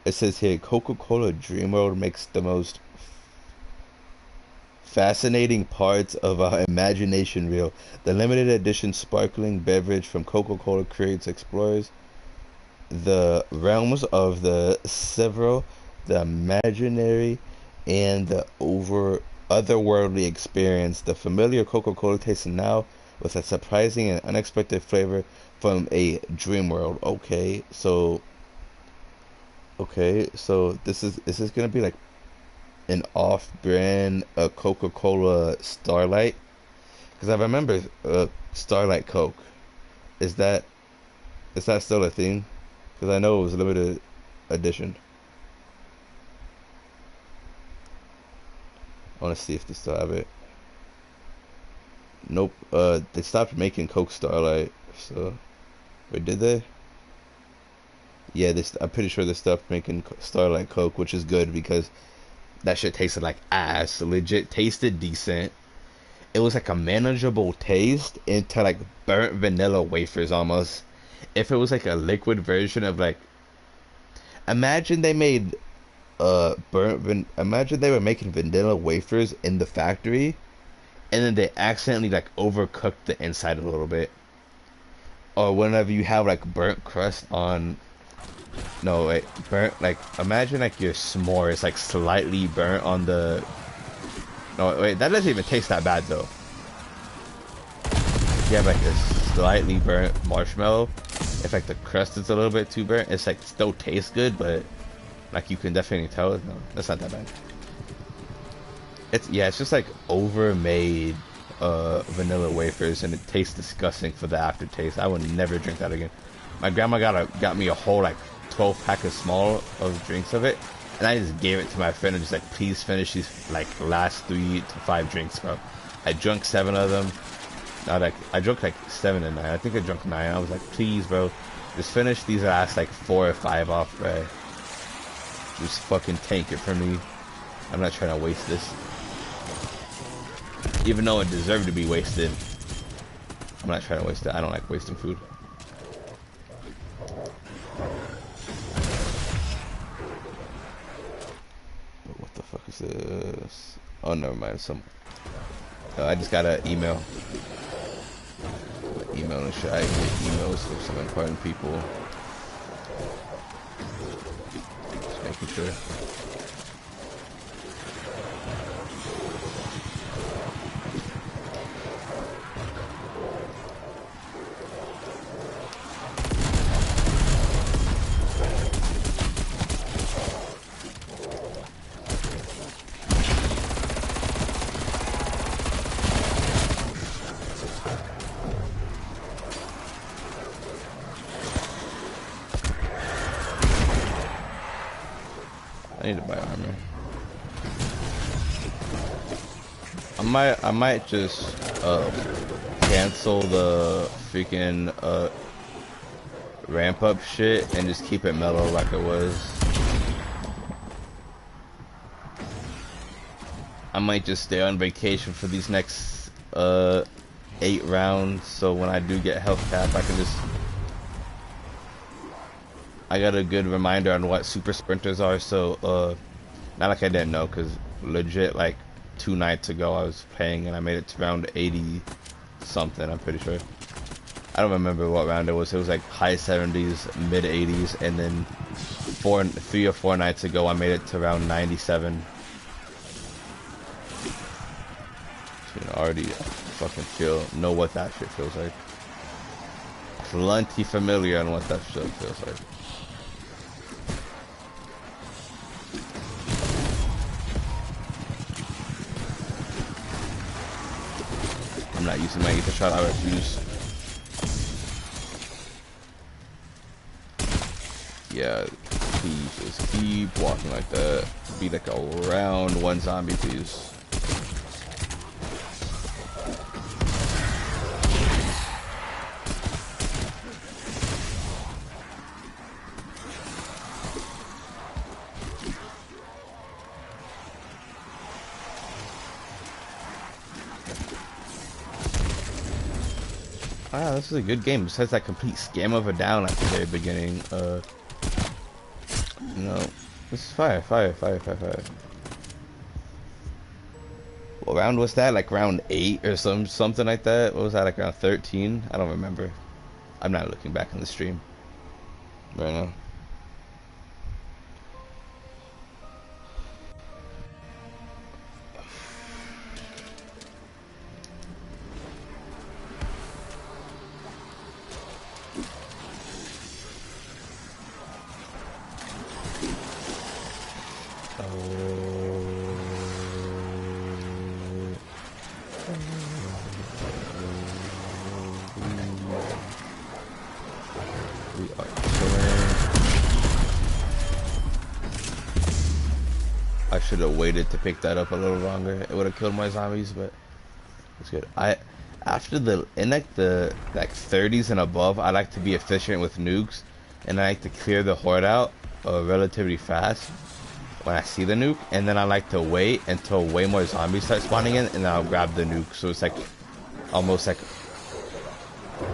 It says here, Coca-Cola Dream World makes the most fascinating parts of our imagination real. The limited edition sparkling beverage from Coca-Cola creates explores the realms of the several the imaginary and the over otherworldly experience. The familiar Coca-Cola tastes now with a surprising and unexpected flavor from a dream world. Okay, so this is gonna be like an off-brand Coca-Cola Starlight, because I remember Starlight Coke. Is that is that still a thing? Because I know it was a limited edition. I want to see if they still have it. Nope. They stopped making Coke Starlight. So, wait, did they? Yeah, I'm pretty sure they stopped making Starlight Coke, which is good because that shit tasted like ass. Legit tasted decent. It was like a manageable taste into like burnt vanilla wafers almost. If it was like a liquid version of like, imagine they made imagine they were making vanilla wafers in the factory and then they accidentally like overcooked the inside a little bit. Or whenever you have like burnt crust on, no wait, burnt, like imagine like your s'more is like slightly burnt on the, no wait, that doesn't even taste that bad though. You have like a slightly burnt marshmallow, if like the crust is a little bit too burnt, it's like still tastes good, but like you can definitely tell it. No, that's not that bad. It's just like overmade vanilla wafers, and it tastes disgusting for the aftertaste. I would never drink that again. My grandma got me a whole like 12 pack of small of drinks of it, and I just gave it to my friend and just like, please finish these like last 3 to 5 drinks, bro. I drunk 7 of them. I drunk like 7 and 9. I think I drunk 9. I was like, please, bro, just finish these last like 4 or 5 off, bro. Just fucking tank it for me. I'm not trying to waste this. Even though it deserved to be wasted, I'm not trying to waste it. I don't like wasting food. What the fuck is this? Oh, never mind. I just got an email. Email and shit. I get emails from some important people. Just making sure. I need to buy armor. I might just cancel the freaking ramp up shit and just keep it mellow like it was. I might just stay on vacation for these next 8 rounds, so when I do get health cap, I can just, I got a good reminder on what super sprinters are, so not like I didn't know, because legit like 2 nights ago I was playing and I made it to round 80 something, I'm pretty sure. I don't remember what round it was. It was like high 70s, mid 80s, and then 3 or 4 nights ago I made it to round 97. So, you know, already fucking know what that shit feels like. Plenty familiar on what that shit feels like. I'm not using my ether shot, I refuse. Yeah, please just keep walking like that. Be like a round 1 zombie, please. Wow, this is a good game. Besides that complete scam of a down at the very beginning, no, this is fire. What round was that? Like round 8 or something like that? What was that, like round 13? I don't remember. I'm not looking back on the stream right now. I should have waited to pick that up a little longer. It would have killed my zombies, but it's good. After in like the 30s and above, I like to be efficient with nukes, and I like to clear the horde out relatively fast when I see the nuke, and then I like to wait until way more zombies start spawning in, and then I'll grab the nuke. So it's like almost like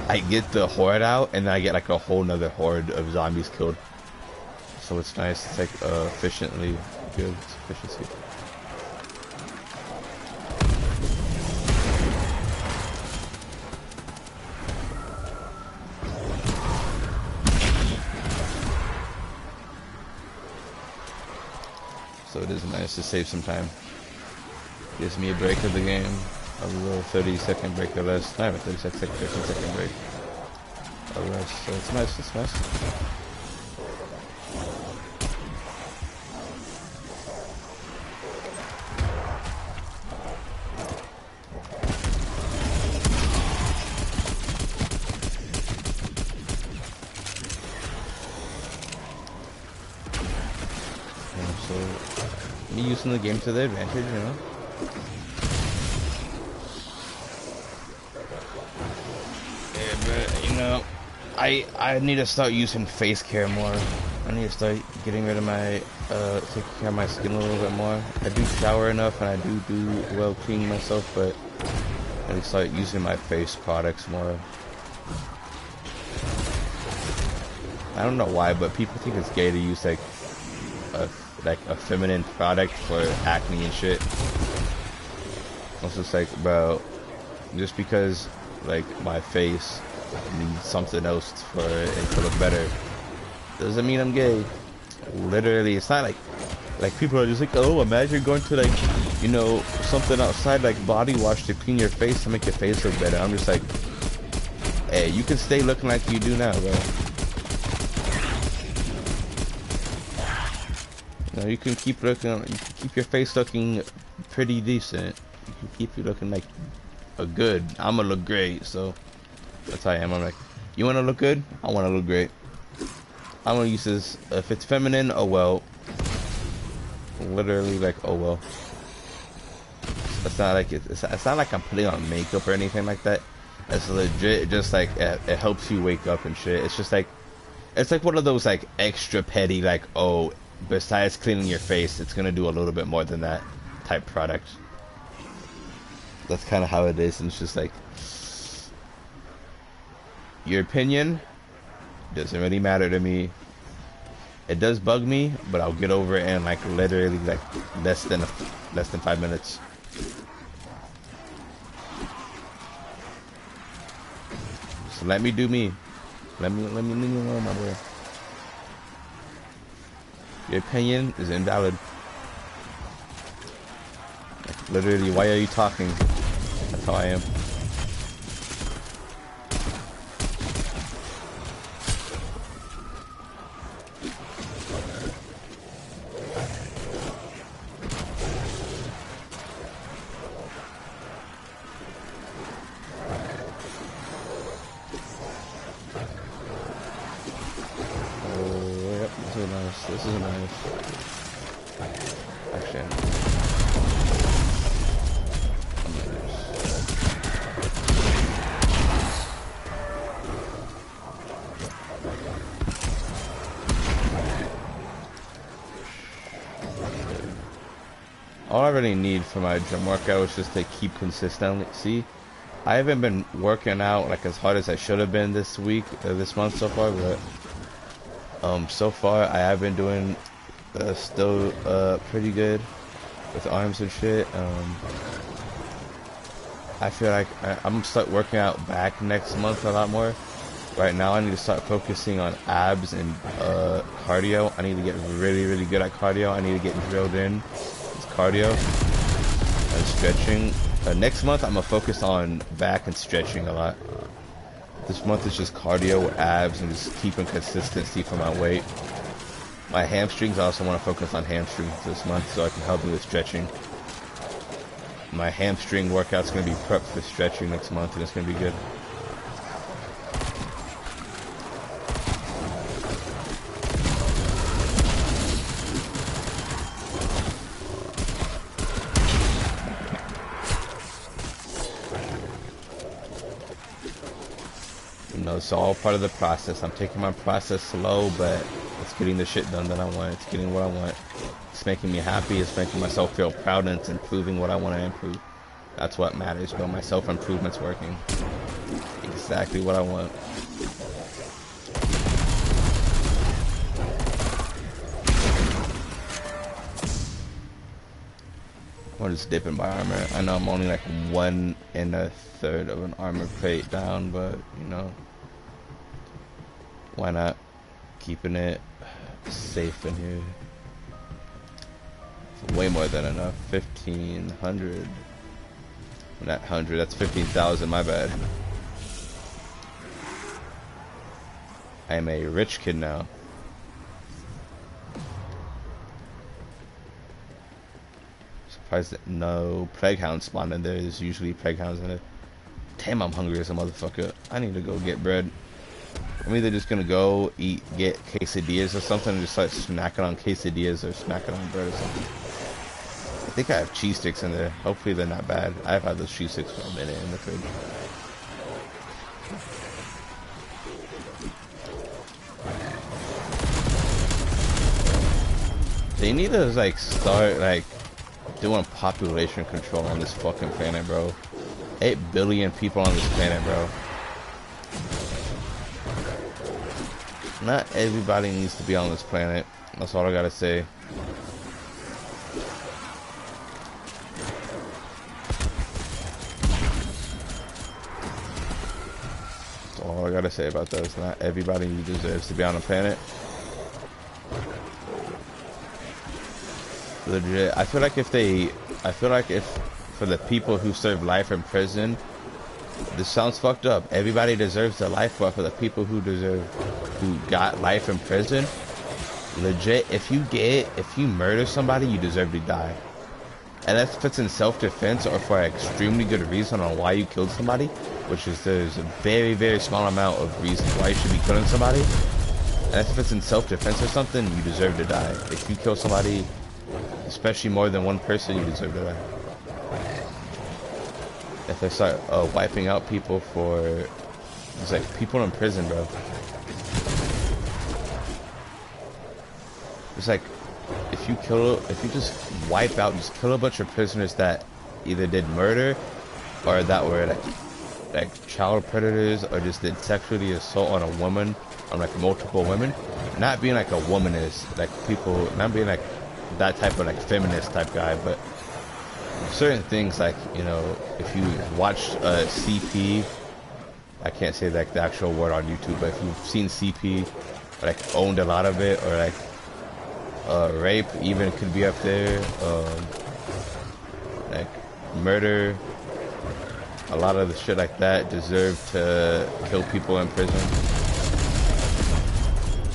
I get the horde out, and then I get like a whole nother horde of zombies killed. So it's nice. It's like efficiently good. It's efficiency. So it is nice to save some time. Gives me a break of the game. A little 30-second break or less. Not even 30-second, 15-second break. Or less. So it's nice, it's nice. So, me using the game to their advantage, you know? You know, I need to start using face care more. I need to start getting rid of my taking care of my skin a little bit more. I do shower enough and I do well cleaning myself, but I need to start using my face products more. I don't know why, but people think it's gay to use like a feminine product for acne and shit. It's just like, bro, just because like my face needs something else for it to look better doesn't mean I'm gay. Literally, it's not like people are just like, oh, imagine going to like, you know, something outside like body wash to clean your face to make your face look better. I'm just like, hey, you can stay looking like you do now, bro. You know, you can keep looking, you can keep your face looking pretty decent. You can keep you looking like a good. I'ma look great, so that's how I am. I'm like, you wanna look good? I wanna look great. I'm gonna use this. If it's feminine, oh well. Literally, like, oh well. It's not like it's not like I'm putting on makeup or anything like that. It's legit, just like it helps you wake up and shit. It's just like, it's like one of those like extra petty, like, oh, besides cleaning your face, it's gonna do a little bit more than that type product. That's kind of how it is, and it's just like, your opinion doesn't really matter to me. It does bug me, but I'll get over it in like literally like less than 5 minutes. So let me do me. Let me leave me alone, my boy. Your opinion is invalid. Like, literally, why are you talking? That's how I am. This is nice. Actually, all I really need for my gym workout is just to keep consistently. See, I haven't been working out like as hard as I should have been this week, this month so far, but so far I have been doing still pretty good with arms and shit. I feel like I'm gonna start working out back next month a lot more. Right now I need to start focusing on abs and cardio. I need to get really good at cardio. I need to get drilled in with cardio and stretching. Next month I'm gonna focus on back and stretching a lot. This month is just cardio, abs, and just keeping consistency for my weight. My hamstrings, I also want to focus on hamstrings this month so I can help me with stretching. My hamstring workout's going to be prepped for stretching next month, and it's going to be good. know, it's all part of the process. I'm taking my process slow, but it's getting the shit done that I want. It's getting what I want. It's making me happy. It's making myself feel proud, and it's improving what I want to improve. That's what matters, bro. My self-improvement's working. Exactly what I want. I'm just dipping by armor. I know I'm only like 1 1/3 of an armor plate down, but you know, why not? Keeping it safe in here. It's way more than enough. 1,500. Not 100. That's 15,000. My bad. I am a rich kid now. Surprised that no plague hounds spawn in there. There's usually plague hounds in it. Damn, I'm hungry as a motherfucker. I need to go get bread. I'm either just gonna go get quesadillas or something, and just start snacking on quesadillas or snacking on bread or something. I think I have cheese sticks in there. Hopefully they're not bad. I've had those cheese sticks for a minute in the fridge. They need to like start like doing population control on this fucking planet, bro. 8 billion people on this planet, bro. Not everybody needs to be on this planet. That's all I gotta say. That's all I gotta say about that. Not everybody deserves to be on the planet. Legit. I feel like if for the people who serve life in prison, this sounds fucked up. Everybody deserves their life, but for the people who got life in prison, legit, if you murder somebody, you deserve to die. And if it's in self-defense or for an extremely good reason on why you killed somebody, which is there's a very, very small amount of reasons why you should be killing somebody. And if it's in self-defense or something, you deserve to die. If you kill somebody, especially more than one person, you deserve to die. If they start wiping out people for, it's like people in prison, bro. It's like if you just wipe out, just kill a bunch of prisoners that either did murder or that were like child predators or just did sexually assault on a woman, on like multiple women. Not being like a womanist, like people, not being like that type of like feminist type guy, but certain things like, you know, if you watched CP, I can't say like the actual word on YouTube, but if you've seen CP, like owned a lot of it, or like rape even could be up there, like murder, a lot of the shit like that deserve to kill people in prison.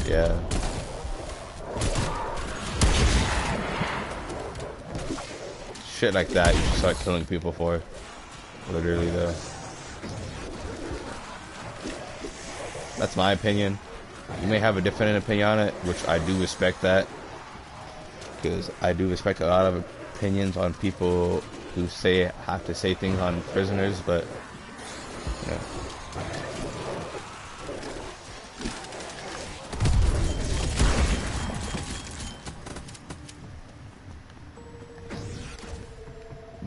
Yeah. Shit like that you should start killing people for. Literally though. That's my opinion. You may have a different opinion on it, which I do respect that. Because I do respect a lot of opinions on people who have to say things on prisoners, but yeah.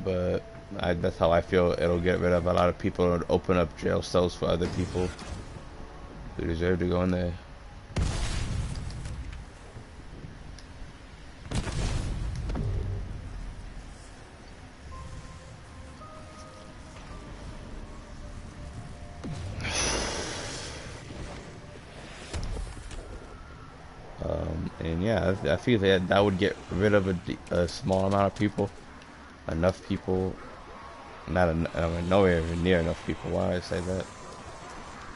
But that's how I feel. It'll get rid of a lot of people and open up jail cells for other people who deserve to go in there. And yeah, I feel that would get rid of a small amount of people. Enough people, I mean, nowhere near enough people. Why would I say that?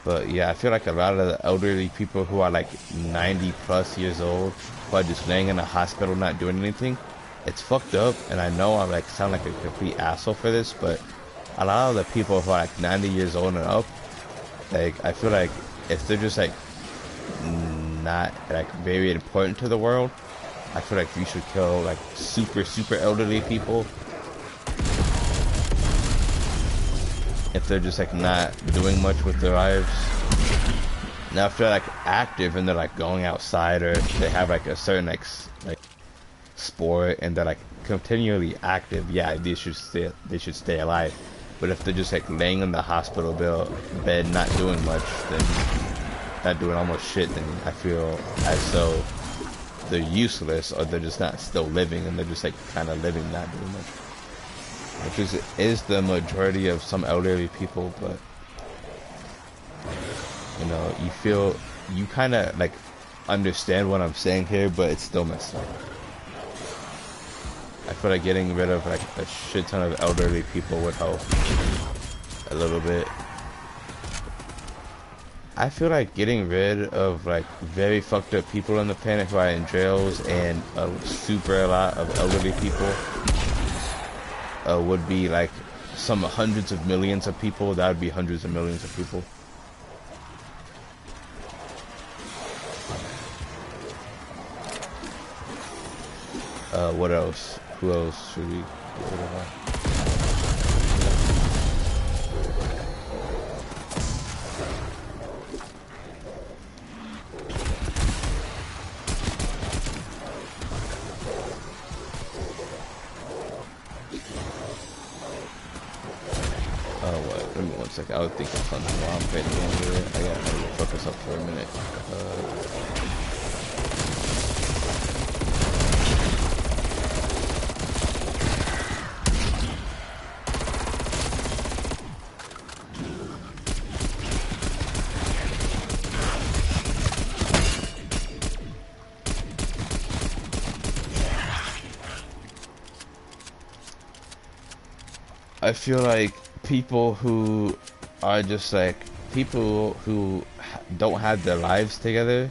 But yeah, I feel like a lot of the elderly people who are like 90 plus years old, who are just laying in a hospital not doing anything, it's fucked up. And I know I'm like sound like a complete asshole for this, but a lot of the people who are like 90 years old and up, like I feel like if they're just like not like very important to the world, I feel like you should kill like super elderly people if they're just like not doing much with their lives. Now if they're like active and they're like going outside, or if they have like a certain like sport and they're like continually active, yeah, they should stay alive. But if they're just like laying in the hospital bed, not doing much, then not doing almost shit, then I feel as though they're useless, or they're just not still living, and they're just like kind of living, not doing much. Which is the majority of some elderly people, but you know, you kind of like understand what I'm saying here, but it's still messed up. I feel like getting rid of like a shit ton of elderly people would help a little bit. I feel like getting rid of like very fucked up people on the planet who are in jails, and a lot of elderly people would be like some hundreds of millions of people. That would be hundreds of millions of people. What else? Who else should we get rid of? What? Give me 1 second. I would think of something while I'm playing the game here. I gotta fuck this up for a minute. I feel like people who are just like people who don't have their lives together,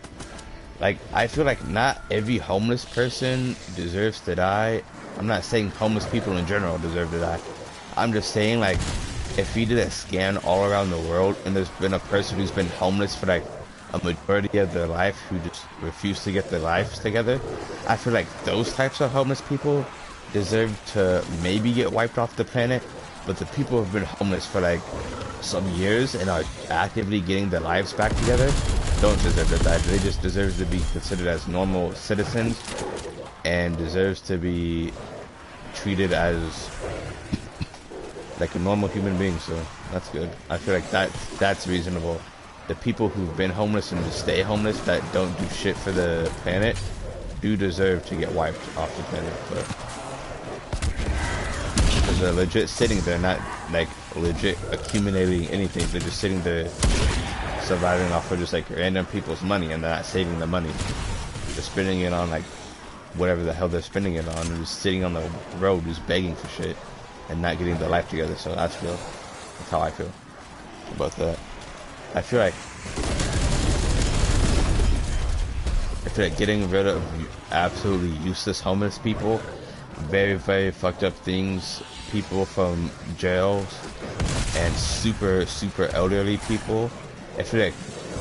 like I feel like not every homeless person deserves to die. I'm not saying homeless people in general deserve to die. I'm just saying, like, if we did a scan all around the world and there's been a person who's been homeless for like a majority of their life who just refuse to get their lives together, I feel like those types of homeless people deserve to maybe get wiped off the planet. But the people who've been homeless for like some years and are actively getting their lives back together don't deserve to die. They just deserve to be considered as normal citizens and deserves to be treated as like a normal human being. So that's good. I feel like that's reasonable. The people who've been homeless and just stay homeless that don't do shit for the planet do deserve to get wiped off the planet. But they're legit sitting there, not like legit accumulating anything. They're just sitting there surviving off of just like random people's money, and they're not saving the money. They're spending it on like whatever the hell they're spending it on, and just sitting on the road just begging for shit and not getting their life together. So that's how I feel about that. I feel like getting rid of absolutely useless homeless people, very, very fucked up things, people from jails, and super, super elderly people. I feel like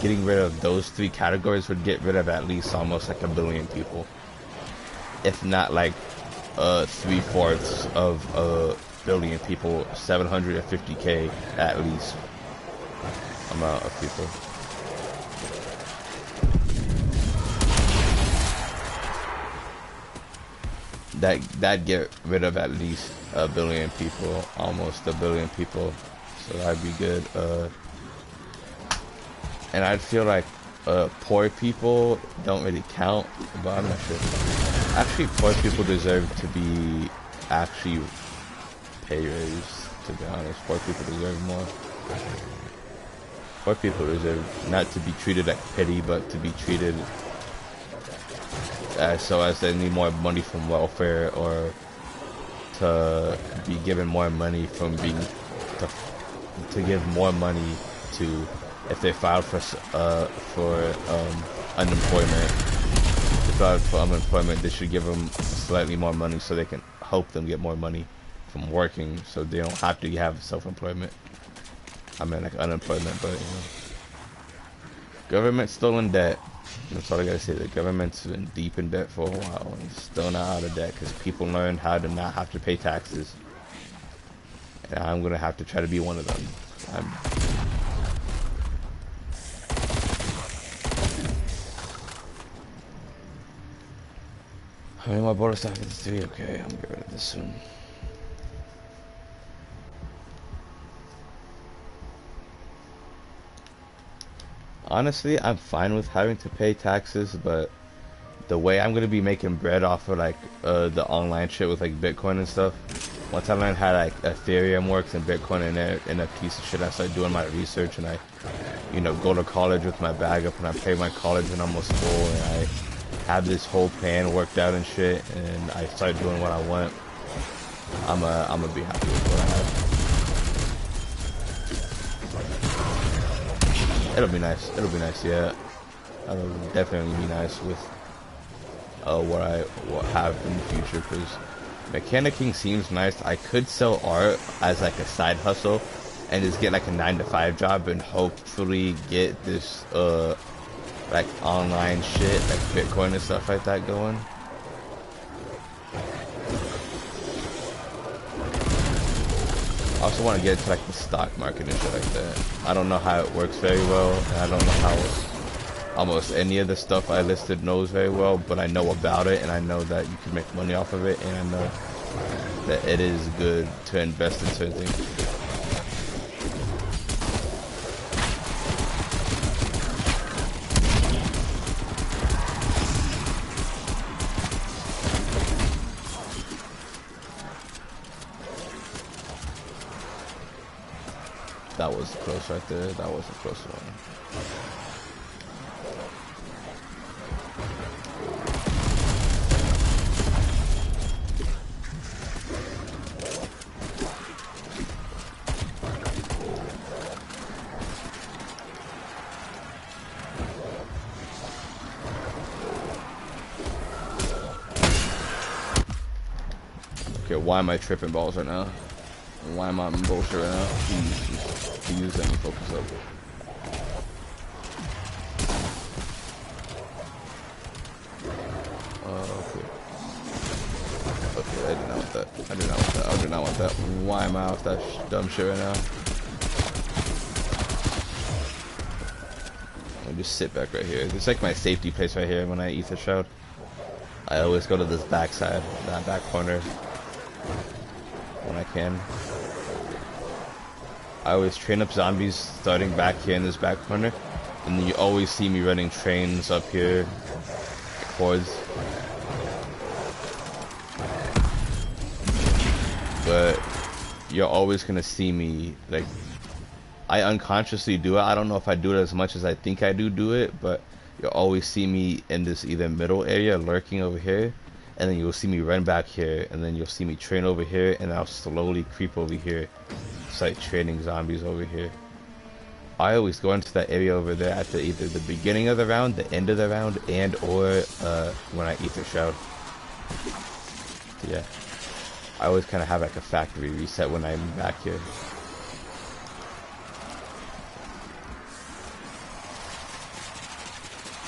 getting rid of those three categories would get rid of at least almost like 1 billion people. If not like 3/4 of 1 billion people, 750K at least amount of people. That'd get rid of at least 1 billion people, almost 1 billion people, so that'd be good. And I'd feel like poor people don't really count, but I'm not sure. Actually, poor people deserve to be actually pay raised, to be honest. Poor people deserve more. Poor people deserve not to be treated like pity, but to be treated so as they need more money from welfare, or to be given more money from being to give more money to, if they filed for unemployment. If they filed for unemployment, they should give them slightly more money so they can help them get more money from working, so they don't have to have self-employment. I mean like unemployment, but you know, government's still in debt. That's all I gotta say. The government's been deep in debt for a while and still not out of debt because people learned how to not have to pay taxes. And I'm gonna have to try to be one of them. I mean, my bonus stock is 3. Okay, I'm gonna get rid of this soon. Honestly, I'm fine with having to pay taxes, but the way I'm gonna be making bread off of like the online shit with like Bitcoin and stuff. Once I learn how like Ethereum works and Bitcoin and NFTs and shit, I start doing my research and I, you know, go to college with my bag up and I pay my college when I'm almost full and I have this whole plan worked out and shit and I start doing what I want. I'm gonna be happy with what I have. It'll be nice. It'll be nice. Yeah, it'll definitely be nice with what I have in the future, because mechanicking seems nice. I could sell art as like a side hustle and just get like a 9-to-5 job and hopefully get this like online shit like Bitcoin and stuff like that going. I also want to get into like the stock market and shit like that. I don't know how it works very well, and I don't know how almost any of the stuff I listed knows very well, but I know about it and I know that you can make money off of it, and I know that it is good to invest in certain things. That was close right there. That was a close one. Okay, why am I tripping balls right now? Why am I in bullshit right now? Please let me focus up. Okay. Okay, I did not want that. I did not want that. I did not want that. Why am I off that dumb shit right now? I'll just sit back right here. It's like my safety place right here when I ether shroud. I always go to this back side, that back corner, when I can. I always train up zombies starting back here in this back corner, and you always see me running trains up here, hordes. But you're always gonna see me, like, I unconsciously do it. I don't know if I do it as much as I think I do it, but you'll always see me in this either middle area lurking over here, and then you'll see me run back here, and then you'll see me train over here, and I'll slowly creep over here. It's like training zombies over here. I always go into that area over there at either the beginning of the round, the end of the round, and or when I ether shroud. Yeah, I always kind of have like a factory reset when I'm back here.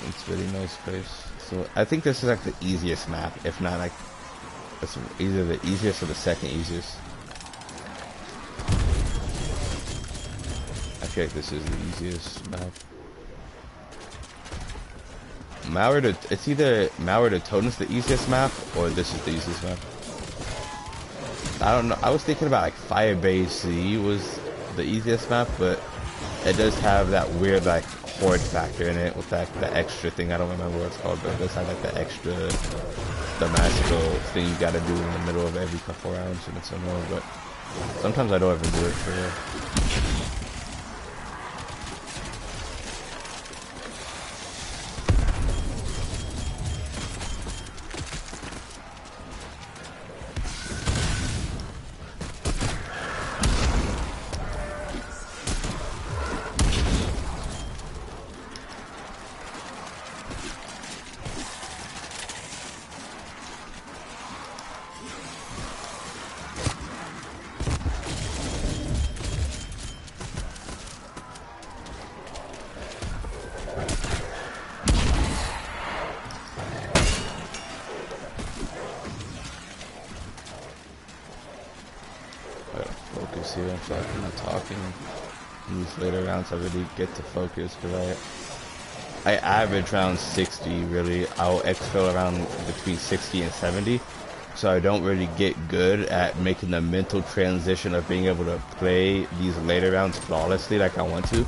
It's a really nice place. So I think this is like the easiest map, if not like it's either the easiest or the second easiest. I feel like this is the easiest map. It's either Mauer to Toten's the easiest map, or this is the easiest map. I don't know. I was thinking about like Firebase C was the easiest map, but it does have that weird like horde factor in it with that the extra thing. I don't remember what it's called, but it does have like the extra, the magical thing you gotta do in the middle of every couple rounds, and it's annoying. But sometimes I don't ever do it for real. Here, so I'm not talking in these later rounds. I really get to focus because I average around 60 really. I'll exfil around between 60 and 70. So I don't really get good at making the mental transition of being able to play these later rounds flawlessly like I want to.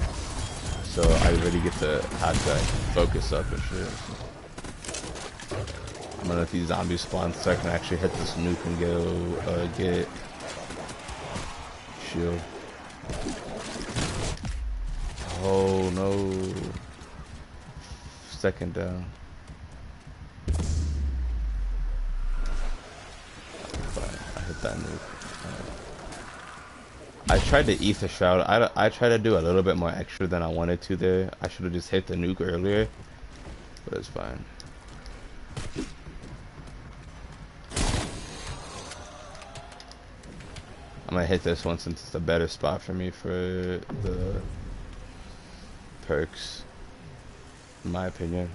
So I really get to have to focus up and shit. I'm gonna let these zombies spawn so I can actually hit this nuke and go get shield. Oh no. Second down. I hit that nuke. I tried to ether shroud. I tried to do a little bit more extra than I wanted to there. I should have just hit the nuke earlier, but it's fine. I'm gonna hit this one since it's a better spot for me for the perks, in my opinion.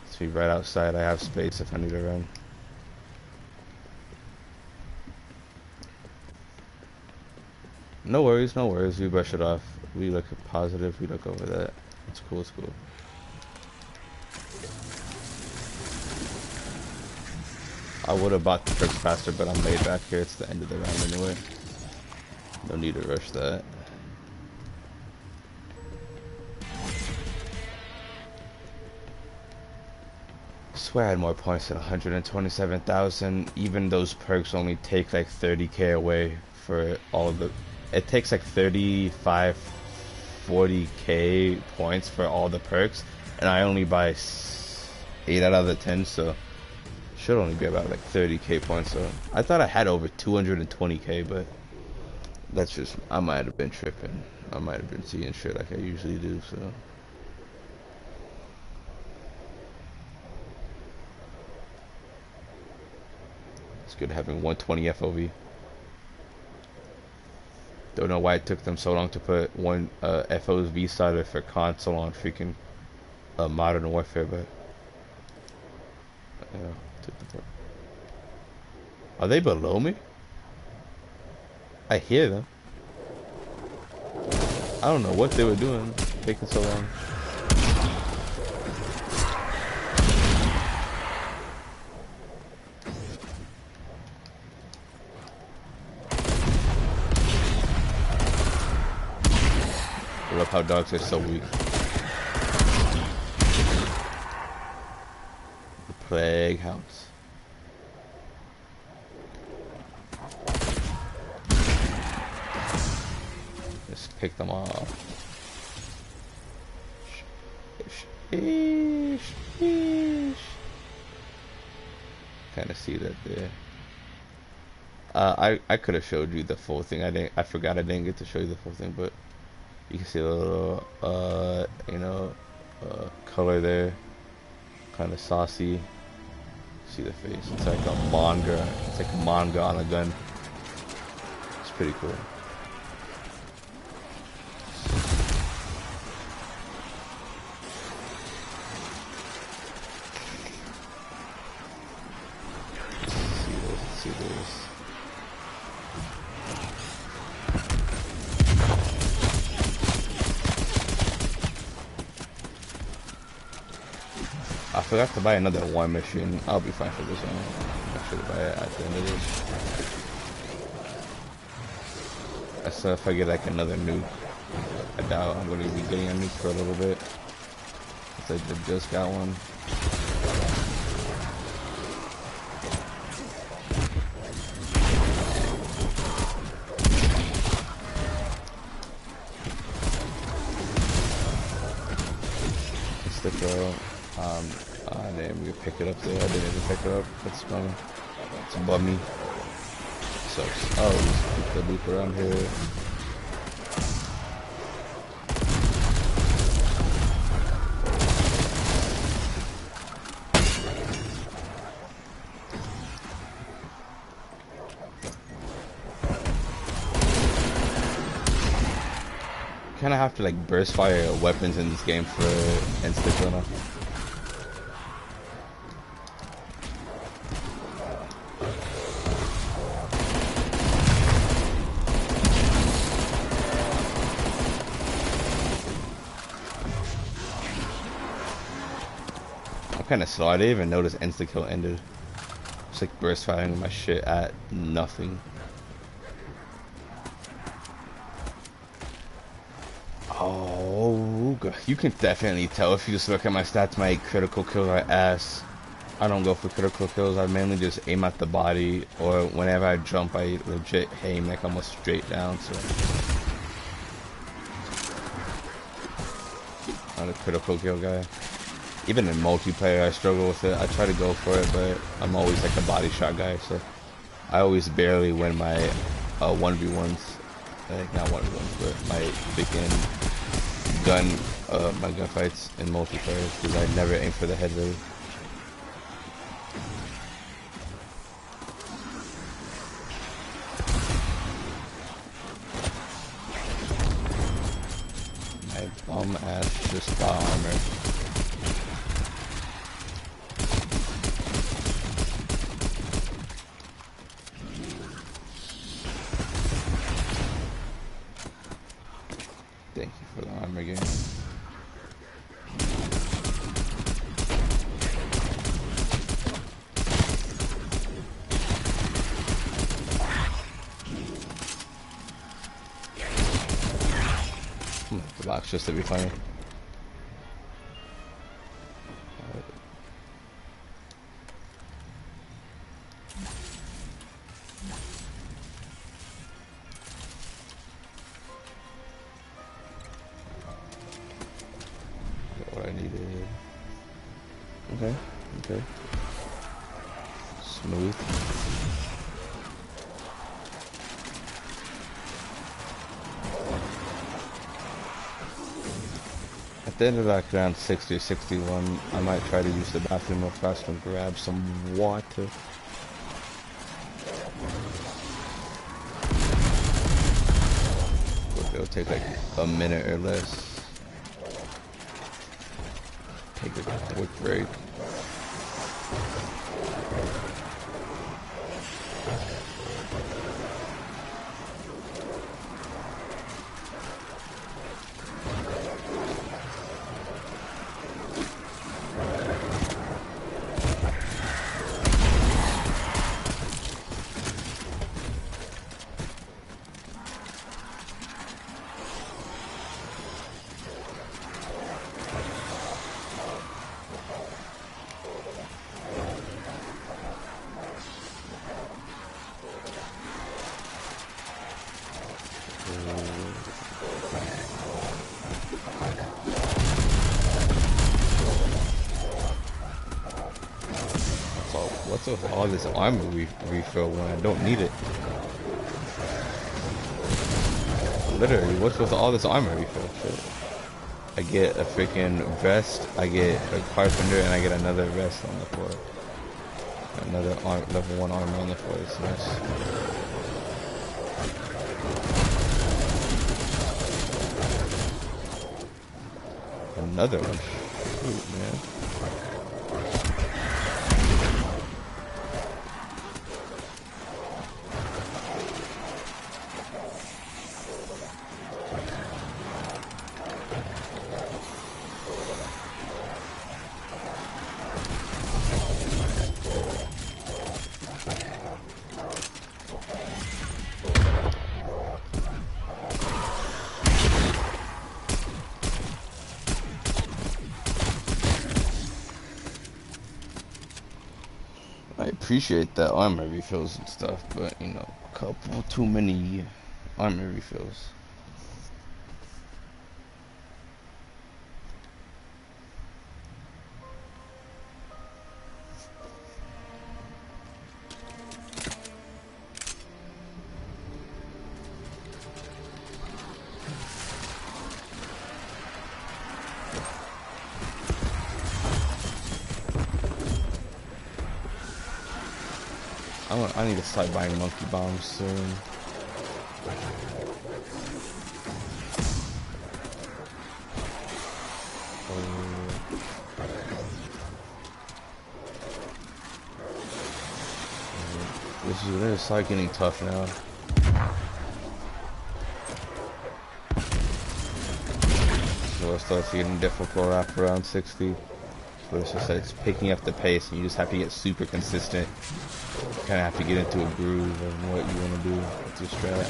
Let's be right outside. I have space if I need to run. No worries, no worries. We brush it off. We look positive. We look over that. It's cool, it's cool. I would have bought the perks faster, but I'm laid back here. It's the end of the round anyway. No need to rush that. I swear I had more points than 127,000. Even those perks only take like 30k away for all of the... It takes like 35, 40k points for all the perks, and I only buy 8 out of the 10, so should only be about like 30k points. So I thought I had over 220k, but that's just, I might have been tripping. I might have been seeing shit like I usually do, so. It's good having 120 FOV. Don't know why it took them so long to put one FOV starter for console on freaking Modern Warfare, but yeah, took the part. Are they below me? I hear them. I don't know what they were doing, taking so long. I love how dogs are so weak. The plague house. Just pick them off. Sheesh, sheesh. Kind of see that there. I could have showed you the full thing. I forgot I didn't get to show you the full thing, but you can see a little you know, color there, kind of saucy. See the face? It's like a manga. It's like a manga on a gun. It's pretty cool. Let's see this. I forgot to buy another one machine. I'll be fine for this one. I should buy it at the end of this. I said if I get like another nuke, I doubt I'm going to be getting a nuke for a little bit. Since I just got one. Stick name, we can pick it up there. I didn't even pick it up. That's funny. It's above me. Sucks. Oh, just keep the loop around here. Kind of have to like burst fire weapons in this game for insta-kill now. kind of slow. I didn't even notice insta kill ended. It's like burst firing my shit at nothing. Oh, God. You can definitely tell if you just look at my stats. My critical kills are ass. I don't go for critical kills. I mainly just aim at the body, or whenever I jump, I legit aim like almost straight down. So not a critical kill guy. Even in multiplayer, I struggle with it. I try to go for it, but I'm always like a body shot guy. So I always barely win my 1v1s. Like not 1v1s, but my my gunfights in multiplayer, because I never aim for the head really. My bum ass just got armor. Thank you for the armor game. The box just to be funny. What I needed. Okay, okay. Smooth. At the end of like around 60 or 61, I might try to use the bathroom real fast and grab some water. It'll take like a minute or less. Take a quick break. What's with all this armor refill when I don't need it? Literally, what's with all this armor refill shit? I get a freaking vest, I get a carpenter, and I get another vest on the floor. Another level 1 armor on the floor. It's nice. Another one. Shoot, man. I appreciate that armor refills and stuff, but you know, a couple too many armor refills. I need to start buying monkey bombs soon. This is like getting tough now. So it starts getting difficult after around 60. but it's just like it's picking up the pace, and you just have to get super consistent. You kind of have to get into a groove of what you want to do with your strat.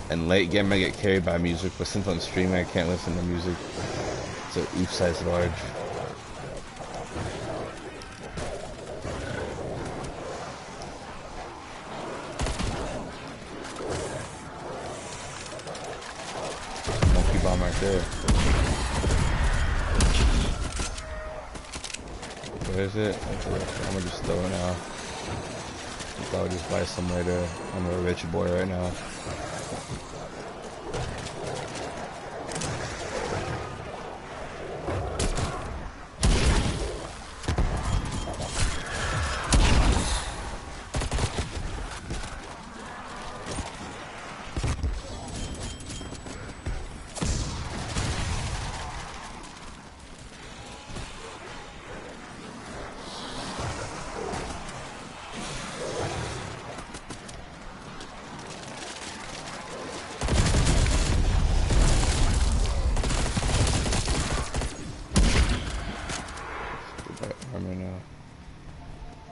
And late game I get carried by music, but since I'm streaming I can't listen to music. So oof size large. Monkey bomb right there. Where is it? I'm gonna just throw it now. I'll just buy some later. I'm a rich boy right now.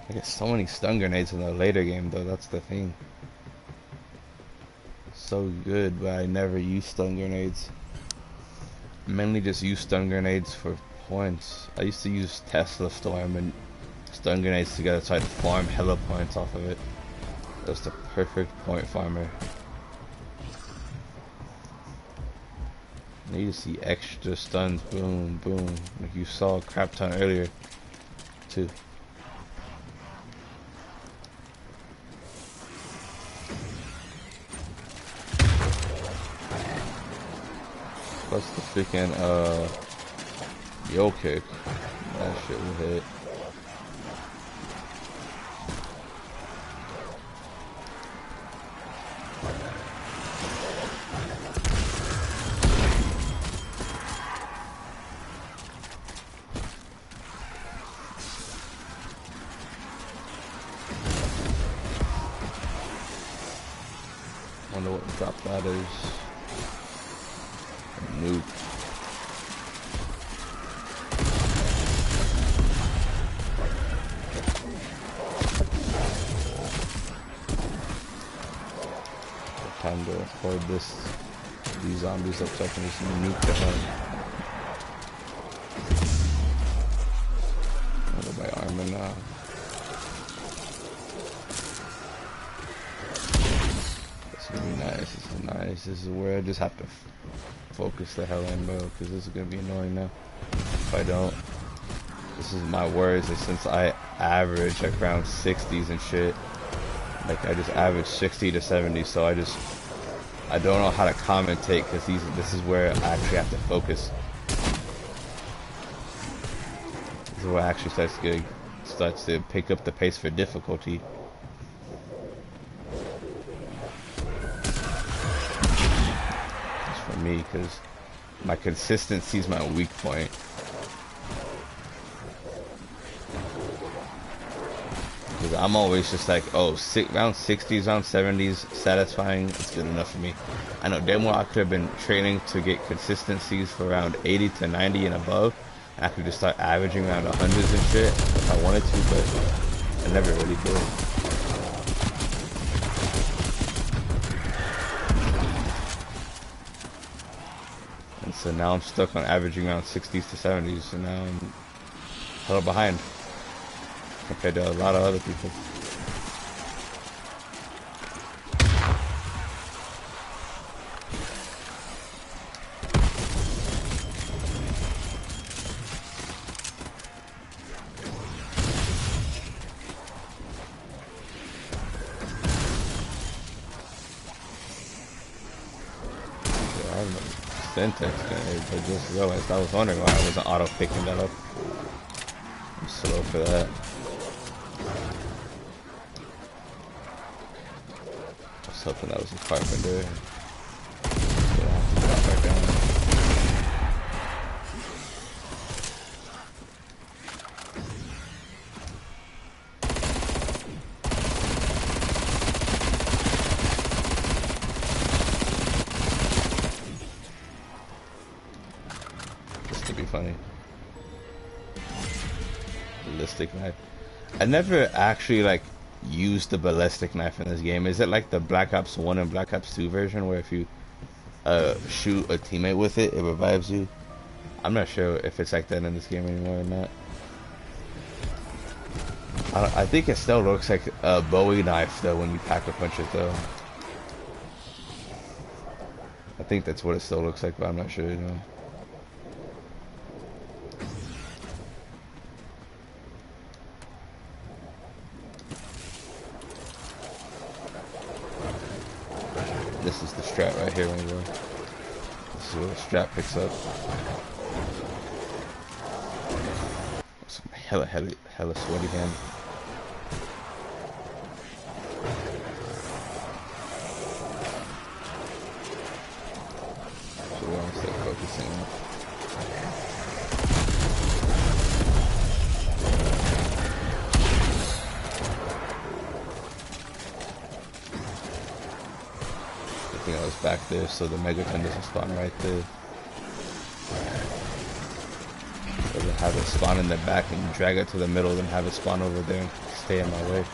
I get so many stun grenades in the later game though, that's the thing. So good, but I never use stun grenades. Mainly just use stun grenades for points. I used to use Tesla Storm and stun grenades together so I'd farm hella points off of it. That was the perfect point farmer. I need to see extra stuns, boom, boom. Like you saw a crap ton earlier, too. Plus the freaking, yo kick. That shit will hit. Wonder what drop that is. Nope. Time to hold these zombies up so I can just nuke them. I'll go by armor now. This is gonna be nice. This is nice. This is where I just have to focus the hell in, bro, because this is gonna be annoying now if I don't. This is my worst, is since I average like around 60s and shit. Like I just average 60 to 70, so I don't know how to commentate because this is where I actually have to focus. This is where I actually starts to pick up the pace for difficulty. It's for me because my consistency is my weak point. I'm always just like, oh, round 60s, round 70s, satisfying, it's good enough for me. I know damn well I could have been training to get consistencies for around 80 to 90 and above. And I could just start averaging around 100s and shit if I wanted to, but I never really did. And so now I'm stuck on averaging around 60s to 70s, and now I'm hella behind compared to a lot of other people. Yeah, I have no syntax grenade, but just realized I was wondering why I wasn't auto picking that up. I'm slow for that. Hoping that was a carpenter. So I'll have to drop back down. pretty funny. Ballistic knife. I never actually like used the ballistic knife in this game. Is it like the Black Ops 1 and Black Ops 2 version where if you shoot a teammate with it, it revives you? I'm not sure if it's like that in this game anymore or not. I think it still looks like a Bowie knife though when you pack a punch it though. I think that's what it still looks like, but I'm not sure, you know. This is the strap right here, anyway. This is where the strap picks up. Some hella sweaty hand. So we're gonna start focusing. I think I was back there, so the Megaton doesn't spawn right there. Rather have it spawn in the back and drag it to the middle than have it spawn over there and stay in my way.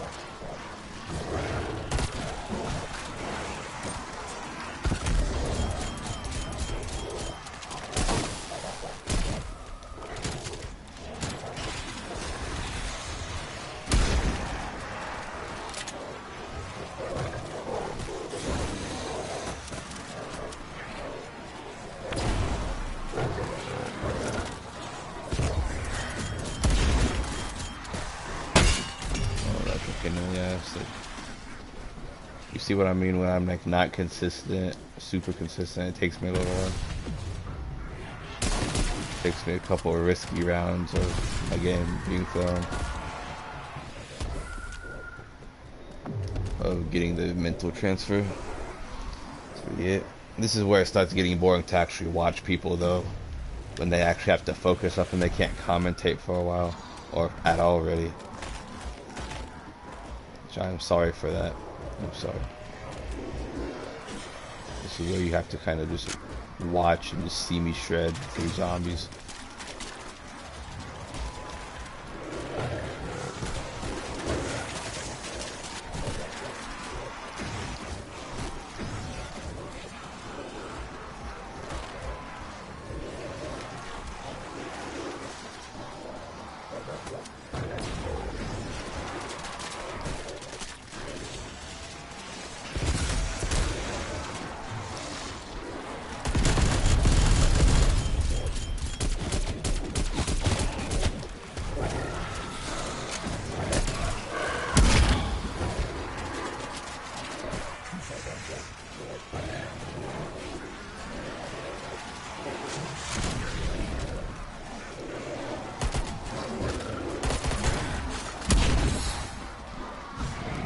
You see what I mean when I'm like not consistent, super consistent? It takes me a little while. It takes me a couple of risky rounds of again being thrown, of getting the mental transfer. That's really it. This is where it starts getting boring to actually watch people though, when they actually have to focus up and they can't commentate for a while or at all really. I'm sorry for that. I'm sorry. This is where you have to kind of just watch and just see me shred through zombies.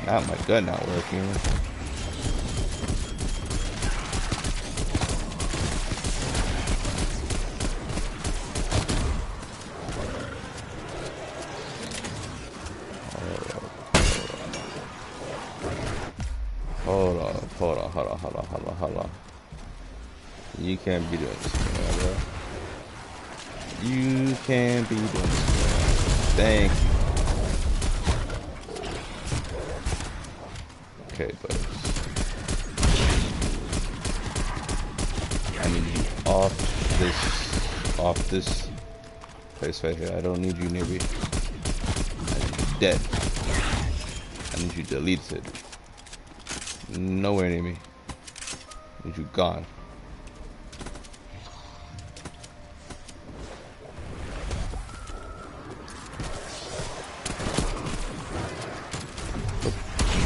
Not my gun not working. Hold on. You can't be doing this, bro. You can't be doing this. Thank you. Okay, but I need you off this place right here. I don't need you near me. I need you dead. I need you deleted. Nowhere near me. I need you gone.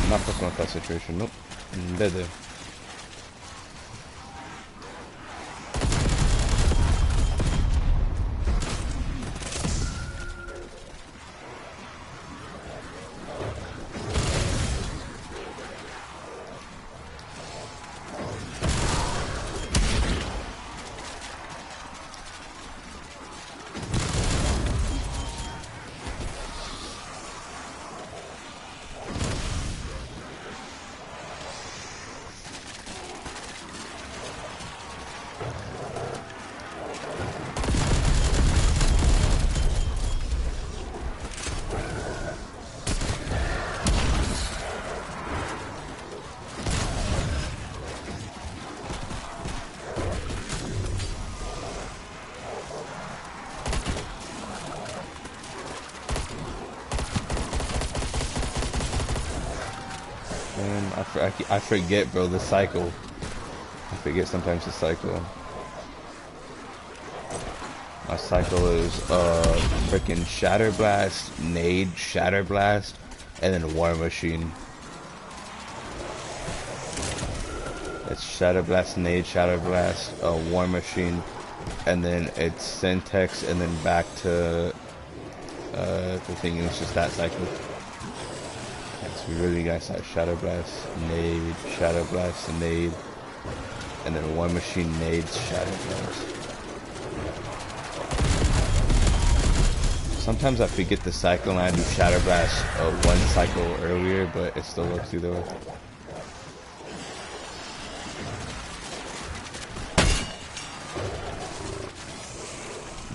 Not fucking with that situation. Nope. Dead there. I forget, bro, the cycle. I forget sometimes the cycle. My cycle is freaking Shatter Blast, Nade, Shatter Blast, and then War Machine. It's Shatter Blast, Nade, Shatter Blast, War Machine, and then it's Syntax, and then back to the thing, and it's just that cycle. It's really nice. Shatter Blast, Nade, Shatter Blast, Nade, and then War Machine, Nade, Shatter Blast. Sometimes I forget the cycle and I do Shatter Blast one cycle earlier, but it still works either way.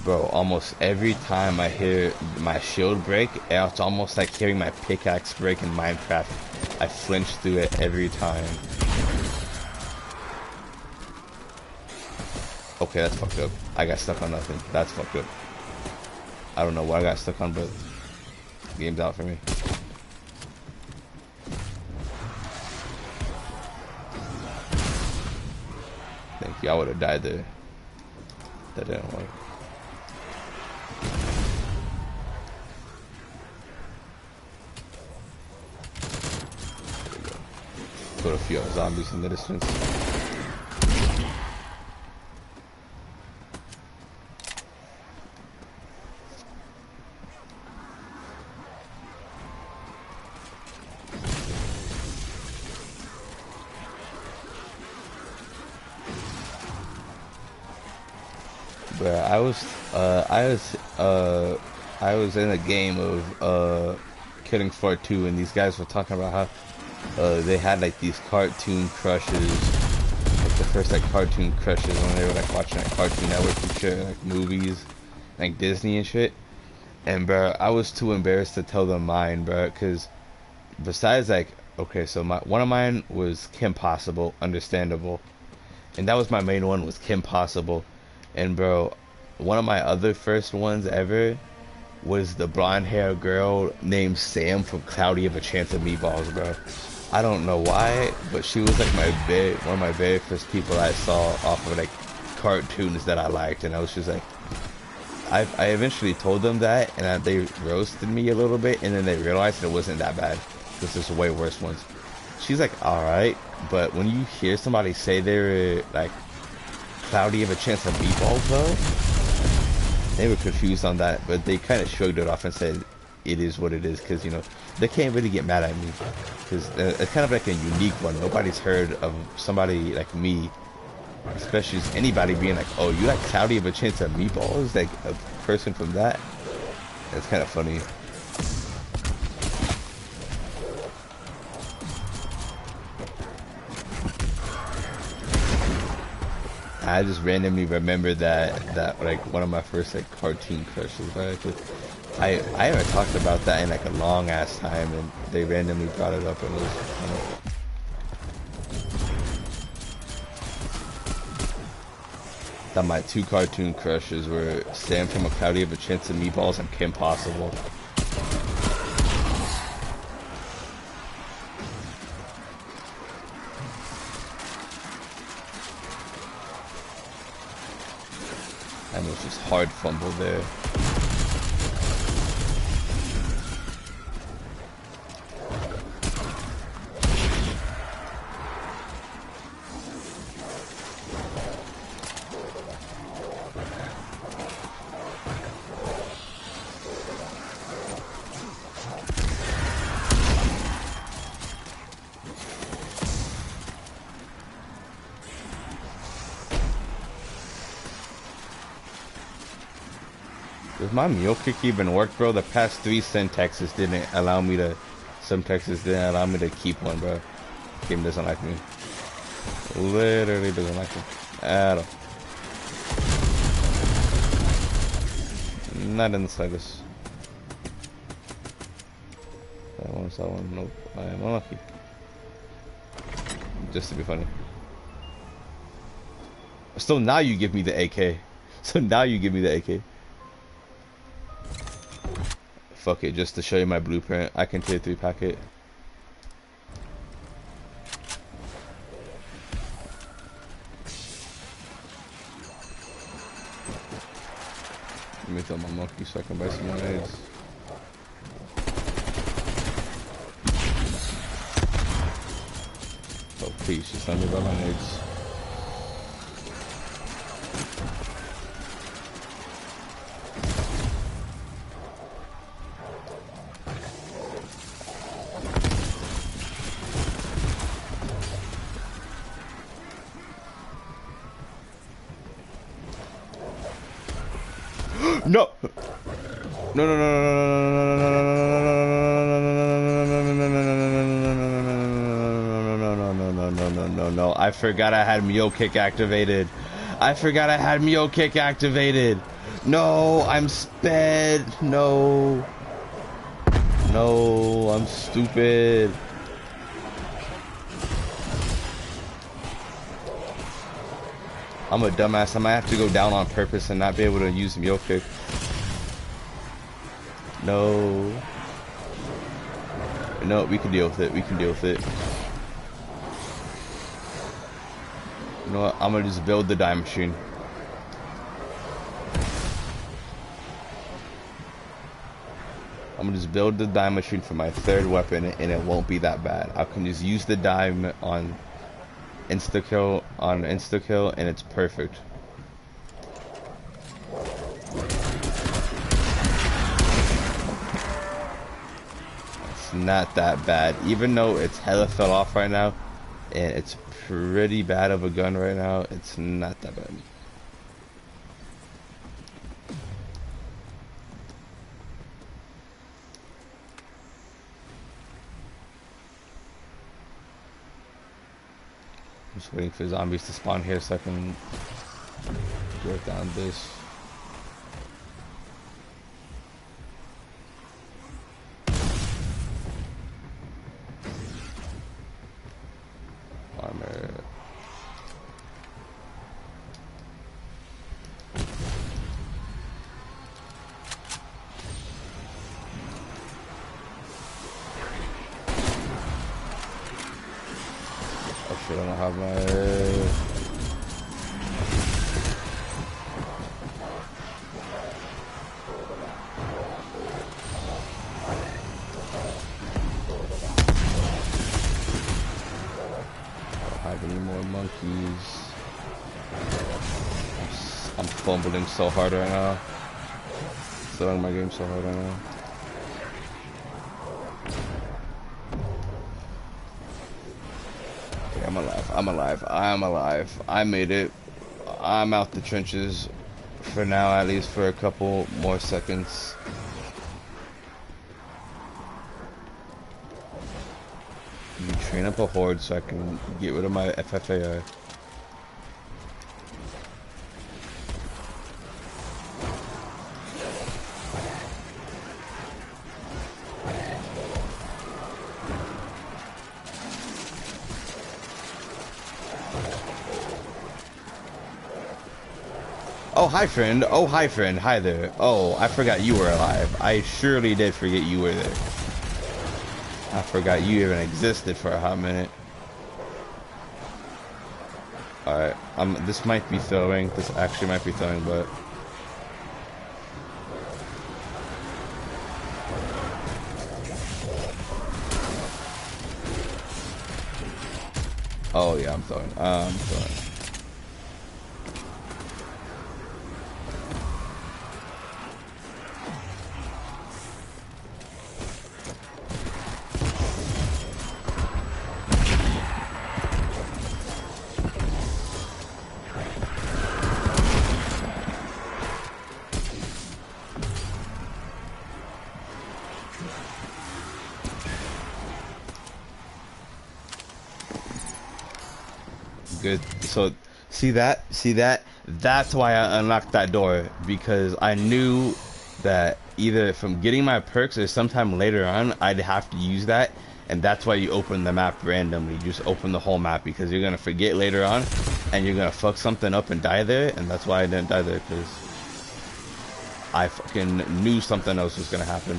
Bro, almost every time I hear my shield break, it's almost like hearing my pickaxe break in Minecraft. I flinch through it every time. Okay, that's fucked up. I got stuck on nothing. That's fucked up. I don't know what I got stuck on, but the game's out for me. Thank you. I would have died there. That didn't work. Put a few zombies in the distance. But I was in a game of Killing Floor 2, and these guys were talking about how they had like these cartoon crushes, like the first like cartoon crushes when they were like watching like Cartoon Network and shit, like movies, like Disney and shit. And bro, I was too embarrassed to tell them mine, bro, because besides like, okay, so one of mine was Kim Possible, understandable, and that was my main one, was Kim Possible. And bro, one of my other first ones ever was the blonde hair girl named Sam from Cloudy of a Chance of Meatballs, bro. I don't know why, but she was like one of my very first people I saw off of like cartoons that I liked, and I was just like, I eventually told them that, and they roasted me a little bit, and then they realized it wasn't that bad. This is way worse ones. She's like, alright, but when you hear somebody say they're like Cloudy of a Chance of Meatballs, though, they were confused on that, but they kind of shrugged it off and said it is what it is, because, you know, they can't really get mad at me, because it's kind of like a unique one. Nobody's heard of somebody like me, especially anybody being like, oh, you like Cloudy of a Chance of Meatballs, like a person from that. It's kind of funny. I just randomly remember that like one of my first like cartoon crushes, right? I haven't talked about that in like a long ass time, and they randomly brought it up, and it was, you know. That my two cartoon crushes were Sam from a Cloudy of a Chance of Meatballs and Kim Possible. And it was just hard fumble there. Does my mule kick even work, bro? The past 3 syntaxes didn't allow me to... Syntaxes didn't allow me to keep one, bro. Game doesn't like me. Literally doesn't like me. At all. Not in the slightest. That one, nope. I am unlucky. Just to be funny. So now you give me the AK. So now you give me the AK. Fuck it, just to show you my blueprint, I can tier 3 pack it. Let me throw my monkey so I can buy some more eggs. Oh, please, just let me buy my eggs. No! No, no, no, no, I forgot I had Mule Kick activated. I forgot I had Mule Kick activated. No, I'm sped. No. No, I'm stupid. I'm a dumbass. I might have to go down on purpose and not be able to use Mule Kick. No. No, we can deal with it. We can deal with it. You know what? I'm gonna just build the dye machine. I'm gonna just build the dye machine for my third weapon, and it won't be that bad. I can just use the dye on insta-kill, and it's perfect. It's not that bad, even though it's hella fell off right now, and it's pretty bad of a gun right now. It's not that bad. I'm just waiting for zombies to spawn here so I can break down this. Armor. Oh shit, I don't have my... Any more monkeys. I'm fumbling so hard right now. Throwing my game so hard right now. Okay, I'm alive. I'm alive. I'm alive. I made it. I'm out the trenches for now, at least for a couple more seconds. Train up a horde so I can get rid of my FFAI. Oh, hi friend. Oh, hi friend. Hi there. Oh, I forgot you were alive. I surely did forget you were there. I forgot you even existed for a hot minute. Alright, this might be throwing. This actually might be throwing, but... Oh yeah, I'm throwing. I'm throwing. Good. So, see that? That's why I unlocked that door, because I knew that either from getting my perks or sometime later on, I'd have to use that, and that's why you open the map randomly. You just open the whole map, because you're gonna forget later on, and you're gonna fuck something up and die there, and that's why I didn't die there, because I fucking knew something else was gonna happen.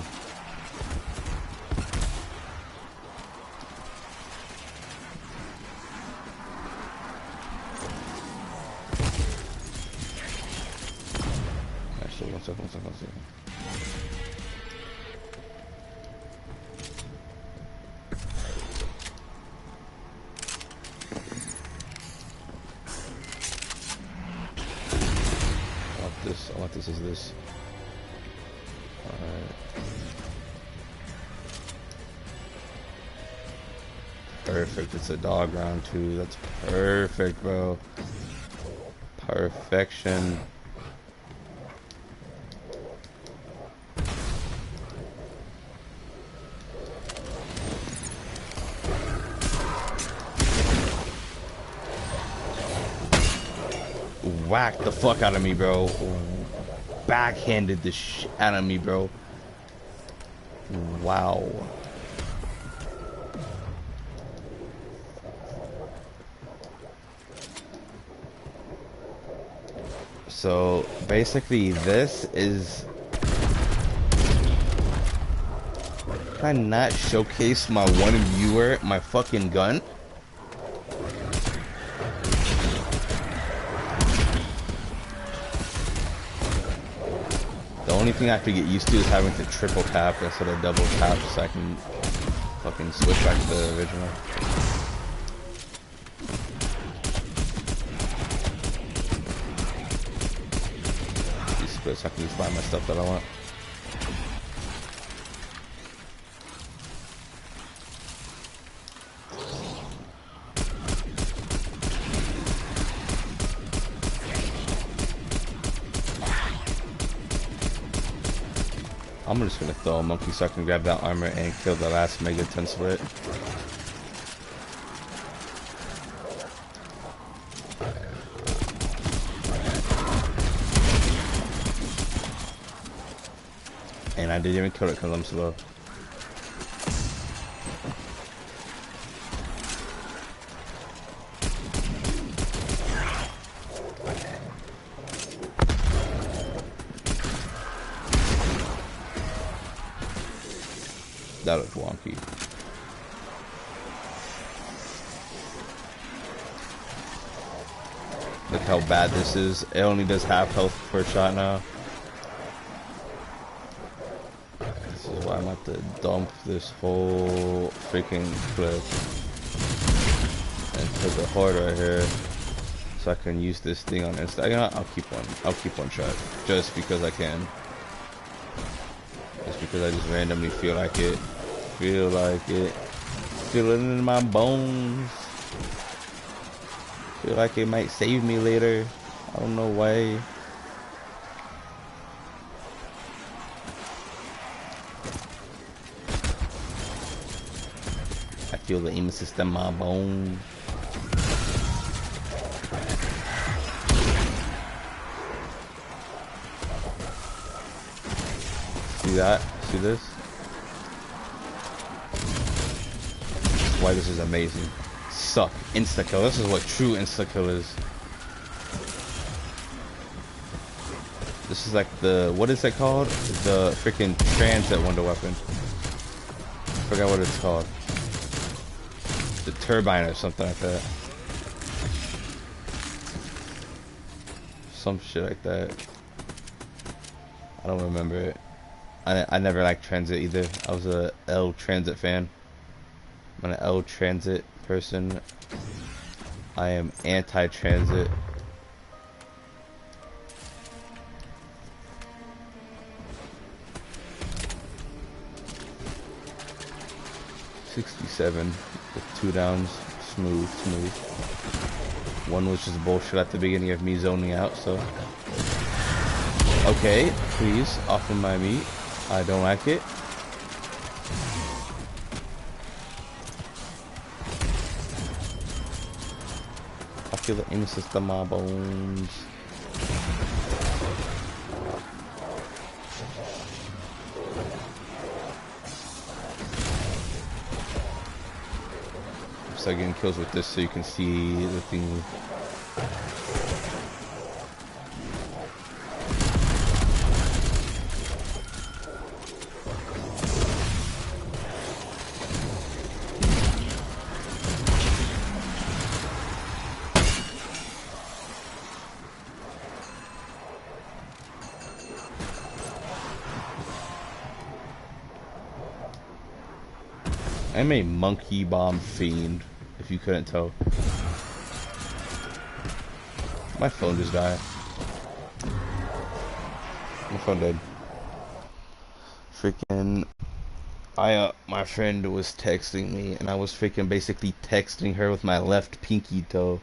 One second. I want this as this. Alright. Perfect. It's a dog round too. That's perfect, bro. Perfection. Whack the fuck out of me, bro. Backhanded the shit out of me, bro. Wow. So basically this is, can I not showcase my one viewer my fucking gun? The only thing I have to get used to is having to triple tap instead of double tap so I can fucking switch back to the original. So I can just buy my stuff that I want. I'm just gonna throw a monkey so I can grab that armor and kill the last Mega 10 split. And I didn't even kill it because I'm slow. That was wonky. Look how bad this is. It only does half health per shot now. This is why I'm about to dump this whole freaking clip and put the horde right here so I can use this thing on Instagram. I'll keep one. I'll keep one shot just because I can. Just because I just randomly feel like it. Feel like it. Feel it in my bones. Feel like it might save me later. I don't know why. I feel the aim assist in my bones. See that? See this? Why this is amazing. Suck. Insta kill. This is what true insta kill is. This is like the, what is it called? The freaking transit wonder weapon. I forgot what it's called. The turbine or something like that. Some shit like that. I don't remember it. I never liked transit either. I was a L transit fan. I'm an L transit person. I am anti-transit. $67 with 2 downs. Smooth. One was just bullshit at the beginning of me zoning out, so. Okay, please, offer my meat. I don't like it. I feel the aim assist in my bones. Start getting kills with this so you can see the thing. I'm a monkey bomb fiend, if you couldn't tell. My phone just died. My phone died. Freaking, my friend was texting me, and I was freaking basically texting her with my left pinky toe.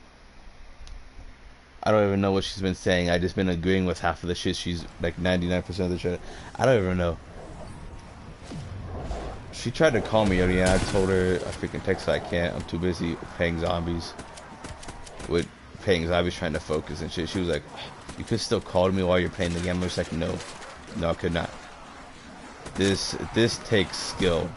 I don't even know what she's been saying. I just been agreeing with half of the shit. She's like 99% of the shit. I don't even know. She tried to call me earlier, and I told her I freaking texted her I can't. I'm too busy playing zombies. With playing zombies, trying to focus and shit. She was like, "You could still call me while you're playing the game." I was like, "No, no, I could not. This takes skill."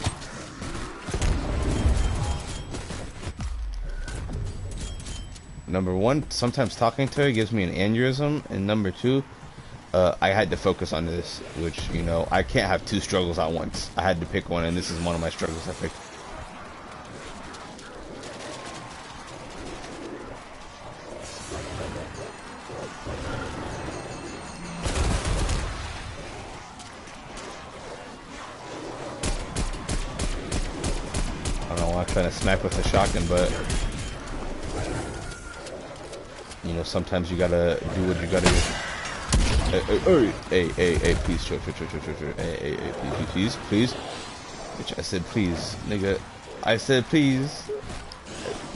Number one, sometimes talking to her gives me an aneurysm, and number two, I had to focus on this, which, you know, I can't have two struggles at once. I had to pick one, and this is one of my struggles I picked. I don't know why I'm trying to smack with a shotgun, but you know, sometimes you gotta do what you gotta do. Hey, please, chill. Hey, please. Bitch, I said please, nigga. I said please.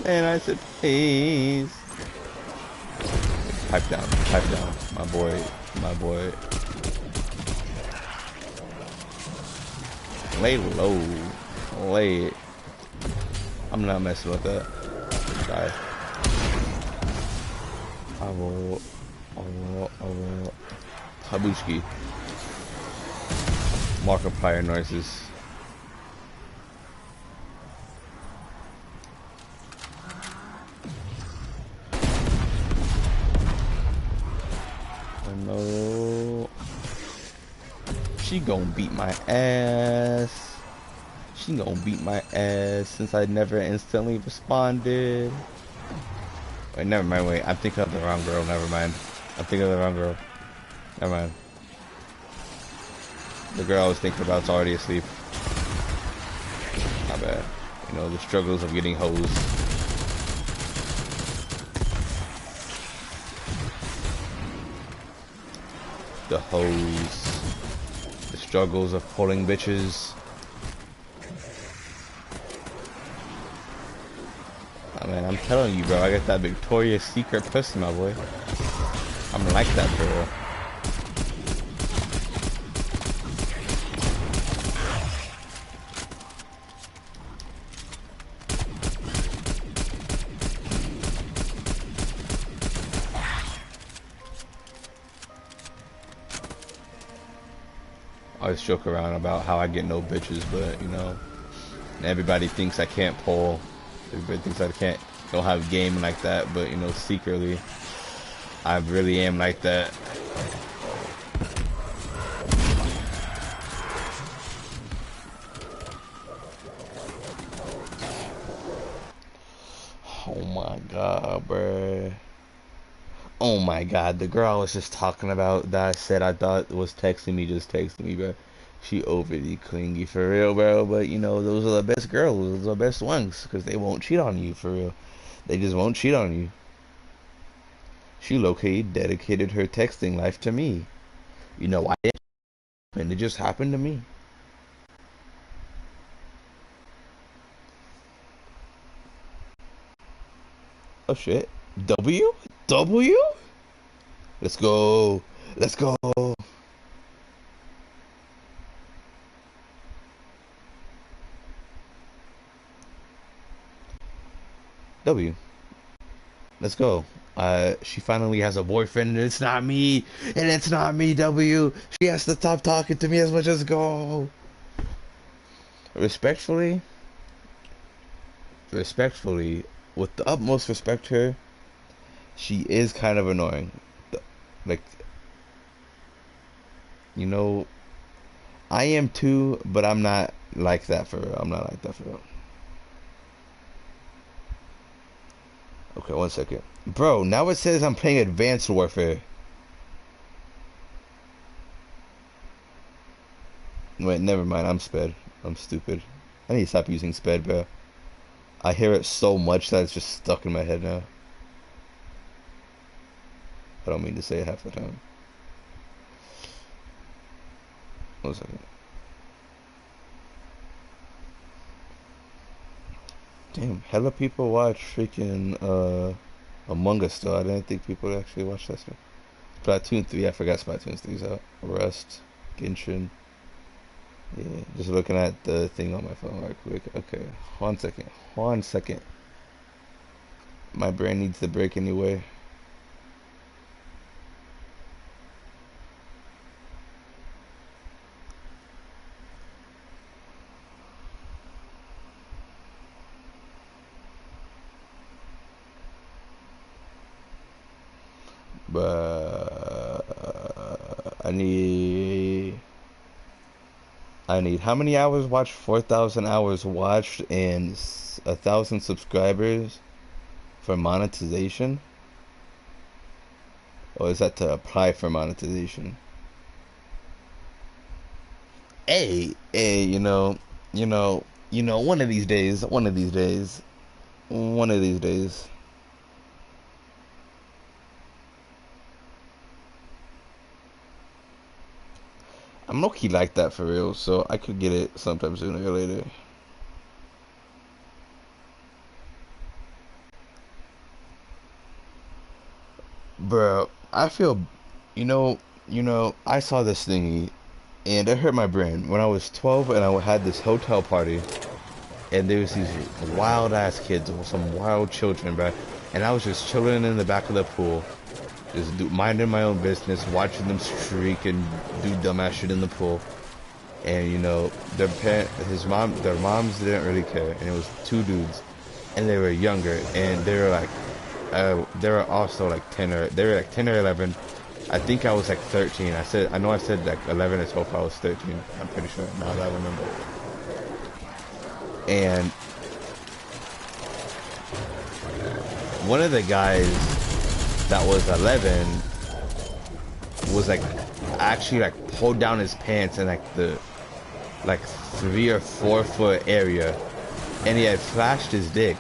And I said please. Pipe down, my boy. Lay low, lay it. I'm not messing with that. Die. I will. Habushki. Markiplier noises. Oh no. She gonna beat my ass. She gonna beat my ass since I never instantly responded. Wait, never mind, wait. I'm thinking of the wrong girl, never mind. I'm thinking of the wrong girl. Never mind. The girl I was thinking about is already asleep. Not bad. You know, the struggles of getting hosed. The hose. The struggles of pulling bitches. Oh, man, I'm telling you, bro. I got that Victoria's Secret pussy, my boy. I'm like that, bro. I always joke around about how I get no bitches, but, you know, everybody thinks I can't pull. Everybody thinks I don't have game like that, but, you know, secretly, I really am like that. Oh my god, bruh. Oh my god, the girl I was just talking about that I said I thought was texting me, just texting me, bro. She overly clingy for real, bro. But you know, those are the best girls, those are the best ones, because they won't cheat on you for real. They just won't cheat on you. She low-key dedicated her texting life to me. You know why? And it just happened to me. Oh shit. W? W? Let's go. Let's go. W. Let's go. She finally has a boyfriend, and it's not me. And it's not me, W. She has to stop talking to me as much as go. Respectfully, with the utmost respect to her, she is kind of annoying. Like, you know, I am too, but I'm not like that for real. I'm not like that for real. Okay, 1 second. Bro, now it says I'm playing Advanced Warfare. Wait, never mind. I'm sped. I'm stupid. I need to stop using sped, bro. I hear it so much that it's just stuck in my head now. I don't mean to say it half the time. 1 second. Damn, hella people watch freaking Among Us though. I didn't think people would actually watch that stuff. Splatoon 3, I forgot Splatoon 3's out. Rust, Genshin. Yeah, just looking at the thing on my phone right quick. Okay, 1 second. 1 second. My brain needs to break anyway. But I need how many hours watched? 4,000 hours watched and 1,000 subscribers for monetization? Or is that to apply for monetization? Hey, one of these days, one of these days, one of these days. I'm low-key like that for real, so I could get it sometime sooner or later. Bro, I feel, I saw this thingy, and it hurt my brain. When I was 12 and I had this hotel party, and there was these wild-ass kids, some wild children, bro. And I was just chilling in the back of the pool, just minding my own business, watching them streak and do dumbass shit in the pool. And their moms didn't really care, and it was two dudes, and they were younger, and they were like, they were also like 10 or 11. I think I was like 13. I know I said like 11 or 12. I was 13. I'm pretty sure now that I remember. And one of the guys that was 11 was like actually like pulled down his pants in like the 3 or 4 foot area, and he had flashed his dick.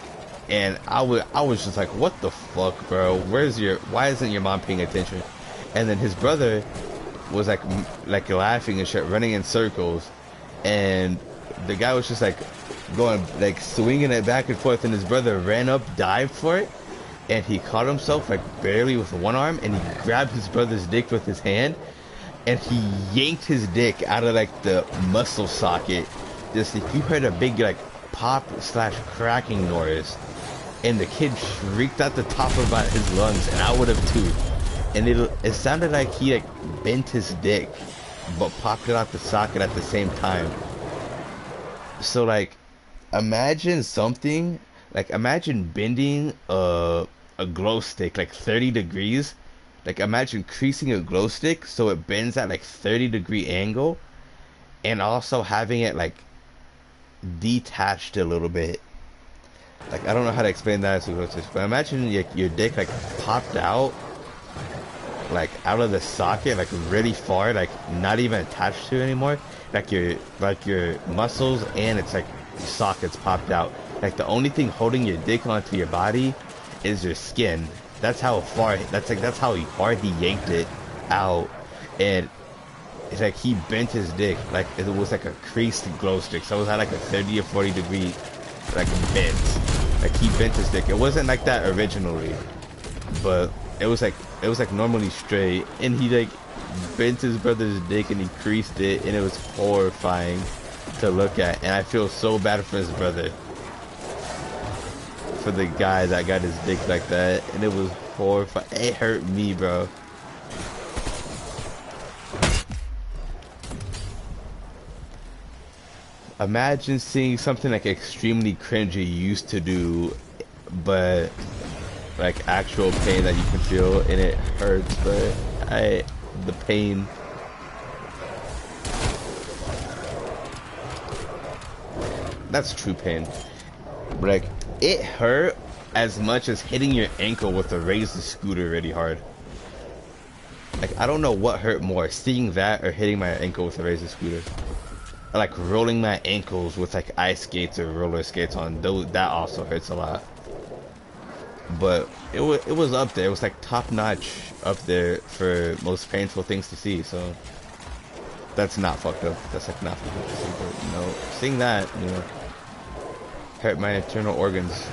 And I was just like, what the fuck, bro? Why isn't your mom paying attention? And then his brother was like laughing and shit, running in circles, and the guy was just like going, like swinging it back and forth, and his brother ran up, dived for it, and he caught himself like barely with one arm, and he grabbed his brother's dick with his hand, and he yanked his dick out of like the muscle socket. Just, you heard a big like pop / cracking noise, and the kid shrieked at the top of his lungs, and I would have too. And it sounded like he like bent his dick, but popped it out the socket at the same time. So like, imagine bending a glow stick like 30 degrees. Like imagine creasing a glow stick so it bends at like 30-degree angle, and also having it like detached a little bit. Like, I don't know how to explain that as a glow stick, but imagine your dick like popped out, like out of the socket, like really far, like not even attached to it anymore. Like your muscles and it's like sockets popped out. Like the only thing holding your dick onto your body is your skin. That's how far. That's how hard he yanked it out, and it's like he bent his dick like it was like a creased glow stick. So it was at like a 30 or 40-degree like bent. Like he bent his dick. It wasn't like that originally, but it was like normally straight, and he like bent his brother's dick and he creased it, and it was horrifying to look at. And I feel so bad for his brother, for the guy that got his dick like that, and it was horrifying. It hurt me, bro. Imagine seeing something like extremely cringy you used to do, but like actual pain that you can feel, and it hurts, but the pain. That's true pain. But like, it hurt as much as hitting your ankle with a razor scooter really hard. Like, I don't know what hurt more, seeing that or hitting my ankle with a razor scooter. like rolling my ankles with like ice skates or roller skates on. Those that also hurts a lot. But it was up there. It was like top notch up there for most painful things to see. So that's not fucked up. That's like not fucked up to see. But you know, seeing that, you know, hurt my internal organs.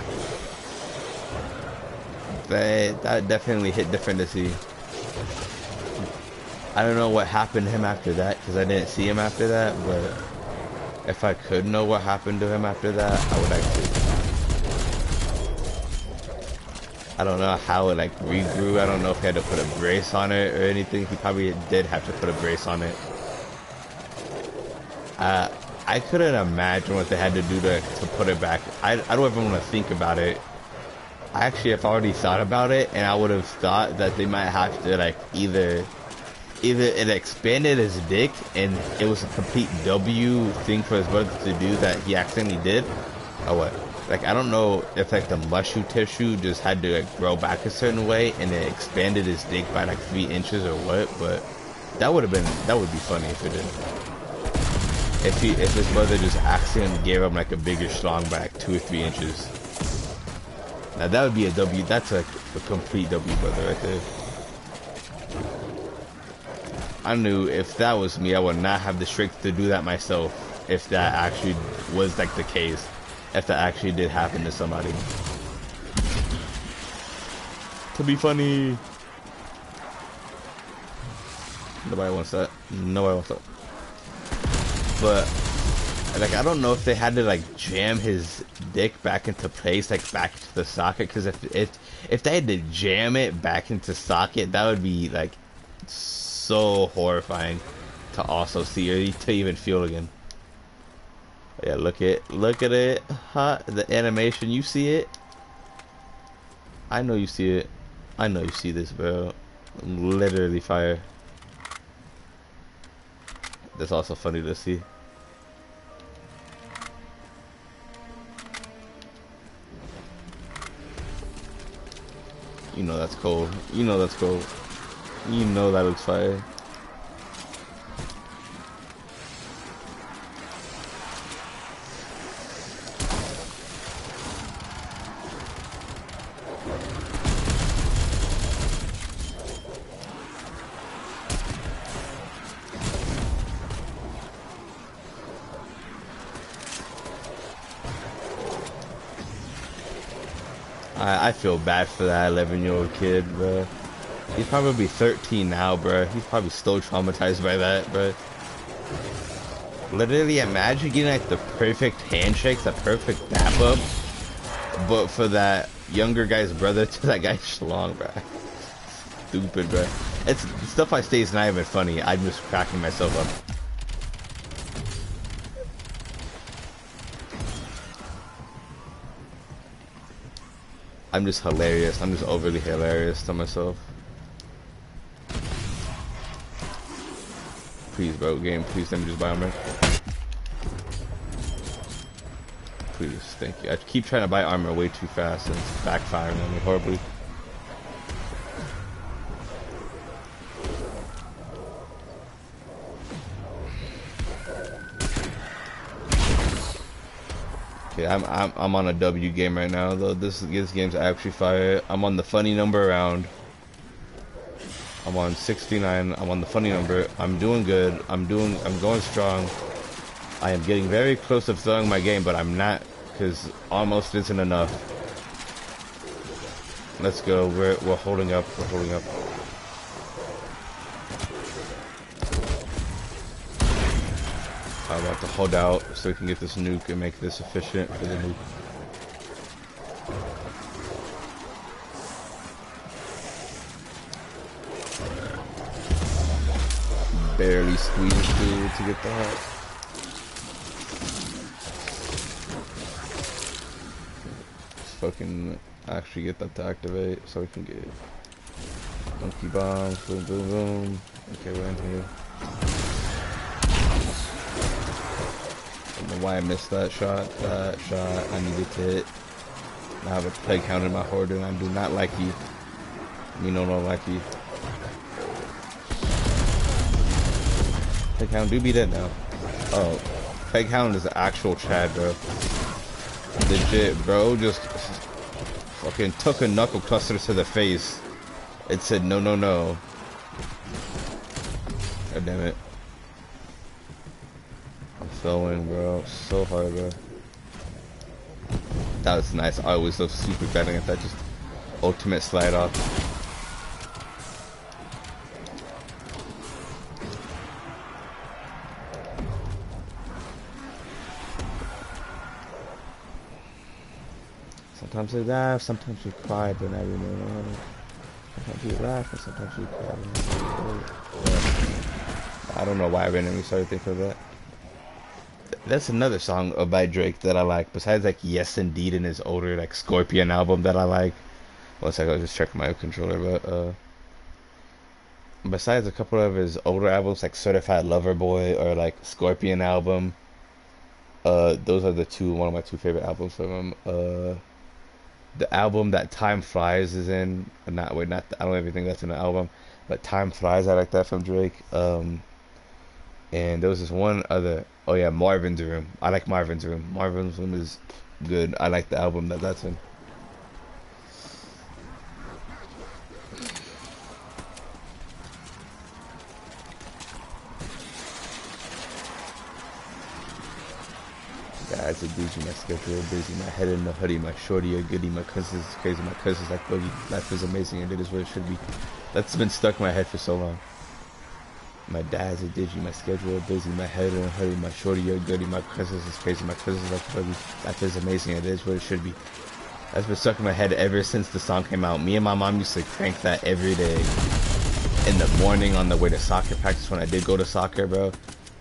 That definitely hit different to see. I don't know what happened to him after that because I didn't see him after that. But if I could know what happened to him after that, I would actually. I don't know how it like regrew. I don't know if he had to put a brace on it or anything. He probably did have to put a brace on it. I couldn't imagine what they had to do to put it back. I don't even want to think about it. Actually, I've already thought about it, and I would have thought that they might have to like either it expanded his dick and it was a complete W thing for his brother to do that he accidentally did, or what? Like, I don't know if like the muscle tissue just had to like grow back a certain way and it expanded his dick by like 3 inches or what, but that would be funny if it did. If his brother just accidentally gave him like a bigger schlong by like 2 or 3 inches. Now that would be a W. That's a complete W brother right there. I knew if that was me, I would not have the strength to do that myself. If that actually was like the case. If that actually did happen to somebody. To be funny. Nobody wants that. Nobody wants that. But like, I don't know if they had to like jam his dick back into place, like back into the socket. Because if they had to jam it back into socket, that would be like so horrifying to also see or to even feel again. Yeah, look at it, huh? The animation, you see it? I know you see it. I know you see this, bro. Literally fire. That's also funny to see. You know that's cold. You know that's cold. You know that looks fire. I feel bad for that 11-year-old kid, bro. He's probably 13 now, bro. He's probably still traumatized by that, bro. Literally, imagine getting like the perfect handshake, the perfect dap up, but for that younger guy's brother to that guy's schlong, bro. Stupid, bro. It's stuff I say is not even funny. I'm just cracking myself up. I'm just hilarious. I'm just overly hilarious to myself. Please, bro, game. Please let me just buy armor. Please, thank you. I keep trying to buy armor way too fast and it's backfiring on me horribly. Okay, I'm on a W game right now though. This game's actually fire. I'm on the funny number round. I'm on 69. I'm on the funny number. I'm doing good. I'm going strong. I am getting very close to throwing my game, but I'm not, because almost isn't enough. Let's go. We're holding up. We're holding up. I'm about to hold out so we can get this nuke and make this efficient for the nuke. Barely squeezed through to get that. Let's fucking actually get that to activate so we can get monkey bombs. Boom, boom, boom. Okay, we're in here. I don't know why I missed that shot. That shot I needed to hit. I have a peg count in my horde and I do not like you. Me no like you. Peg count do be dead now. Oh. Peghound is the actual Chad, bro. Legit, bro. Just fucking took a knuckle cluster to the face. It said no, no, no. God damn it. I'm throwing, bro. So hard, bro. That was nice. I always love super betting at that. Just ultimate slide off. Sometimes we laugh, sometimes we cry, but not really know. Sometimes we laugh and sometimes we cry. I don't know why I randomly started thinking of that. That's another song by Drake that I like. Besides like Yes Indeed and his older like Scorpion album that I like. One second, I'll just check my controller. But besides a couple of his older albums like Certified Lover Boy or like Scorpion album, those are one of my two favorite albums from him. The album that Time Flies is in, not I don't even think that's in the album, but Time Flies, I like that from Drake. And there was this one other, oh yeah, Marvin's Room. I like Marvin's Room. Marvin's Room is good. I like the album that's in. Guys, a busy, my schedule busy, my head in the hoodie, my shorty a goodie, my cousins is crazy, my cousins like boogie. Life is amazing and it is what it should be. That's been stuck in my head for so long. My dad's a digi, my schedule busy, my head in a hoodie, my shorty a goodie, my cousins is crazy, my cousins like boogie. Life is amazing and it is what it should be. That's been stuck in my head ever since the song came out. Me and my mom used to crank that every day in the morning on the way to soccer practice when I did go to soccer, bro.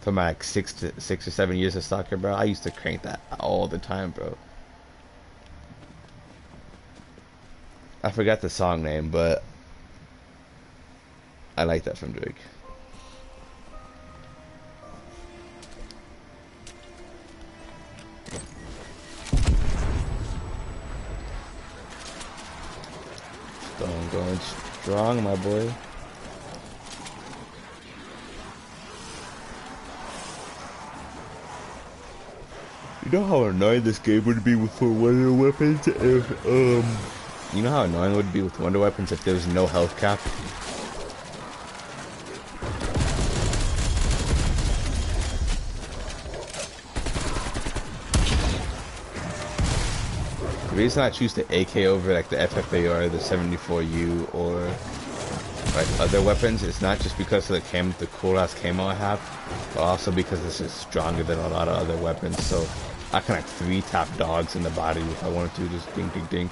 For my like 6 or 7 years of soccer, bro, I used to crank that all the time, bro. I forgot the song name, but I like that from Drake. Stone going strong, my boy. You know how annoying this game would be for wonder weapons if, you know how annoying it would be with wonder weapons if there was no health cap? The reason I choose the AK over like the FFAR, the 74U, or like other weapons, it's not just because of the cool ass camo I have, but also because it's just stronger than a lot of other weapons. So I can like 3-tap dogs in the body if I wanted to, just dink dink dink.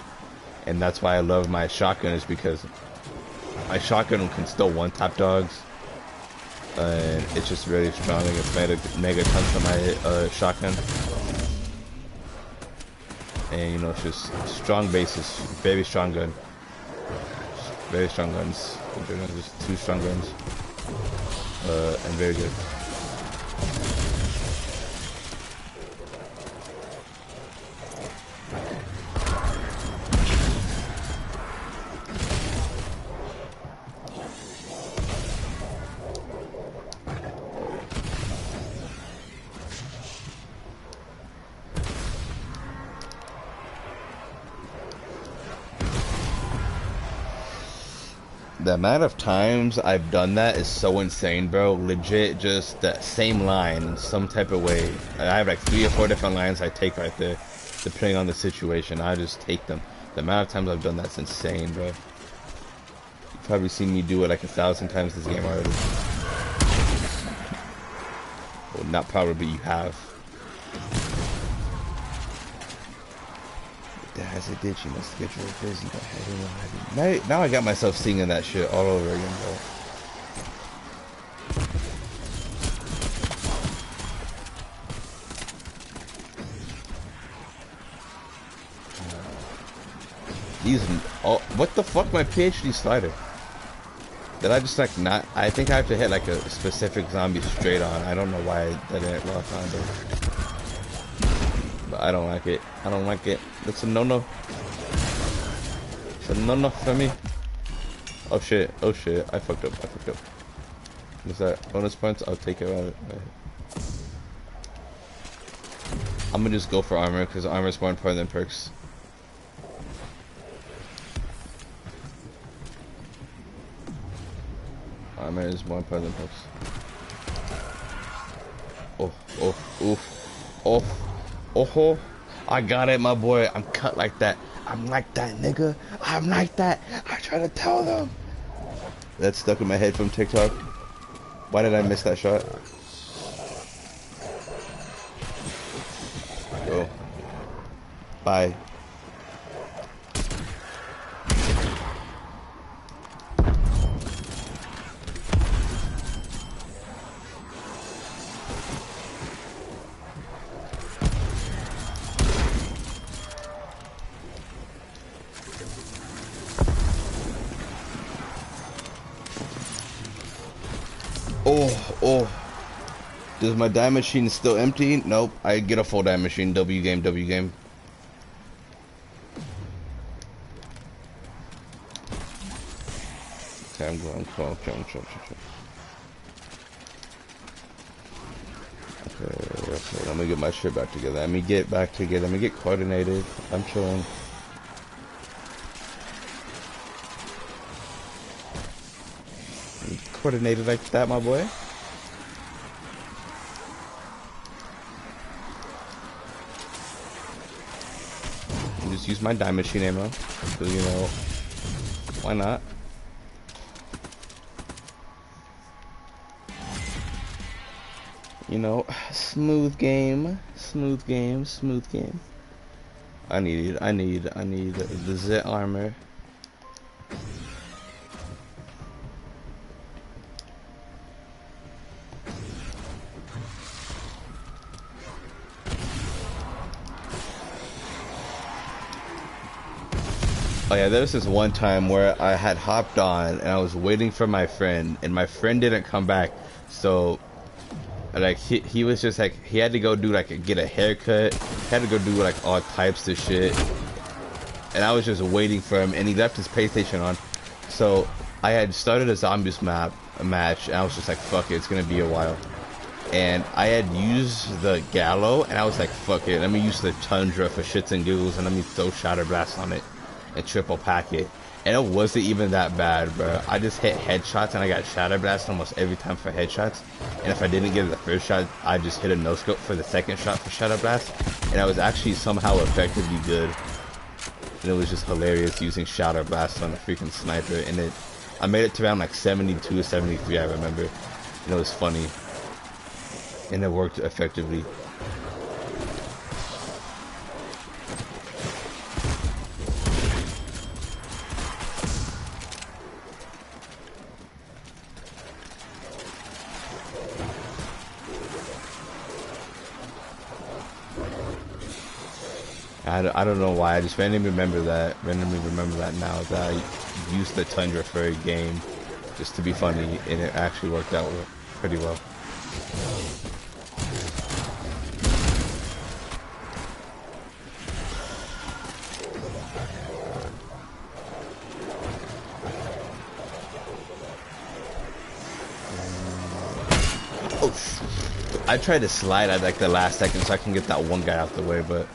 And that's why I love my shotgun, is because my shotgun can still 1-tap dogs, and it's just really strong. I get mega tons on my shotgun, and you know, it's just strong bases, very strong gun, very strong guns. Just 2 strong guns, and very good. The amount of times I've done that is so insane, bro. Legit, just that same line in some type of way. I have like 3 or 4 different lines I take right there, depending on the situation. I just take them. The amount of times I've done that's insane, bro. You've probably seen me do it like 1,000 times this game already. Well, not probably, you have. As a ditch, you must get your busy. Now I got myself singing that shit all over again, bro. What the fuck, my PhD slider? Did I just like not? I think I have to hit like a specific zombie straight on. I don't know why that didn't lock on though. But I don't like it. I don't like it. That's a no-no. It's a no-no for me. Oh shit. Oh shit. I fucked up. I fucked up. What's that? Bonus points? I'll take it. I'm gonna just go for armor because armor is more important than perks. Armor is more important than perks. Oh, oh, oof, oh, oh, I got it, my boy. I'm cut like that. I'm like that, nigga. I'm like that. I try to tell them. That's stuck in my head from TikTok. Why did I miss that shot? Oh. Bye. Oh, oh. Does my dime machine still empty? Nope. I get a full dime machine. W game, W game. Okay, I'm going. Okay. Okay, let me get my shit back together. Let me get back together. Let me get coordinated. I'm chilling. Coordinated like that, my boy. Just use my dime machine ammo. So, you know, why not? You know, smooth game. I need the Z armor. Oh yeah, there was this one time where I had hopped on and I was waiting for my friend and my friend didn't come back. So like he was just like, he had to go do like get a haircut, he had to go do like all types of shit, and I was just waiting for him and he left his PlayStation on. So I had started a zombies match and I was just like, fuck it, it's gonna be a while. And I had used the Gallo and I was like, fuck it, let me use the Tundra for shits and giggles and let me throw Shatter Blast on it and triple pack it. And it wasn't even that bad, bro. I just hit headshots and I got Shatter Blast almost every time for headshots. And if I didn't get it the first shot, I just hit a no-scope for the second shot for Shatter Blast. And I was actually somehow effectively good. And it was just hilarious using Shatter Blast on a freaking sniper. And I made it to around like 72 or 73, I remember. And it was funny. And it worked effectively. I don't know why, I just randomly remember that now, that I used the Tundra for a game just to be funny, and it actually worked out pretty well. Oh, I tried to slide at like the last second so I can get that one guy out the way, but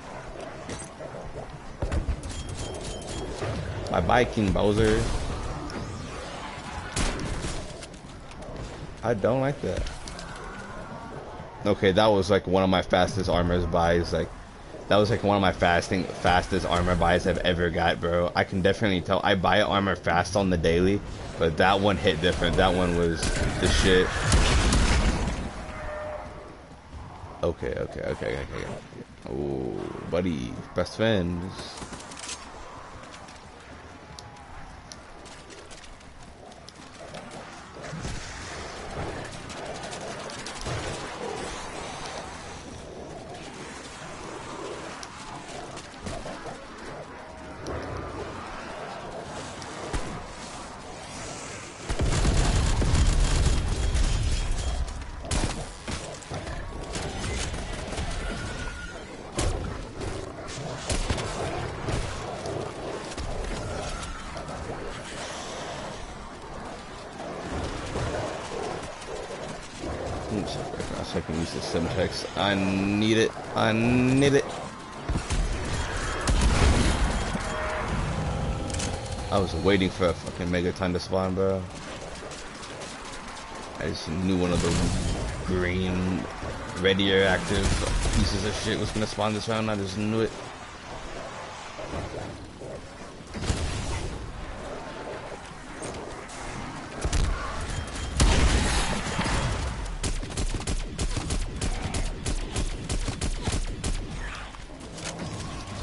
bye, King Bowser. I don't like that. Okay, that was like one of my fastest armor buys. Like, that was like one of my fastest armor buys I've ever got, bro. I can definitely tell. I buy armor fast on the daily, but that one hit different. That one was the shit. Okay. Oh, buddy, best friends. So I can use the Simtex. I need it. I need it. I was waiting for a fucking Megaton to spawn, bro. I just knew one of those green, radioactive pieces of shit was gonna spawn this round. I just knew it.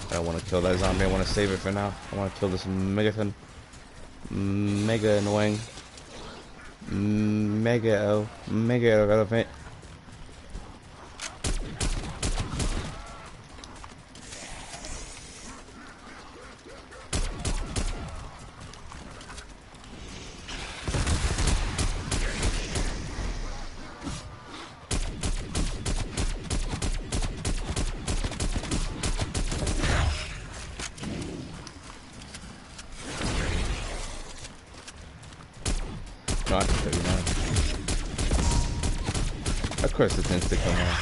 I don't want to kill that zombie. I want to save it for now. I want to kill this Megaton. Mega annoying. Mega irrelevant. No, I can tell you now. Of course it's insta-kill now.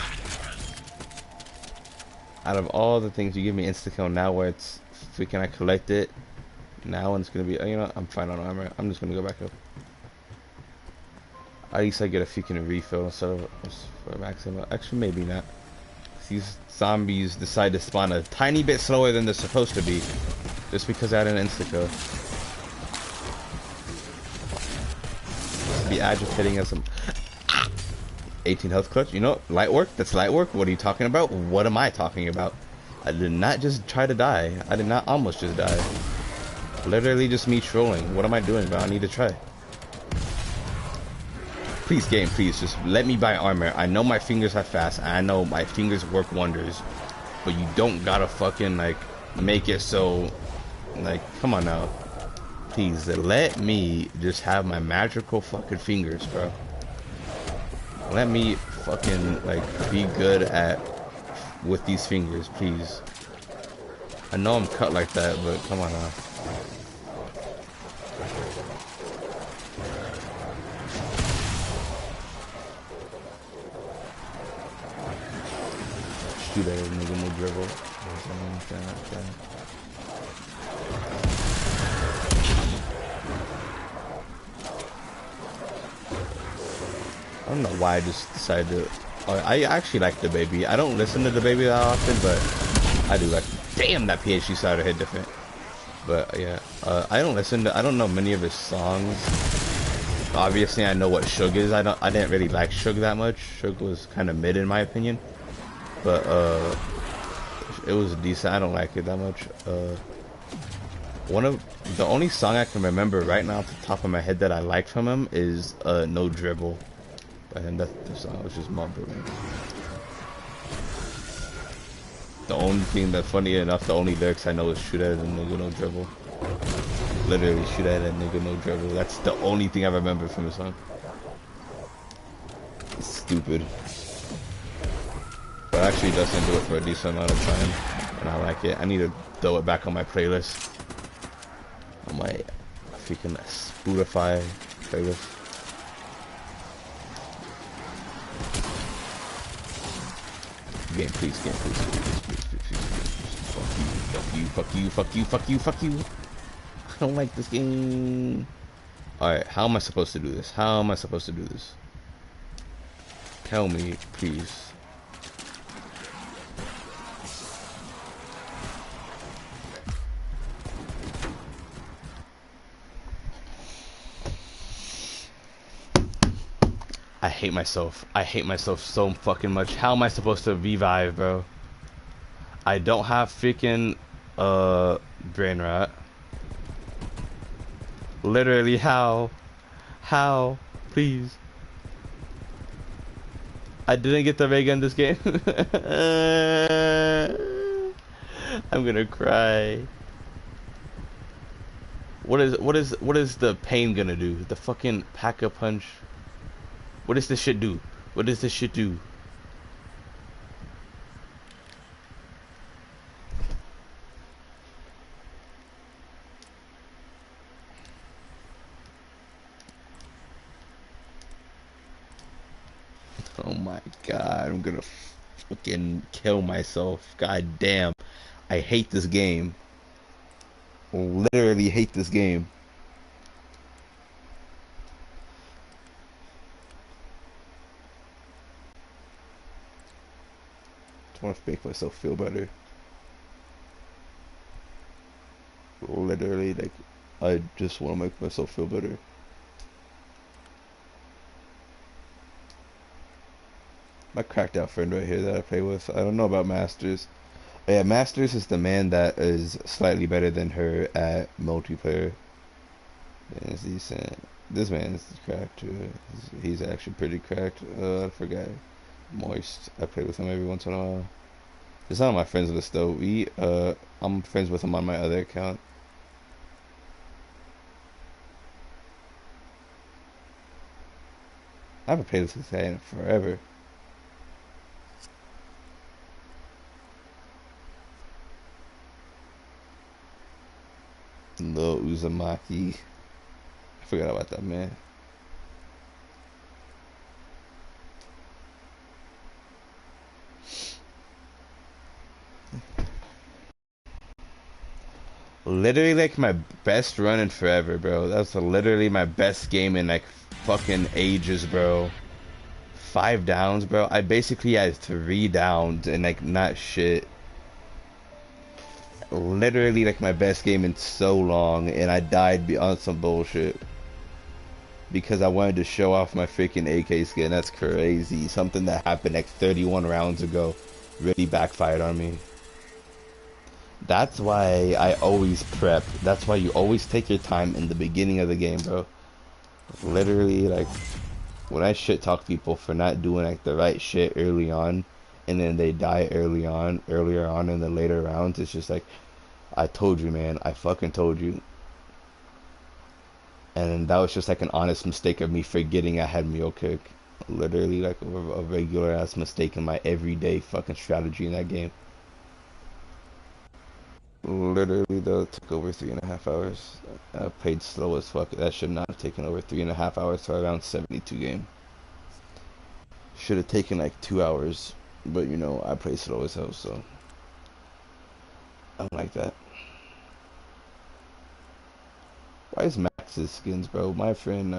Out of all the things you give me insta-kill now where it's freaking I collect it, now it's gonna be, you know, I'm fine on armor. I'm just gonna go back up. At least I get a freaking refill instead of for maximum. Actually, maybe not. These zombies decide to spawn a tiny bit slower than they're supposed to be just because I had an insta-kill. Be agitating as some 18 health clutch. You know, light work. That's light work. What are you talking about? What am I talking about? I did not just try to die. I did not almost just die. Literally just me trolling. What am I doing, bro? I need to try. Please, game, please just let me buy armor. I know my fingers are fast. I know my fingers work wonders, but you don't gotta fucking like make it so like, come on now. Please, let me just have my magical fucking fingers, bro. Let me fucking, like, be good at, with these fingers, please. I know I'm cut like that, but come on now. Shoot at it, nigga, no dribble. I don't know why I just decided to. I actually like the baby. I don't listen to the baby that often, but I do like. Damn, that PhD started hit different. But yeah, I don't listen to. I don't know many of his songs. Obviously, I know what Suge is. I didn't really like Suge that much. Suge was kind of mid in my opinion, but it was decent. I don't like it that much. One of the only song I can remember right now off the top of my head that I like from him is No Dribble. And that the song was just mumbling. The only thing that, funny enough, the only lyrics I know is shoot at a nigga, no dribble. Literally, shoot at a nigga, no dribble. That's the only thing I remember from the song. It's stupid. But actually doesn't do it for a decent amount of time. And I like it. I need to throw it back on my playlist. On my freaking Spotify playlist. Game, please, game, please, please. Fuck you, fuck you, fuck you, fuck you, fuck you. I don't like this game. Alright, how am I supposed to do this? How am I supposed to do this? Tell me, please. I hate myself. I hate myself so fucking much. How am I supposed to revive, bro? I don't have freaking brain rot. Literally, how? How? Please. I didn't get the ray gun this game. I'm gonna cry. What is the pain gonna do? The fucking pack-a-punch. What does this shit do? What does this shit do? Oh my god, I'm gonna fucking kill myself. God damn. I hate this game. Literally hate this game. Just want to make myself feel better. Literally, like, I just want to make myself feel better. My cracked out friend right here that I play with. I don't know about Masters. Yeah, Masters is the man that is slightly better than her at multiplayer. And it's decent. This man is cracked too. He's actually pretty cracked. I forgot. Moist. I play with him every once in a while. It's not on my friends list though. I'm friends with him on my other account. I haven't played this guy in forever. Lil Uzumaki. I forgot about that man. Literally like my best run in forever, bro. That's literally my best game in like fucking ages, bro. 5 downs, bro. I basically had 3 downs and like not shit. Literally like my best game in so long, and I died on some bullshit because I wanted to show off my freaking AK skin. That's crazy. Something that happened like 31 rounds ago really backfired on me. That's why I always prep. That's why you always take your time in the beginning of the game, bro. Literally, like, when I shit talk people for not doing like the right shit early on, and then they die earlier on in the later rounds, it's just like, I told you, man. I fucking told you. And that was just like an honest mistake of me forgetting I had Mule Kick. Literally, like a regular ass mistake in my everyday fucking strategy in that game. Literally, though, it took over 3.5 hours. I played slow as fuck. That should not have taken over 3.5 hours for around 72 game. Should have taken like 2 hours, but you know, I play slow as hell, so I'm like that. Why is Max's skins, bro? My friend,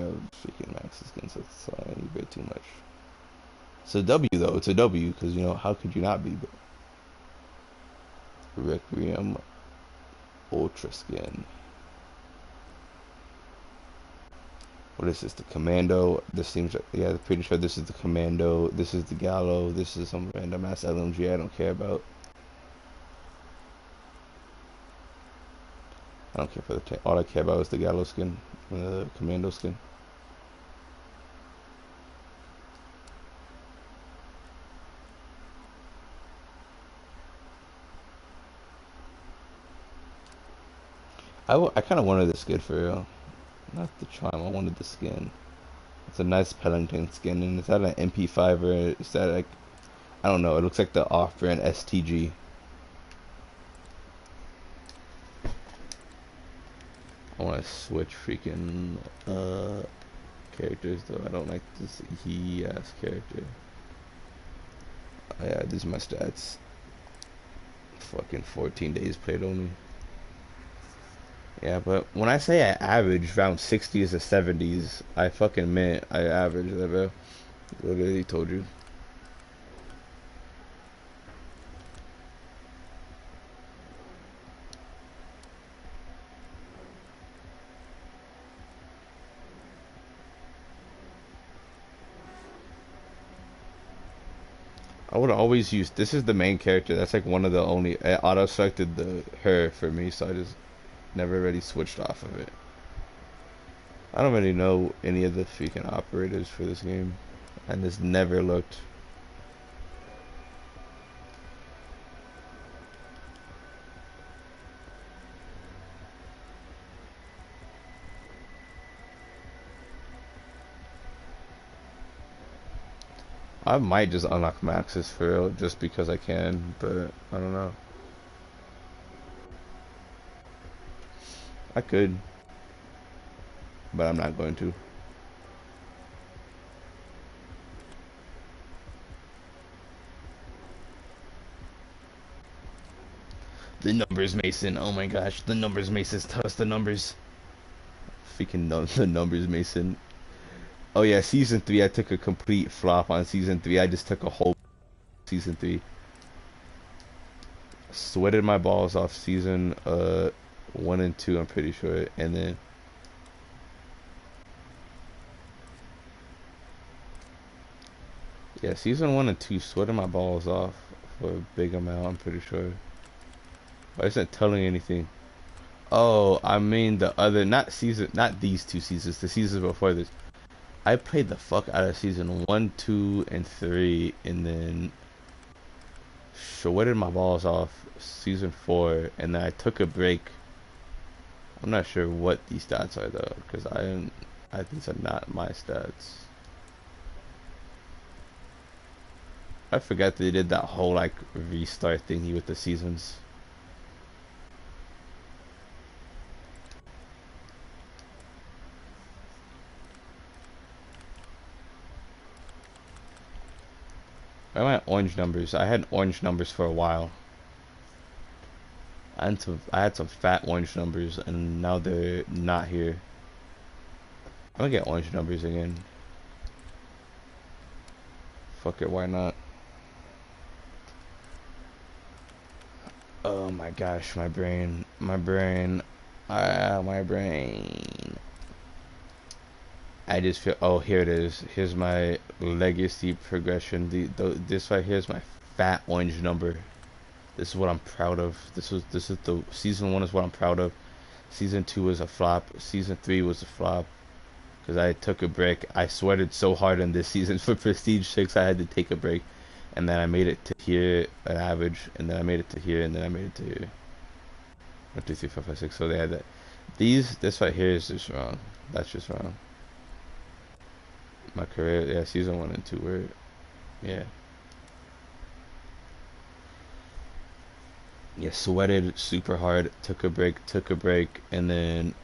freaking Max's skins. That's a bit too much. It's a W though. It's a W because you know how could you not be? But Requiem Ultra skin. What is this? The Commando. This seems like, yeah, I'm pretty sure this is the Commando. This is the Gallo. This is some random ass LMG I don't care about. I don't care for the tank. All I care about is the Gallo skin, the Commando skin. I kind of wanted the skin for real. Not the charm. I wanted the skin. It's a nice Pellington skin, and is that an MP5 or is that like, I don't know. It looks like the off-brand STG. I want to switch freaking characters though. I don't like this he ass character. Oh, yeah, these are my stats. Fucking 14 days played only. Yeah, but when I say I average around 60s to 70s, I fucking meant I average that, bro. Literally told you. I would always use, this is the main character. That's like one of the only, I auto selected her for me, so I just never really switched off of it. I don't really know any of the freaking operators for this game. I just never looked. I might just unlock maxes for real, just because I can, but I don't know. I could, but I'm not going to. The numbers, Mason. Oh my gosh, the numbers, Mason. Tell us the numbers. Freaking the numbers, Mason. Oh yeah, season 3. I took a complete flop on season 3. I just took a whole season 3. Sweated my balls off season 1 and 2. I'm pretty sure, and then yeah, season 1 and 2 sweated my balls off for a big amount. I'm pretty sure. But I isn't telling anything. Oh, I mean the other, not season, not these 2 seasons. The seasons before this. I played the fuck out of season 1, 2, and 3, and then sweated my balls off season 4, and then I took a break. I'm not sure what these stats are though, because these are not my stats. I forgot they did that whole like restart thingy with the seasons. I went orange numbers. I had orange numbers for a while. I had some fat orange numbers, and now they're not here. I'm gonna get orange numbers again. Fuck it, why not? Oh my gosh, my brain, my brain, my brain. I just feel. Oh, here it is. Here's my legacy progression. This right here is my fat orange number. This is what I'm proud of. This is the season 1 is what I'm proud of. Season 2 was a flop. Season 3 was a flop because I took a break. I sweated so hard in this season for Prestige 6. I had to take a break, and then I made it to here, an average, and then I made it to here, and then I made it to here. 1, 2, 3, 4, 5, 6. So they had that. This right here is just wrong. That's just wrong. My career, yeah, season 1 and 2 were, yeah. Yeah, sweated super hard, took a break, and then,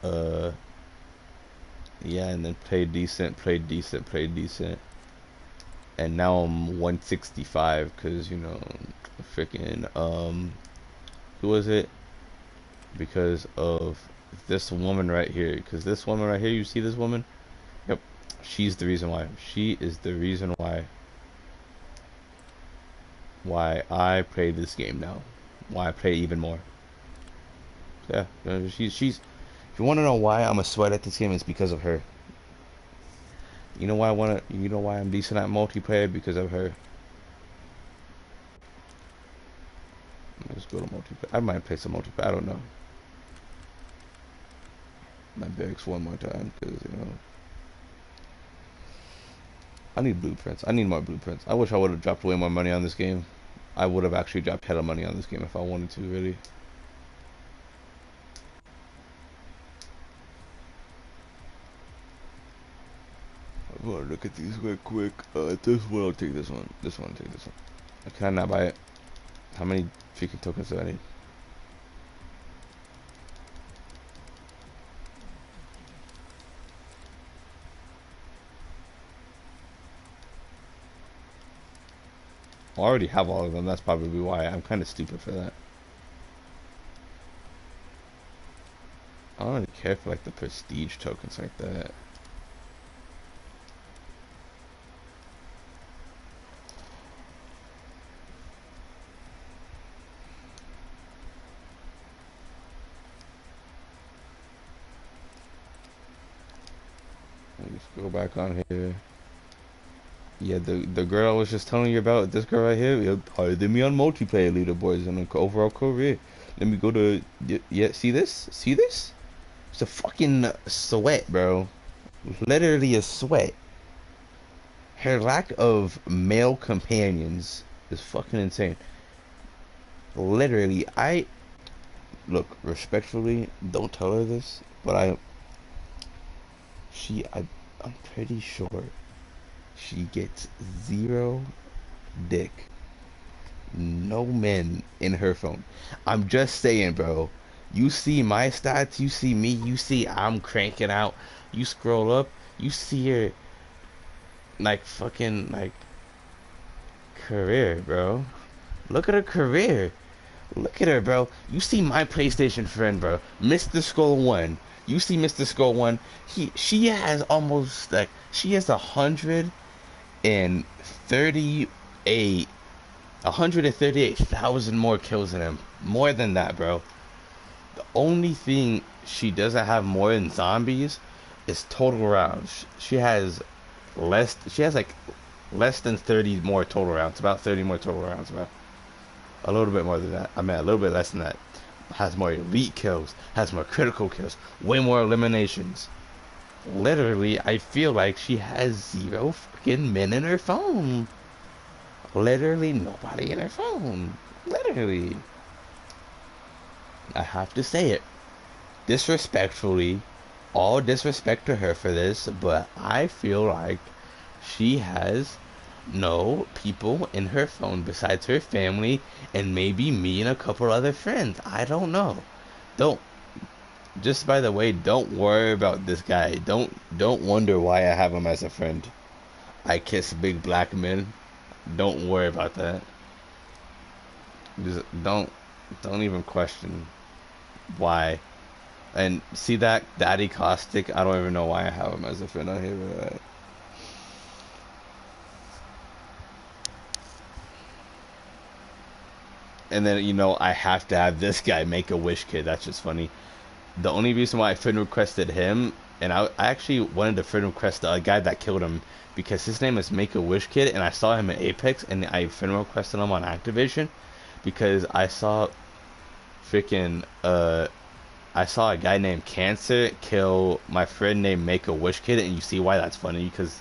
yeah, and then played decent, and now I'm 165, because, you know, freaking, who was it? Because of this woman right here, you see this woman? Yep, she's the reason why. She is the reason why I play this game now. Why I play even more. So yeah, she's. If you want to know why I'm a sweat at this game, it's because of her. You know why You know why I'm decent at multiplayer? Because of her. Let's go to multiplayer. I might play some multiplayer. I don't know. My barracks one more time, because you know. I need blueprints. I need more blueprints. I wish I would have dropped way more money on this game. I would have actually dropped hella money on this game if I wanted to, really. I want to look at these real quick. This one, I'll take this one. This one, I'll take this one. Can I not buy it? How many freaking tokens do I need? I already have all of them. That's probably why I'm kind of stupid for that. I don't really care for like the prestige tokens like that. Let's go back on here. Yeah, the girl I was just telling you about, this girl right here, higher than me on multiplayer leaderboards and overall career. Let me go to, yeah, see this? See this? It's a fucking sweat, bro. Literally a sweat. Her lack of male companions is fucking insane. Literally, look, respectfully, don't tell her this, but I'm pretty sure she gets 0 dick. No men in her phone. I'm just saying, bro. You see my stats, you see me, you see I'm cranking out. You scroll up, you see her like fucking like career, bro. Look at her career. Look at her, bro. You see my PlayStation friend, bro. Mr. Skull One. You see Mr. Skull One. She has almost like she has 138, 138,000 more kills than him. More than that, bro. The only thing she doesn't have more than zombies is total rounds. She has less. She has like less than 30 more total rounds. About 30 more total rounds, bro. A little bit more than that. I mean, a little bit less than that. Has more elite kills. Has more critical kills. Way more eliminations. Literally, I feel like she has zero fucking men in her phone. Literally nobody in her phone. Literally. I have to say it. Disrespectfully, all disrespect to her for this, but I feel like she has no people in her phone besides her family and maybe me and a couple other friends. I don't know. Don't just by the way, don't worry about this guy. Don't wonder why I have him as a friend. I kiss big black men. Don't worry about that. Just don't even question why. And see that Daddy Caustic? I don't even know why I have him as a friend on here, but and then I have to have this guy Make a Wish Kid. That's just funny. The only reason why I friend requested him, and I actually wanted to friend request the guy that killed him because his name is Make a Wish Kid, and I saw him in Apex, and I friend requested him on Activision because I saw freaking I saw a guy named Cancer kill my friend named Make a Wish Kid, and you see why that's funny because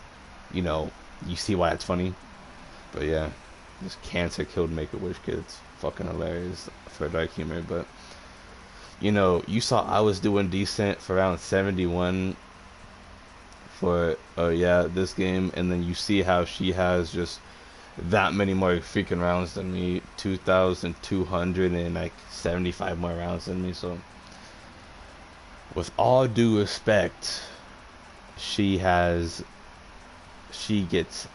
you see why it's funny. But yeah, this Cancer killed Make a Wish Kid. It's fucking hilarious for dark humor, but you saw I was doing decent for around 71 for this game, and then you see how she has just that many more freaking rounds than me, 2,275 more rounds than me. So with all due respect, she gets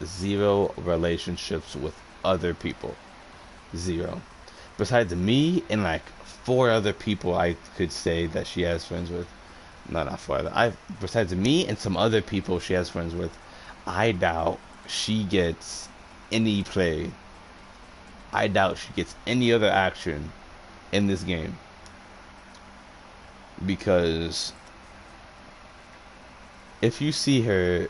zero relationships with other people. Zero. Besides me and like 4 other people I could say that she has friends with. No, not 4 other. Besides me and some other people she has friends with, I doubt she gets any play. I doubt she gets any other action in this game. Because if you see her,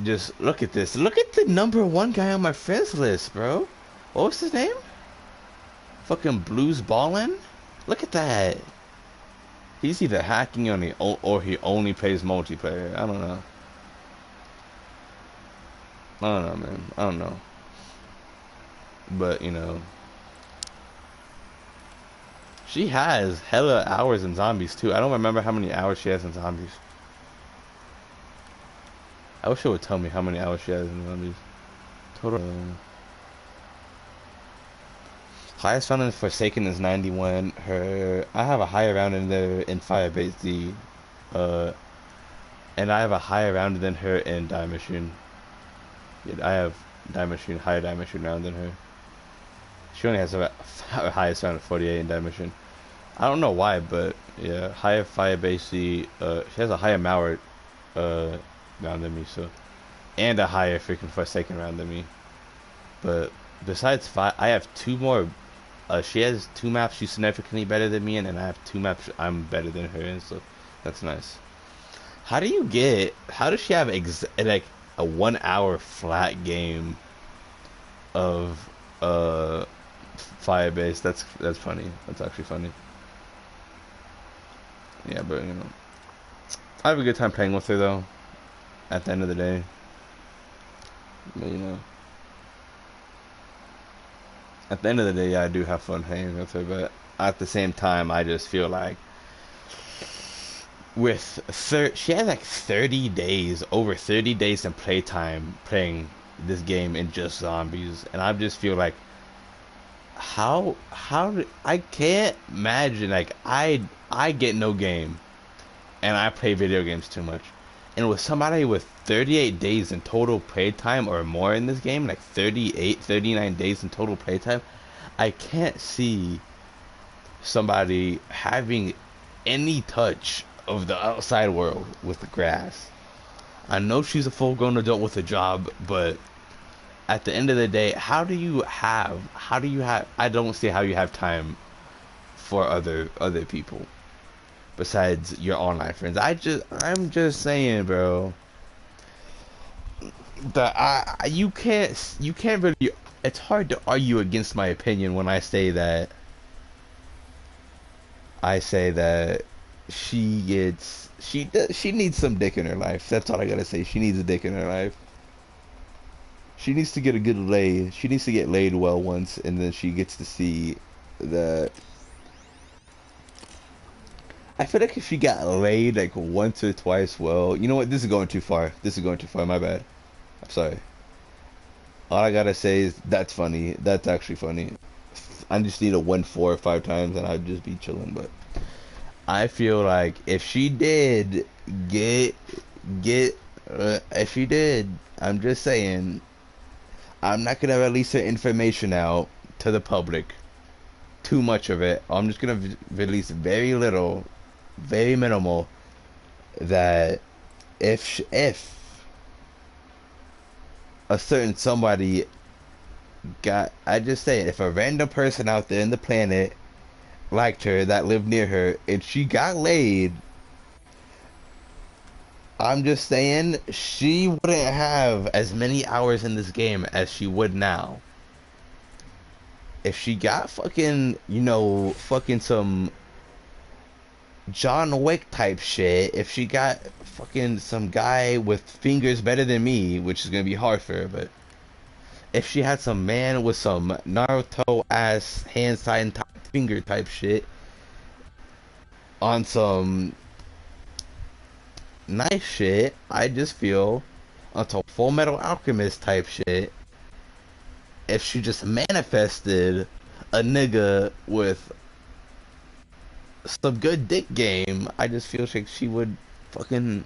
just look at this. Look at the #1 guy on my friends list, bro. What was his name? Fucking Blues Ballin'? Look at that. He's either hacking or he only plays multiplayer. I don't know. I don't know, man. I don't know. But, she has hella hours in zombies, too. I don't remember how many hours she has in zombies. I wish it would tell me how many hours she has in zombies. Total. Highest round in Forsaken is 91. I have a higher round in there in Firebase D. And I have a higher round than her in Die Machine. Yeah, I have higher Die Machine round than her. She only has a highest round of 48 in Die Machine. I don't know why, but yeah, higher Firebase D. She has a higher Mauer round than me, so, and a higher freaking Forsaken round than me. But besides I have 2 more. She has 2 maps she's significantly better than me in, and I have 2 maps I'm better than her in, so that's nice. How does she have like a 1 hour flat game of Firebase? That's funny. That's actually funny. Yeah, but I have a good time playing with her though. At the end of the day, but at the end of the day, yeah, I do have fun hanging with her, but at the same time, I just feel like she has like 30 days, over 30 days in playtime playing this game in just zombies, and I just feel like how I can't imagine, like I get no game, and I play video games too much, and with somebody with 38 days in total playtime or more in this game, like 38, 39 days in total playtime, I can't see somebody having any touch of the outside world with the grass. I know she's a full-grown adult with a job, but at the end of the day, how do you have I don't see how you have time for other people besides your online friends. I'm just saying, bro, that you can't really, it's hard to argue against my opinion when I say that she needs some dick in her life. That's all I gotta say. She needs a dick in her life. She needs to get a good lay. She needs to get laid well once, and then she gets to see that. I feel like if she got laid like once or twice, well, you know what? This is going too far. This is going too far. My bad. I'm sorry. All I gotta say is that's funny. That's actually funny. I just need to win 4 or 5 times, and I'd just be chilling. But I feel like if she did get get, if she did, I'm just saying, I'm not gonna release her information out to the public. Too much of it. I'm just gonna release very little, very minimal. That if a certain somebody I just say it, if a random person out there in the planet liked her, that lived near her, and she got laid, I'm just saying she wouldn't have as many hours in this game as she would now. If she got fucking, fucking some John Wick type shit, if she got fucking some guy with fingers better than me, which is gonna be hard for her, but if she had some man with some Naruto ass hand sign finger type shit on some nice shit, I just feel on some Full Metal Alchemist type shit, if she just manifested a nigga with some good dick game, I just feel like she would fucking,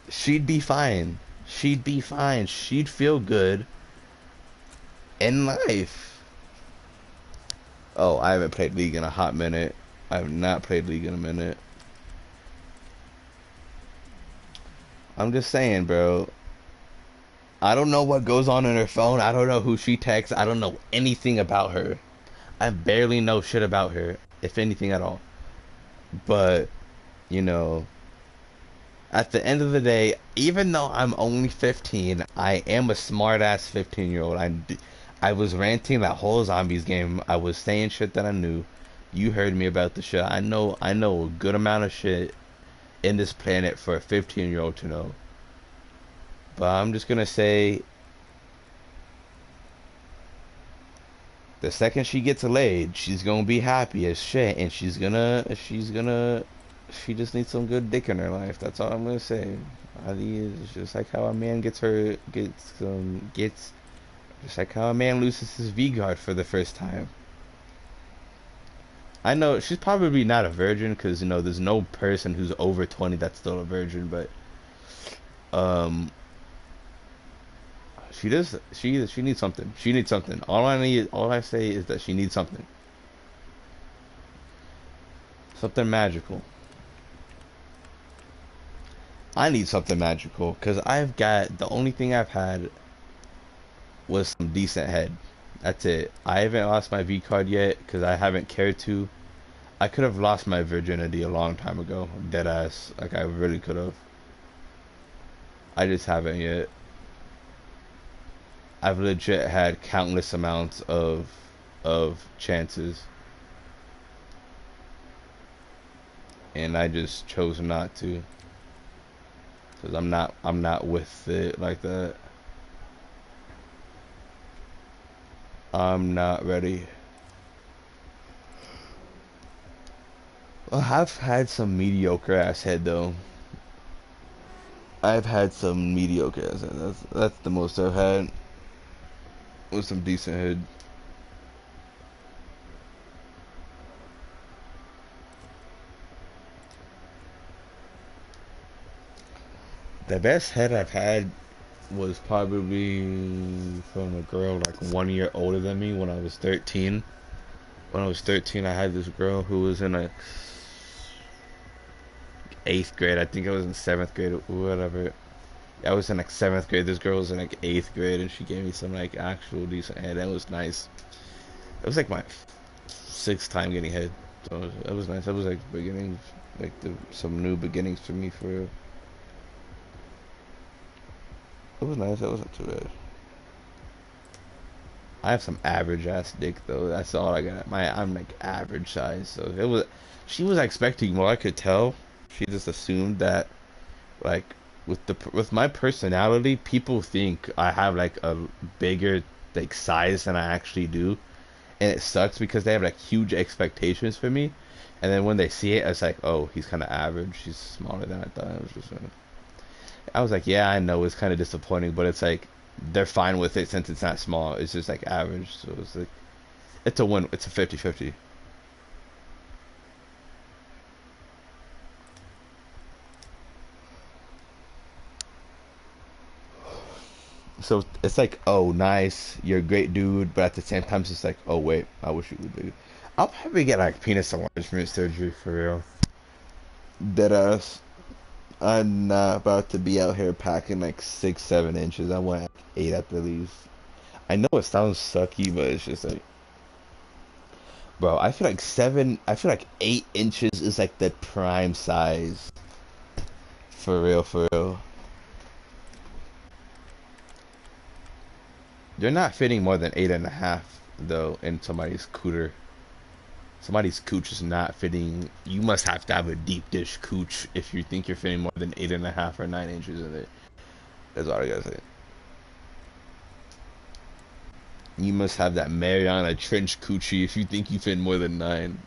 she'd be fine. She'd be fine. She'd feel good in life. Oh, I haven't played League in a hot minute. I have not played League in a minute. I'm just saying, bro. I don't know what goes on in her phone. I don't know who she texts. I don't know anything about her. I barely know shit about her, if anything at all. But, you know, at the end of the day, even though I'm only 15, I am a smart ass 15-year-old. I was ranting that whole zombies game. I was saying shit that I knew. You heard me about the shit. I know a good amount of shit in this planet for a 15-year-old to know. But I'm just gonna say, the second she gets laid, she's gonna be happy as shit, and she just needs some good dick in her life. That's all I'm gonna say. It's just like how a man just like how a man loses his V guard for the first time. I know she's probably not a virgin, because there's no person who's over 20 that's still a virgin, but um she needs something. She needs something. All I say is that she needs something. Something magical. I need something magical, because the only thing I've had was some decent head. That's it. I haven't lost my V card yet, because I haven't cared to. I could have lost my virginity a long time ago. Dead ass. Like, I really could have. I just haven't yet. I've legit had countless amounts of chances, and I just chose not to, because I'm not with it like that. I'm not ready. Well, I've had some mediocre ass head though. I've had some mediocre ass head. That's the most I've had. With some decent head. The best head I've had was probably from a girl like 1 year older than me when I was 13. when I was 13, I had this girl who was in a eighth grade. I think I was in seventh grade, or whatever. I was in like seventh grade. This girl was in like eighth grade, and she gave me some like actual decent head. That was nice. It was like my sixth time getting head, so that was nice. That was like beginnings, like some new beginnings for me. For real. It was nice. That wasn't too bad. I have some average ass dick though. That's all I got. I'm like average size. So it was. She was expecting more. I could tell. She just assumed that like with my personality, people think I have like a bigger like size than I actually do, and it sucks because they have like huge expectations for me, and then when they see it, it's like, oh, he's kind of average. He's smaller than I thought. It was just. I was like, yeah, I know it's kind of disappointing, but it's like they're fine with it since it's not small. It's just like average, so it's like it's a win. It's a 50-50. So it's like, oh, nice, you're a great dude, but at the same time, it's just like, oh wait, I wish you would be. I'll probably get like penis enlargement surgery for real. Dead ass. I'm not about to be out here packing like 6, 7 inches. I want like 8 at the least. I know it sounds sucky, but it's just like, bro, I feel like 7. I feel like 8 inches is like the prime size. For real, for real. They're not fitting more than 8.5 though in somebody's cooter. Somebody's cooch is not fitting. You must have to have a deep dish cooch if you think you're fitting more than 8.5 or 9 inches in it. That's all I gotta say. You must have that Mariana Trench coochie if you think you fit more than 9.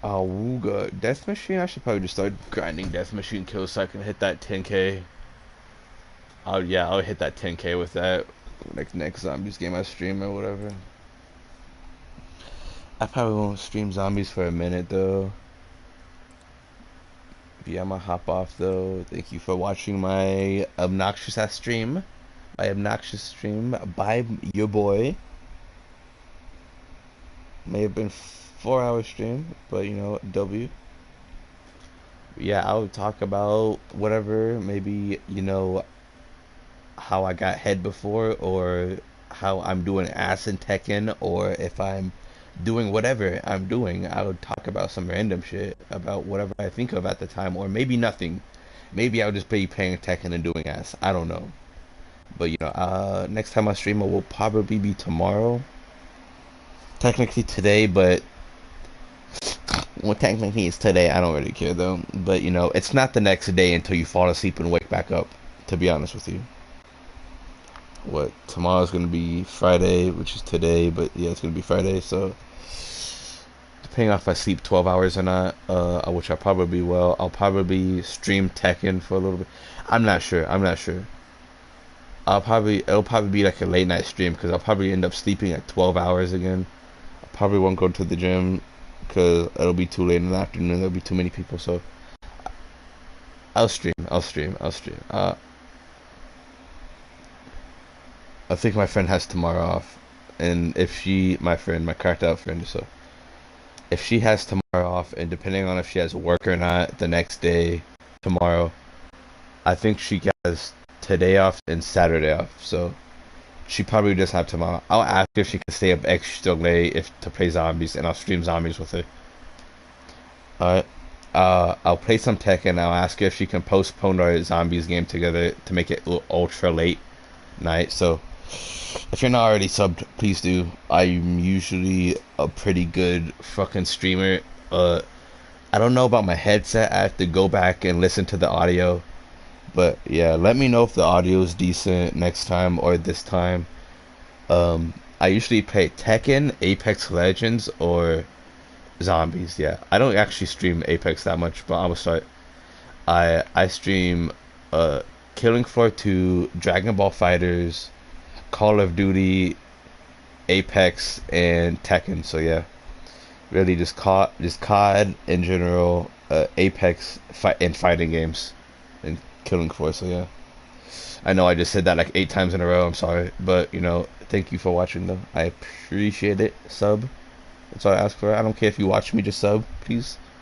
Awooga. Death Machine? I should probably just start grinding Death Machine kills so I can hit that 10k. I'll hit that 10k with that. Like next Zombies game I stream or whatever. I probably won't stream Zombies for a minute though. But yeah, I'm gonna hop off though. Thank you for watching my obnoxious ass stream. My obnoxious stream by your boy. May have been 4 hour stream, but you know, W. Yeah, I'll talk about whatever, maybe, you know, how I got head before, or how I'm doing ass in Tekken, or if I'm doing whatever I'm doing, I would talk about some random shit about whatever I think of at the time, or maybe nothing. Maybe I'll just be playing Tekken and doing ass. I don't know. But you know, next time I stream it will probably be tomorrow. Technically today, but well, technically it's today. I don't really care though. But you know, it's not the next day until you fall asleep and wake back up. To be honest with you. What, tomorrow's gonna be Friday, which is today, but yeah, it's gonna be Friday. So depending on if I sleep 12 hours or not, which I probably will, I'll probably stream Tekken for a little bit. I'm not sure. I'm not sure. It'll probably be like a late night stream because I'll probably end up sleeping like 12 hours again. I probably won't go to the gym because it'll be too late in the afternoon. There'll be too many people, so I'll stream. I'll stream. I'll stream. I think my friend has tomorrow off, and if my friend, my cracked out friend, so if she has tomorrow off, and depending on if she has work or not the next day, tomorrow, I think she has today off and Saturday off, so she probably just have tomorrow. I'll ask her if she can stay up extra late if to play zombies, and I'll stream zombies with her. Alright. I'll play some Tekken. I'll ask her if she can postpone our zombies game together to make it ultra late night. So if you're not already subbed, please do. I'm usually a pretty good fucking streamer. I don't know about my headset. I have to go back and listen to the audio. But yeah, let me know if the audio is decent next time or this time. I usually play Tekken, Apex Legends, or Zombies. Yeah, I don't actually stream Apex that much, but I'm gonna start. I stream Killing Floor 2, Dragon Ball Fighters, Call of Duty, Apex, and Tekken. So yeah, really just COD in general, Apex and fighting games, and Killing Floor, so yeah. I know I just said that like 8 times in a row. I'm sorry, but you know, thank you for watching though. I appreciate it. Sub. That's all I ask for. I don't care if you watch me, just sub, please.